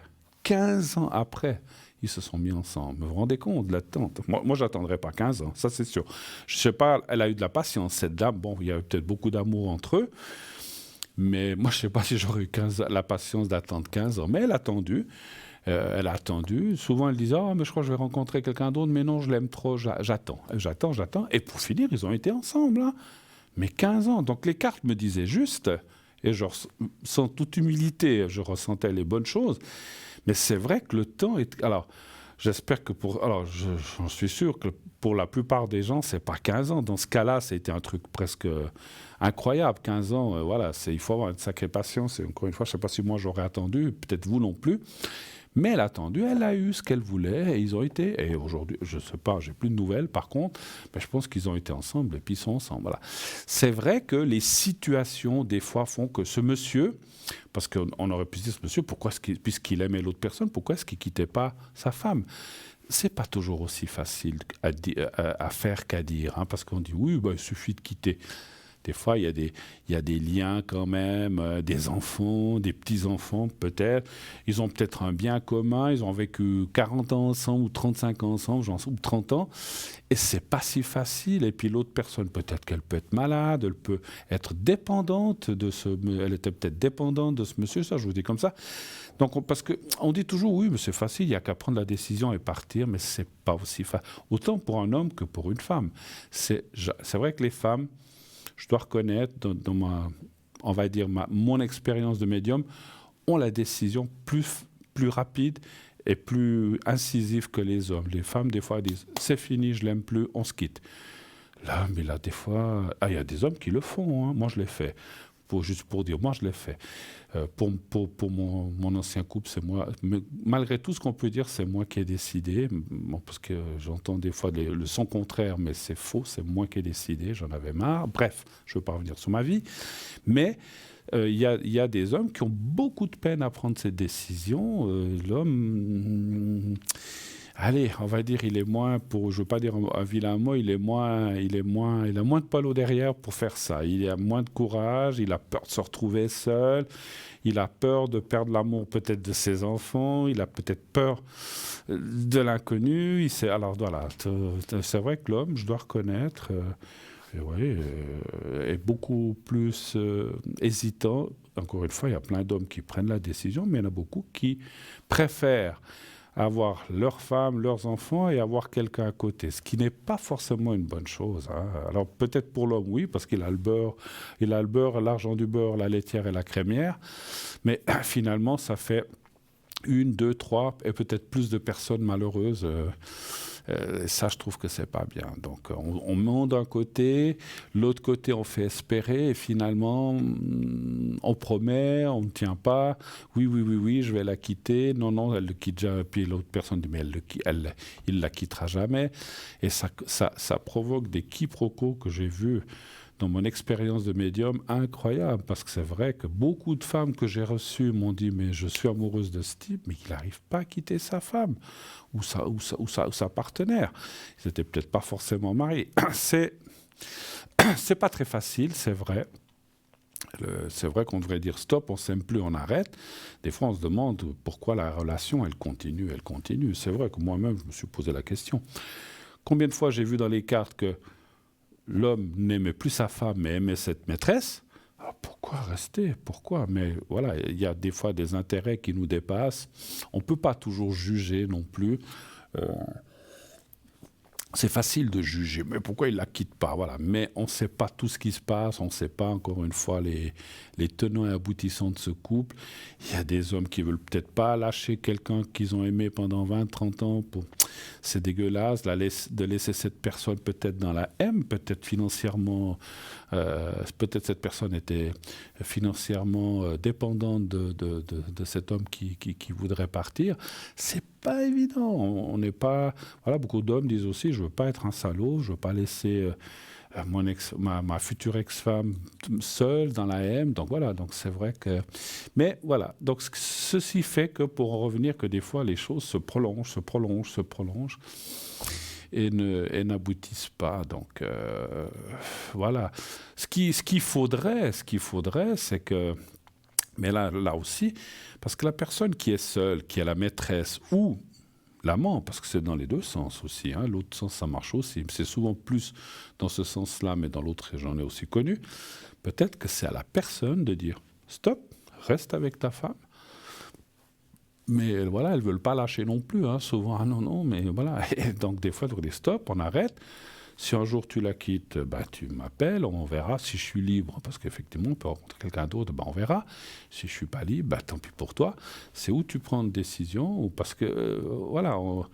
ils se sont mis ensemble. Vous vous rendez compte de l'attente? Moi je n'attendrai pas 15 ans, ça c'est sûr. Je ne sais pas, elle a eu de la patience, cette dame. Bon, il y a peut-être beaucoup d'amour entre eux, mais moi je ne sais pas si j'aurais eu la patience d'attendre 15 ans. Mais elle a attendu. Souvent, elle disait « Ah, mais je crois que je vais rencontrer quelqu'un d'autre, mais non, je l'aime trop, j'attends. » Et pour finir, ils ont été ensemble, hein. Mais 15 ans. Donc les cartes me disaient juste, et sans toute humilité, je ressentais les bonnes choses. Mais c'est vrai que le temps est... Alors, j'espère que j'en suis sûr que pour la plupart des gens, c'est pas 15 ans. Dans ce cas-là, c'était un truc presque incroyable. 15 ans, il faut avoir une sacrée patience. Et encore une fois, je ne sais pas si moi j'aurais attendu, peut-être vous non plus. Mais elle a attendu, elle a eu ce qu'elle voulait, et ils ont été, et aujourd'hui, je ne sais pas, j'ai plus de nouvelles par contre, mais je pense qu'ils ont été ensemble, et puis ils sont ensemble. Voilà. C'est vrai que les situations, des fois, font que ce monsieur, parce qu'on aurait pu dire ce monsieur, puisqu'il aimait l'autre personne, pourquoi est-ce qu'il ne quittait pas sa femme ? C'est pas toujours aussi facile à faire qu'à dire, hein, parce qu'on dit oui, il suffit de quitter. Des fois, il y a des liens quand même, des enfants, des petits-enfants peut-être. Ils ont peut-être un bien commun, ils ont vécu 40 ans ensemble ou 35 ans ensemble, ou 30 ans. Et c'est pas si facile. Et puis l'autre personne, peut-être qu'elle peut être malade, elle peut être dépendante elle était peut-être dépendante de ce monsieur, ça je vous dis comme ça. Donc, parce qu'on dit toujours, oui, mais c'est facile, il n'y a qu'à prendre la décision et partir, mais c'est pas aussi facile. Autant pour un homme que pour une femme. C'est vrai que les femmes, je dois reconnaître, dans mon expérience de médium, ont la décision plus rapide et plus incisive que les hommes. Les femmes, des fois, disent « c'est fini, je l'aime plus, on se quitte ». Là, des fois... il y a des hommes qui le font, hein. Moi, je l'ai fait. Juste pour dire, moi, je l'ai fait. Pour mon ancien couple, c'est moi. Mais malgré tout ce qu'on peut dire, c'est moi qui ai décidé. Bon, parce que j'entends des fois le son contraire, mais c'est faux, c'est moi qui ai décidé, j'en avais marre. Bref, je ne veux pas revenir sur ma vie. Mais il y a des hommes qui ont beaucoup de peine à prendre cette décision. L'homme... allez, on va dire, il est moins, je ne veux pas dire un vilain mot, il a moins de poil au derrière pour faire ça. Il a moins de courage, il a peur de se retrouver seul, il a peur de perdre l'amour peut-être de ses enfants, il a peut-être peur de l'inconnu. Alors voilà, c'est vrai que l'homme, je dois reconnaître, est beaucoup plus hésitant. Encore une fois, il y a plein d'hommes qui prennent la décision, mais il y en a beaucoup qui préfèrent avoir leur femme, leurs enfants et avoir quelqu'un à côté, ce qui n'est pas forcément une bonne chose, hein. Alors peut-être pour l'homme, oui, parce qu'il a le beurre, l'argent du beurre, la laitière et la crémière, mais finalement ça fait 1, 2, 3 et peut-être plus de personnes malheureuses. Ça, je trouve que c'est pas bien. Donc, on ment d'un côté, l'autre côté, on fait espérer, et finalement, on promet, on ne tient pas. Oui, je vais la quitter. Non, elle le quitte déjà. Puis l'autre personne dit, mais il la quittera jamais. Et ça provoque des quiproquos que j'ai vus dans mon expérience de médium, incroyable, parce que c'est vrai que beaucoup de femmes que j'ai reçues m'ont dit « mais je suis amoureuse de ce type », mais il n'arrive pas à quitter sa femme ou sa partenaire. Ils n'étaient peut-être pas forcément mariés. C'est pas très facile, c'est vrai. C'est vrai qu'on devrait dire « stop, on ne s'aime plus, on arrête ». Des fois, on se demande pourquoi la relation, elle continue. C'est vrai que moi-même, je me suis posé la question. Combien de fois j'ai vu dans les cartes que l'homme n'aimait plus sa femme, mais aimait cette maîtresse? Alors pourquoi rester? Pourquoi? Mais voilà, il y a des fois des intérêts qui nous dépassent. On ne peut pas toujours juger non plus. C'est facile de juger, mais pourquoi il ne la quitte pas? Voilà. Mais on ne sait pas tout ce qui se passe, on ne sait pas, encore une fois, les tenants et aboutissants de ce couple. Il y a des hommes qui ne veulent peut-être pas lâcher quelqu'un qu'ils ont aimé pendant 20, 30 ans. C'est dégueulasse de laisser cette personne peut-être dans la haine, peut-être financièrement, peut-être cette personne était financièrement dépendante de cet homme qui voudrait partir. C'est pas évident. On n'est pas... Voilà, beaucoup d'hommes disent aussi, je veux pas être un salaud, je veux pas laisser ma future ex-femme seule dans la haine. Donc voilà, donc c'est vrai que... Mais voilà, donc ceci fait que pour en revenir que des fois les choses se prolongent et n'aboutissent pas. Donc voilà. Ce qu'il faudrait, c'est que... Mais là aussi, parce que la personne qui est seule, qui est la maîtresse ou l'amant, parce que c'est dans les deux sens aussi, hein, l'autre sens ça marche aussi, c'est souvent plus dans ce sens-là, mais dans l'autre j'en ai aussi connu, peut-être que c'est à la personne de dire « stop, reste avec ta femme ». Mais voilà, elles ne veulent pas lâcher non plus, hein, souvent « ah non, mais voilà ». Et donc des fois, on dit « stop, on arrête ». Si un jour tu la quittes, tu m'appelles, on verra si je suis libre. Parce qu'effectivement, on peut rencontrer quelqu'un d'autre, on verra. Si je ne suis pas libre, tant pis pour toi. C'est où tu prends une décision. Ou parce que, voilà, on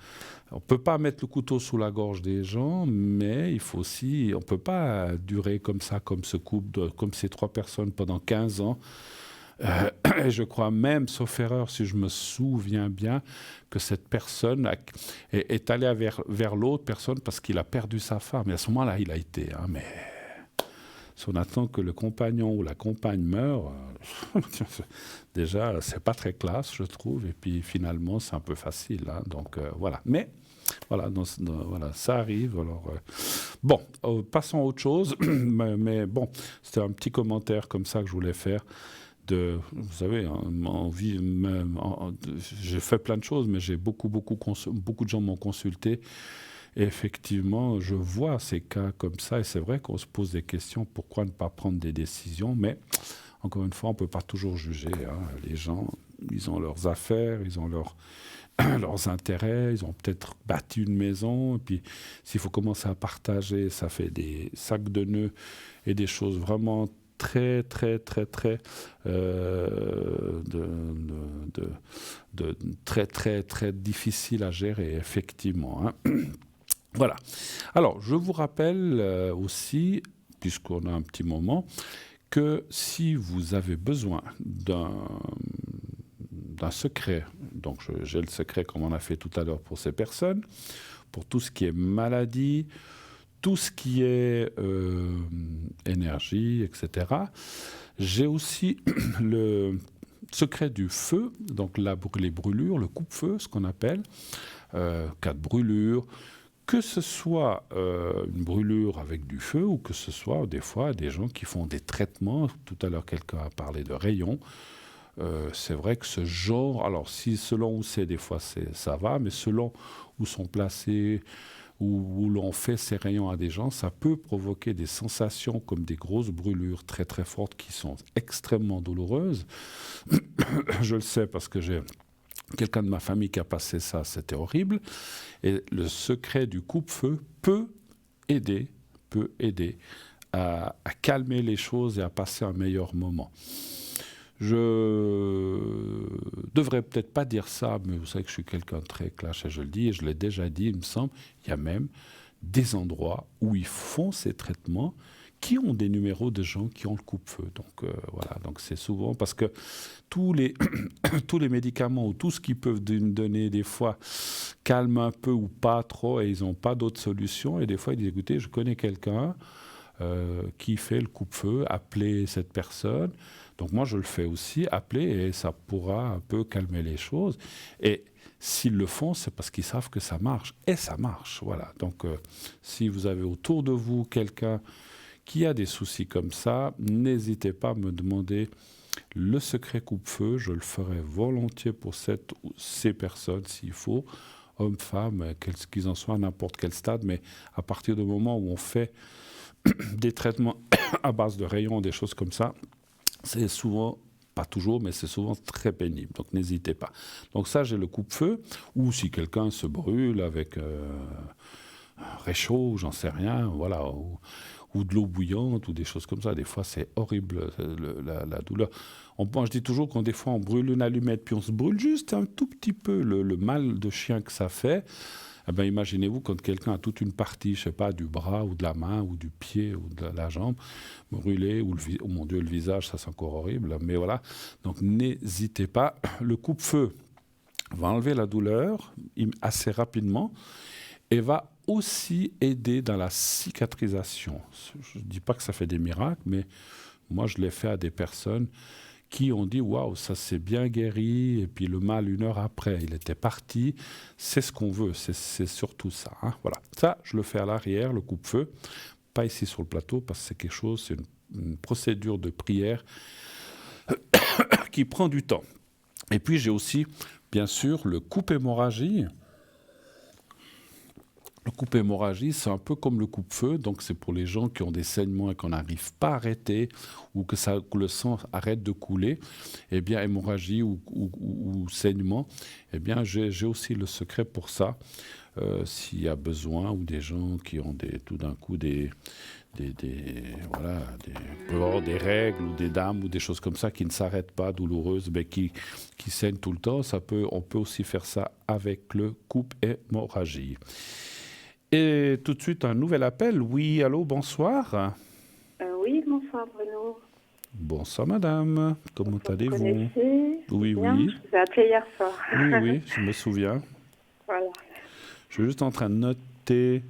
ne peut pas mettre le couteau sous la gorge des gens, mais il faut aussi... On ne peut pas durer comme ça, comme ce couple, comme ces 3 personnes pendant 15 ans. Et je crois même, sauf erreur, si je me souviens bien, que cette personne est allée vers l'autre personne parce qu'il a perdu sa femme. Et à ce moment-là, il a été. Mais si on attend que le compagnon ou la compagne meure, déjà, c'est pas très classe, je trouve. Et puis finalement, c'est un peu facile. Donc voilà. Mais voilà, voilà, ça arrive. Alors, bon, passons à autre chose. mais bon, c'était un petit commentaire comme ça que je voulais faire. Vous savez, j'ai fait plein de choses, mais j'ai beaucoup de gens m'ont consulté. Et effectivement, je vois ces cas comme ça, et c'est vrai qu'on se pose des questions, pourquoi ne pas prendre des décisions, mais encore une fois, on ne peut pas toujours juger. Les gens, ils ont leurs affaires, ils ont leurs intérêts, ils ont peut-être bâti une maison, et puis s'il faut commencer à partager, ça fait des sacs de nœuds et des choses vraiment très difficile à gérer, effectivement. Voilà. Alors, je vous rappelle aussi, puisqu'on a un petit moment, que si vous avez besoin d'un secret, donc j'ai le secret comme on a fait tout à l'heure pour ces personnes, pour tout ce qui est maladie, tout ce qui est énergie, etc. J'ai aussi le secret du feu, donc les brûlures, le coupe-feu, ce qu'on appelle, cas de brûlure, que ce soit une brûlure avec du feu ou que ce soit des fois des gens qui font des traitements. Tout à l'heure, quelqu'un a parlé de rayons. C'est vrai que ce genre, alors si selon où c'est, des fois ça va, mais selon où sont placés, où l'on fait ces rayons à des gens, ça peut provoquer des sensations comme des grosses brûlures très très fortes qui sont extrêmement douloureuses. Je le sais parce que j'ai quelqu'un de ma famille qui a passé ça, c'était horrible. Et le secret du coupe-feu peut aider à calmer les choses et à passer un meilleur moment. Je devrais peut-être pas dire ça, mais vous savez que je suis quelqu'un de très clash et je le dis, et je l'ai déjà dit, il me semble, il y a même des endroits où ils font ces traitements qui ont des numéros de gens qui ont le coupe-feu. Donc voilà, donc c'est souvent parce que tous les médicaments ou tout ce qu'ils peuvent donner des fois calme un peu ou pas trop et ils n'ont pas d'autre solution. Et des fois ils disent écoutez, je connais quelqu'un qui fait le coupe-feu, appelez cette personne. Donc moi je le fais aussi, appelez et ça pourra un peu calmer les choses. Et s'ils le font, c'est parce qu'ils savent que ça marche. Et ça marche, voilà. Donc si vous avez autour de vous quelqu'un qui a des soucis comme ça, n'hésitez pas à me demander le secret coupe-feu. Je le ferai volontiers pour ces personnes s'il faut, hommes, femmes, qu'ils en soient à n'importe quel stade. Mais à partir du moment où on fait des traitements à base de rayons, des choses comme ça, c'est souvent, pas toujours, mais c'est souvent très pénible. Donc n'hésitez pas. Donc ça, j'ai le coupe-feu. Ou si quelqu'un se brûle avec un réchaud, j'en sais rien, voilà, ou de l'eau bouillante, ou des choses comme ça. Des fois, c'est horrible, la douleur. Je dis toujours des fois, on brûle une allumette, puis on se brûle juste un tout petit peu. Le mal de chien que ça fait, eh ben, imaginez-vous quand quelqu'un a toute une partie, je sais pas, du bras, ou de la main, ou du pied, ou de la jambe, brûlée, ou oh mon Dieu, le visage, ça c'est encore horrible. Mais voilà, donc n'hésitez pas. Le coupe-feu va enlever la douleur assez rapidement, et va aussi aider dans la cicatrisation. Je ne dis pas que ça fait des miracles, mais moi je l'ai fait à des personnes qui ont dit « Waouh, ça s'est bien guéri » et puis le mal, 1 heure après, il était parti. C'est ce qu'on veut, c'est surtout ça. Voilà. Ça, je le fais à l'arrière, le coupe-feu, pas ici sur le plateau, parce que c'est quelque chose, c'est une procédure de prière qui prend du temps. Et puis j'ai aussi, bien sûr, le coupe-hémorragie. Le coupe-hémorragie, c'est un peu comme le coupe-feu, donc c'est pour les gens qui ont des saignements et qu'on n'arrive pas à arrêter ou que le sang arrête de couler. Eh bien, hémorragie ou saignement, eh bien, j'ai aussi le secret pour ça, s'il y a besoin, ou des gens qui ont tout d'un coup des règles ou des dames ou des choses comme ça qui ne s'arrêtent pas, douloureuses, mais qui saignent tout le temps. On peut aussi faire ça avec le coupe-hémorragie. Et tout de suite, un nouvel appel. Oui, allô, bonsoir. Oui, bonsoir Bruno. Bonsoir madame, comment allez-vous? Oui, bien. oui. Je vous ai appelé hier soir. Oui, oui, je me souviens. Voilà. Je suis juste en train de noter.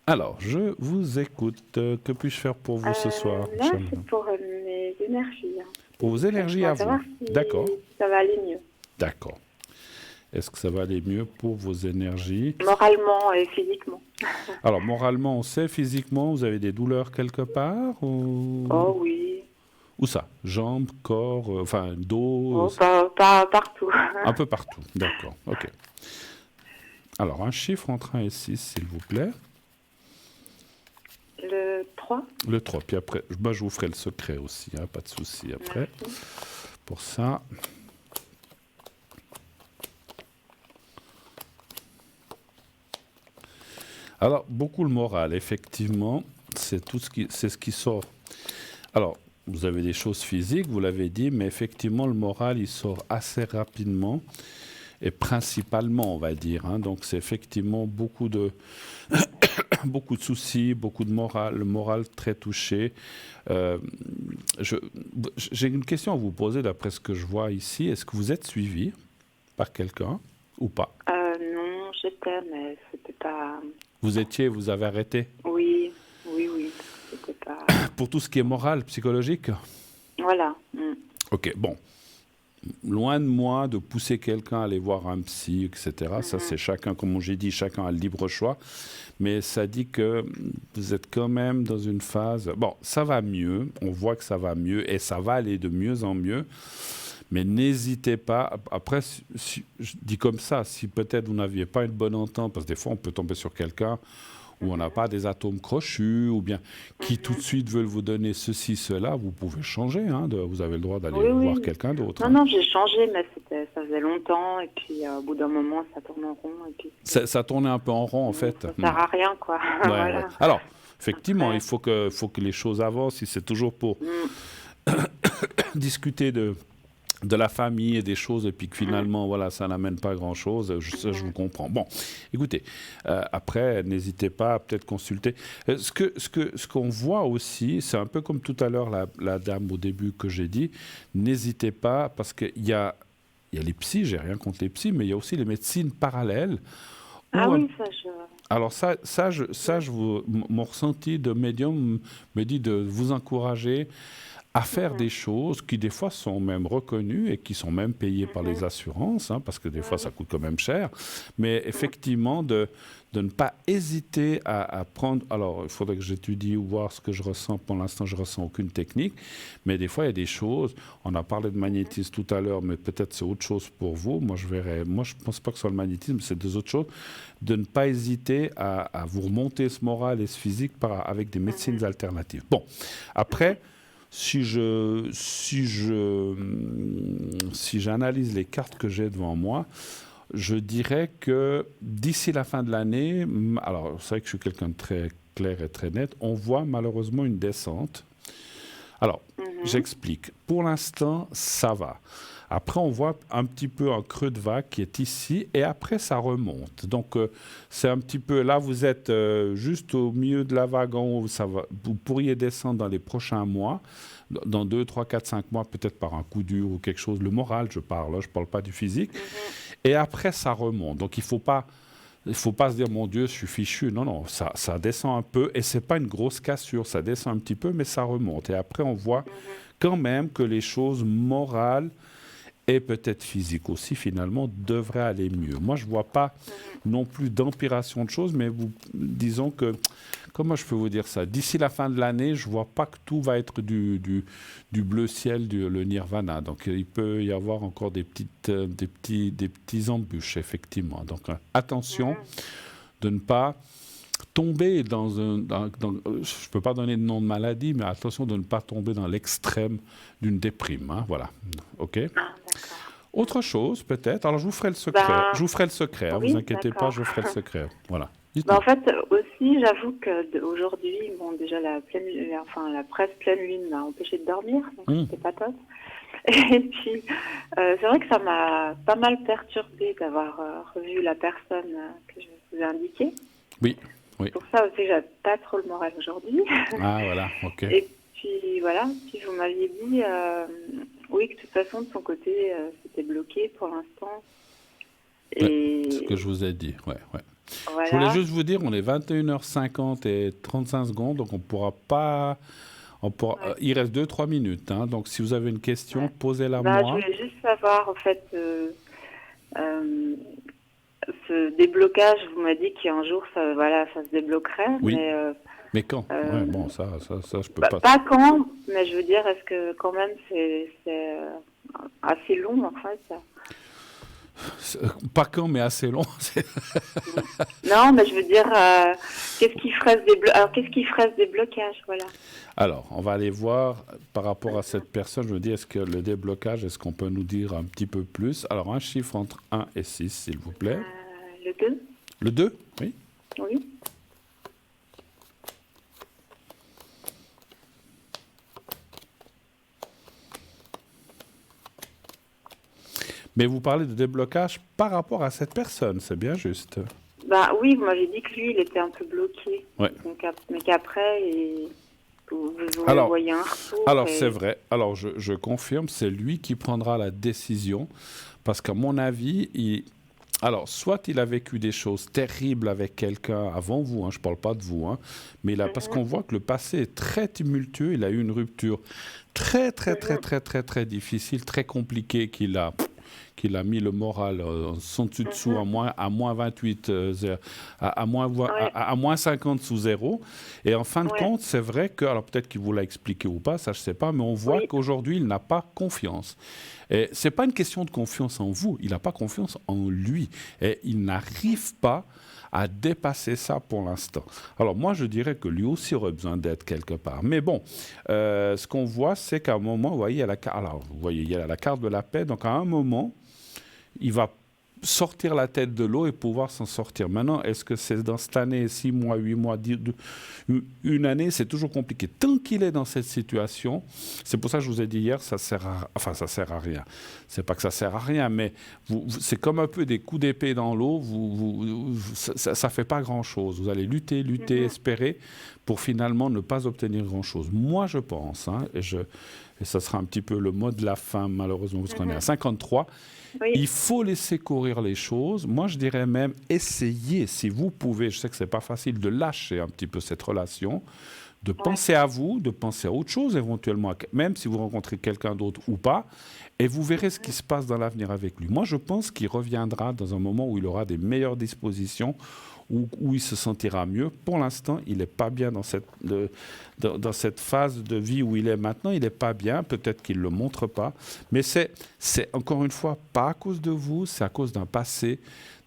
Alors, je vous écoute. Que puis-je faire pour vous ce soir? Là, c'est pour mes énergies. Pour vos énergies à vous. D'accord. Ça va aller mieux. D'accord. Est-ce que ça va aller mieux pour vos énergies? Moralement et physiquement. Alors, moralement, on sait, physiquement, vous avez des douleurs quelque part ou... Oh oui. Où ça? Jambes, corps, enfin, dos? Oh, pas partout. Un peu partout, d'accord, ok. Alors, un chiffre entre 1 et 6, s'il vous plaît. Le 3. Le 3, puis après, je vous ferai le secret aussi, hein, pas de souci après. Merci. Pour ça... Alors, beaucoup le moral, effectivement, c'est ce qui sort. Alors, vous avez des choses physiques, vous l'avez dit, mais effectivement, le moral, il sort assez rapidement, et principalement, on va dire. Hein, donc, c'est effectivement beaucoup de soucis, beaucoup de moral, le moral très touché. J'ai une question à vous poser, d'après ce que je vois ici. Est-ce que vous êtes suivi par quelqu'un ou pas? Non, j'étais, mais c'était pas... Vous avez arrêté? Oui. C'était pas... Pour tout ce qui est moral, psychologique? Voilà. Ok, bon. Loin de moi de pousser quelqu'un à aller voir un psy, etc. Ça, c'est chacun, comme j'ai dit, chacun a le libre choix. Mais ça dit que vous êtes quand même dans une phase... Bon, ça va mieux, on voit que ça va mieux, et ça va aller de mieux en mieux. Mais n'hésitez pas, après, si, je dis comme ça, si peut-être vous n'aviez pas une bonne entente, parce que des fois on peut tomber sur quelqu'un où on n'a pas des atomes crochus, ou bien qui tout de suite veulent vous donner ceci, cela, vous pouvez changer, hein, vous avez le droit d'aller voir quelqu'un d'autre. Non, j'ai changé, mais ça faisait longtemps, et puis au bout d'un moment, ça tourne en rond. Et puis... ça tournait un peu en rond, en fait. Ça ne sert à rien, quoi. Ouais, voilà. ouais. Alors, effectivement, il faut que les choses avancent, si c'est toujours pour discuter de la famille et des choses, et puis que finalement, voilà, ça n'amène pas grand-chose, je vous comprends. Bon, écoutez, après, n'hésitez pas à peut-être consulter. Ce qu'on voit aussi, c'est un peu comme tout à l'heure la dame au début que j'ai dit, n'hésitez pas, parce qu'il y a les psys, j'ai rien contre les psys, mais il y a aussi les médecines parallèles. Oui, ça, je... Alors mon ressenti de médium me dit de vous encourager à faire des choses qui des fois sont même reconnues et qui sont même payées par les assurances, hein, parce que des fois ça coûte quand même cher, mais effectivement de ne pas hésiter à prendre... Alors il faudrait que j'étudie ou voir ce que je ressens. Pour l'instant je ne ressens aucune technique, mais des fois il y a des choses, on a parlé de magnétisme tout à l'heure, mais peut-être c'est autre chose pour vous. Moi je ne pense pas que ce soit le magnétisme, c'est deux autres choses. De ne pas hésiter à vous remonter ce moral et ce physique avec des médecines alternatives. Bon, après... Si j'analyse les cartes que j'ai devant moi, je dirais que d'ici la fin de l'année, alors c'est vrai que je suis quelqu'un de très clair et très net, on voit malheureusement une descente. Alors, j'explique. Pour l'instant, ça va. Après, on voit un petit peu un creux de vague qui est ici, et après, ça remonte. Donc, c'est un petit peu... Là, vous êtes juste au milieu de la vague en haut. Vous pourriez descendre dans les prochains mois, dans 2, 3, 4, 5 mois, peut-être par un coup dur ou quelque chose. Le moral, je parle, je ne parle pas du physique. Et après, ça remonte. Donc, il ne faut pas se dire, mon Dieu, je suis fichu. Non, ça descend un peu, et ce n'est pas une grosse cassure. Ça descend un petit peu, mais ça remonte. Et après, on voit quand même que les choses morales et peut-être physique aussi, finalement, devrait aller mieux. Moi, je ne vois pas non plus d'empiration de choses, mais disons que, comment je peux vous dire ça? D'ici la fin de l'année, je ne vois pas que tout va être du bleu ciel, le nirvana. Donc, il peut y avoir encore des petits embûches, effectivement. Donc, attention de ne pas tomber dans je ne peux pas donner de nom de maladie, mais attention de ne pas tomber dans l'extrême d'une déprime. Hein, voilà. OK? Autre chose, peut-être. Alors, je vous ferai le secret. Je vous ferai le secret. Ne vous inquiétez pas, je vous ferai le secret. Voilà. En fait, aussi, j'avoue qu'aujourd'hui, déjà, la presque pleine lune m'a empêché de dormir. Donc, c'était pas top. Et puis, c'est vrai que ça m'a pas mal perturbée d'avoir revu la personne que je vous ai indiquée. Oui. Pour ça aussi, j'ai pas trop le moral aujourd'hui. Ah, voilà, ok. Et Puis voilà, puis vous m'aviez dit, oui, que de toute façon, de son côté, c'était bloqué pour l'instant. Et... ce que je vous ai dit, ouais. Voilà. Je voulais juste vous dire, on est 21h50 et 35 secondes, donc on pourra pas... il reste 2-3 minutes, hein, donc si vous avez une question, posez-la moi. Je voulais juste savoir, en fait, ce déblocage, vous m'avez dit qu'un jour, ça se débloquerait. Oui. Mais quand bon, ça, je peux pas. Pas quand, mais je veux dire, est-ce que quand même c'est assez long, en fait, ça. Pas quand, mais assez long. Non, mais je veux dire, qu'est-ce qui ferait ce déblocage, voilà. Alors, on va aller voir par rapport à cette personne. Je me dis, est-ce que le déblocage, est-ce qu'on peut nous dire un petit peu plus? Alors, un chiffre entre 1 et 6, s'il vous plaît. Le 2. Le 2, oui. Oui. Mais vous parlez de déblocage par rapport à cette personne, c'est bien juste. Oui, vous m'avez dit que lui, il était un peu bloqué. Ouais. Mais qu'après, vous voyez un retour. Alors, c'est vrai. Alors, je confirme, c'est lui qui prendra la décision. Parce qu'à mon avis, alors, soit il a vécu des choses terribles avec quelqu'un avant vous, je ne parle pas de vous, mais parce qu'on voit que le passé est très tumultueux, il a eu une rupture très, très, très, très, très, très difficile, très compliquée, qu'il a mis le moral son dessous à moins 28, à moins 50 sous zéro. Et en fin de compte, c'est vrai que, alors peut-être qu'il vous l'a expliqué ou pas, ça je ne sais pas, mais on voit qu'aujourd'hui, il n'a pas confiance. Et ce n'est pas une question de confiance en vous, il n'a pas confiance en lui. Et il n'arrive pas à dépasser ça pour l'instant. Alors moi, je dirais que lui aussi aurait besoin d'être quelque part. Mais bon, ce qu'on voit, c'est qu'à un moment, vous voyez, il y a la carte de la paix. Donc à un moment, il va sortir la tête de l'eau et pouvoir s'en sortir. Maintenant, est-ce que c'est dans cette année, 6 mois, 8 mois, une année, c'est toujours compliqué. Tant qu'il est dans cette situation, c'est pour ça que je vous ai dit hier, ça sert à rien. C'est pas que ça sert à rien, mais c'est comme un peu des coups d'épée dans l'eau, ça fait pas grand-chose. Vous allez lutter, espérer, pour finalement ne pas obtenir grand-chose. Moi, je pense, et ça sera un petit peu le mot de la fin, malheureusement, parce qu'on est à 53, il faut laisser courir les choses. Moi, je dirais même, essayez, si vous pouvez, je sais que ce n'est pas facile, de lâcher un petit peu cette relation, de penser à vous, de penser à autre chose éventuellement, même si vous rencontrez quelqu'un d'autre ou pas, et vous verrez ce qui se passe dans l'avenir avec lui. Moi, je pense qu'il reviendra dans un moment où il aura des meilleures dispositions, où il se sentira mieux. Pour l'instant, il n'est pas bien dans cette phase de vie où il est maintenant. Il n'est pas bien, peut-être qu'il ne le montre pas. Mais c'est encore une fois pas à cause de vous, c'est à cause d'un passé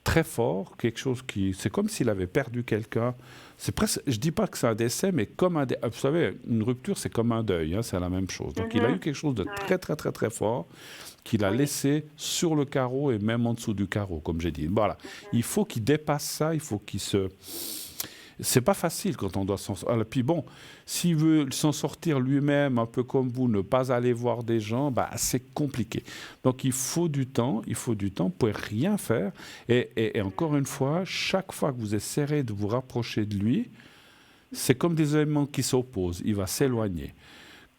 très fort, quelque chose c'est comme s'il avait perdu quelqu'un. C'est presque, je ne dis pas que c'est un décès, mais comme vous savez, une rupture, c'est comme un deuil, c'est la même chose. Donc il a eu quelque chose de très, très, très, très fort qu'il a laissé sur le carreau et même en dessous du carreau, comme j'ai dit. Voilà. Il faut qu'il dépasse ça, il faut qu'il se... C'est pas facile quand on doit s'en sortir. Puis bon, s'il veut s'en sortir lui-même, un peu comme vous, ne pas aller voir des gens, c'est compliqué. Donc il faut du temps, vous ne pouvez rien faire. Et encore une fois, chaque fois que vous essayerez de vous rapprocher de lui, c'est comme des éléments qui s'opposent. Il va s'éloigner.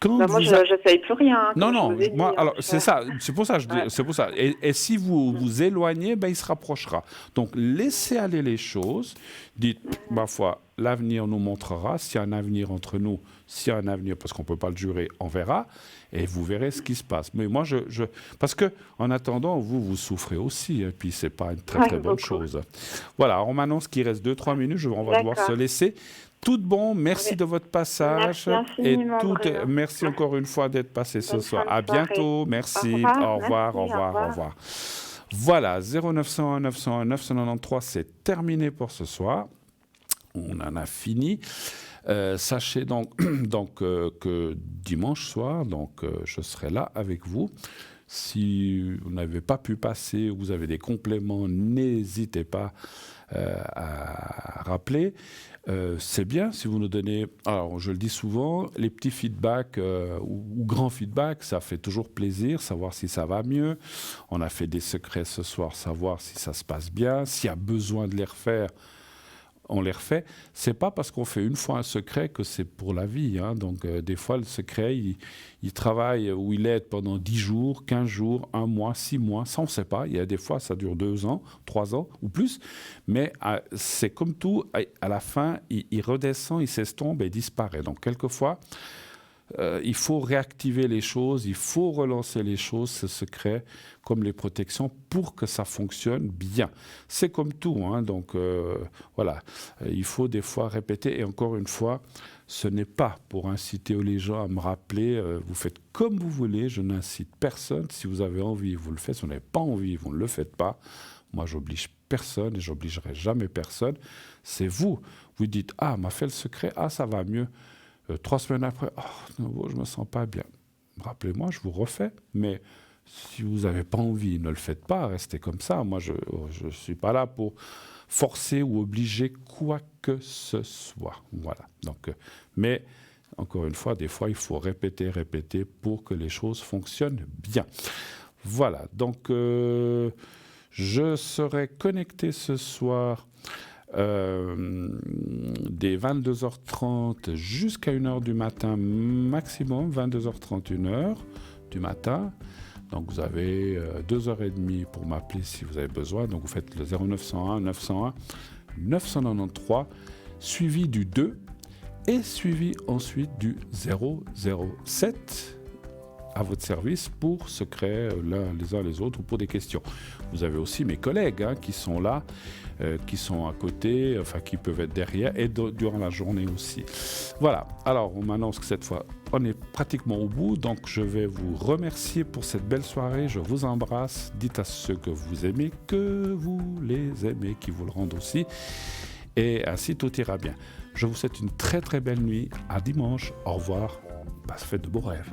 Moi, je n'essaye plus rien. Non, alors c'est ça. C'est pour ça. C'est pour ça. Et si vous vous éloignez, il se rapprochera. Donc laissez aller les choses. Dites, ma foi, l'avenir nous montrera. S'il y a un avenir entre nous, s'il y a un avenir, parce qu'on ne peut pas le jurer, on verra. Et vous verrez ce qui se passe. Mais moi, parce que en attendant, vous souffrez aussi. Et puis c'est pas une très très bonne chose. Voilà. On m'annonce qu'il reste 2-3 minutes. On va devoir se laisser. Tout bon, merci de votre passage. Merci encore une fois d'être passé ce soir. À bientôt, merci. Au revoir. Voilà, 0901 901 993, c'est terminé pour ce soir. On en a fini. Sachez donc que dimanche soir, je serai là avec vous. Si vous n'avez pas pu passer ou vous avez des compléments, n'hésitez pas à rappeler. C'est bien si vous nous donnez, alors je le dis souvent, les petits feedbacks ou grands feedbacks, ça fait toujours plaisir, savoir si ça va mieux. On a fait des secrets ce soir, savoir si ça se passe bien, s'il y a besoin de les refaire. on les refait. C'est pas parce qu'on fait une fois un secret que c'est pour la vie. Donc, des fois, le secret, il travaille ou il aide pendant 10 jours, 15 jours, 1 mois, 6 mois. Ça, on ne sait pas. Il y a des fois, ça dure 2 ans, 3 ans ou plus. Mais c'est comme tout. À la fin, il redescend, il s'estompe et il disparaît. Donc, quelquefois, il faut réactiver les choses, il faut relancer les choses, ce secret, comme les protections, pour que ça fonctionne bien. C'est comme tout, donc voilà. Il faut des fois répéter, et encore une fois, ce n'est pas pour inciter les gens à me rappeler, vous faites comme vous voulez, je n'incite personne. Si vous avez envie, vous le faites. Si vous n'avez pas envie, vous ne le faites pas. Moi, j'oblige personne et j'obligerai jamais personne. C'est vous. Vous dites, ah, m'a fait le secret, ah, ça va mieux. 3 semaines après, oh, je ne me sens pas bien. Rappelez-moi, je vous refais. Mais si vous n'avez pas envie, ne le faites pas, restez comme ça. Moi, je ne suis pas là pour forcer ou obliger quoi que ce soit. Voilà. Donc, mais, encore une fois, des fois, il faut répéter pour que les choses fonctionnent bien. Voilà. Donc, je serai connecté ce soir des 22h30 jusqu'à 1h du matin maximum, 22h30, 1h du matin. Donc vous avez 2h30 pour m'appeler si vous avez besoin. Donc vous faites le 0901 901 993 suivi du 2 et suivi ensuite du 007 à votre service pour secret les uns les autres ou pour des questions. Vous avez aussi mes collègues qui sont là, qui sont à côté, enfin qui peuvent être derrière et durant la journée aussi. Voilà, alors on m'annonce que cette fois on est pratiquement au bout, donc je vais vous remercier pour cette belle soirée, je vous embrasse, dites à ceux que vous aimez que vous les aimez, qui vous le rendent aussi, et ainsi tout ira bien. Je vous souhaite une très très belle nuit, à dimanche, au revoir, faites de beaux rêves.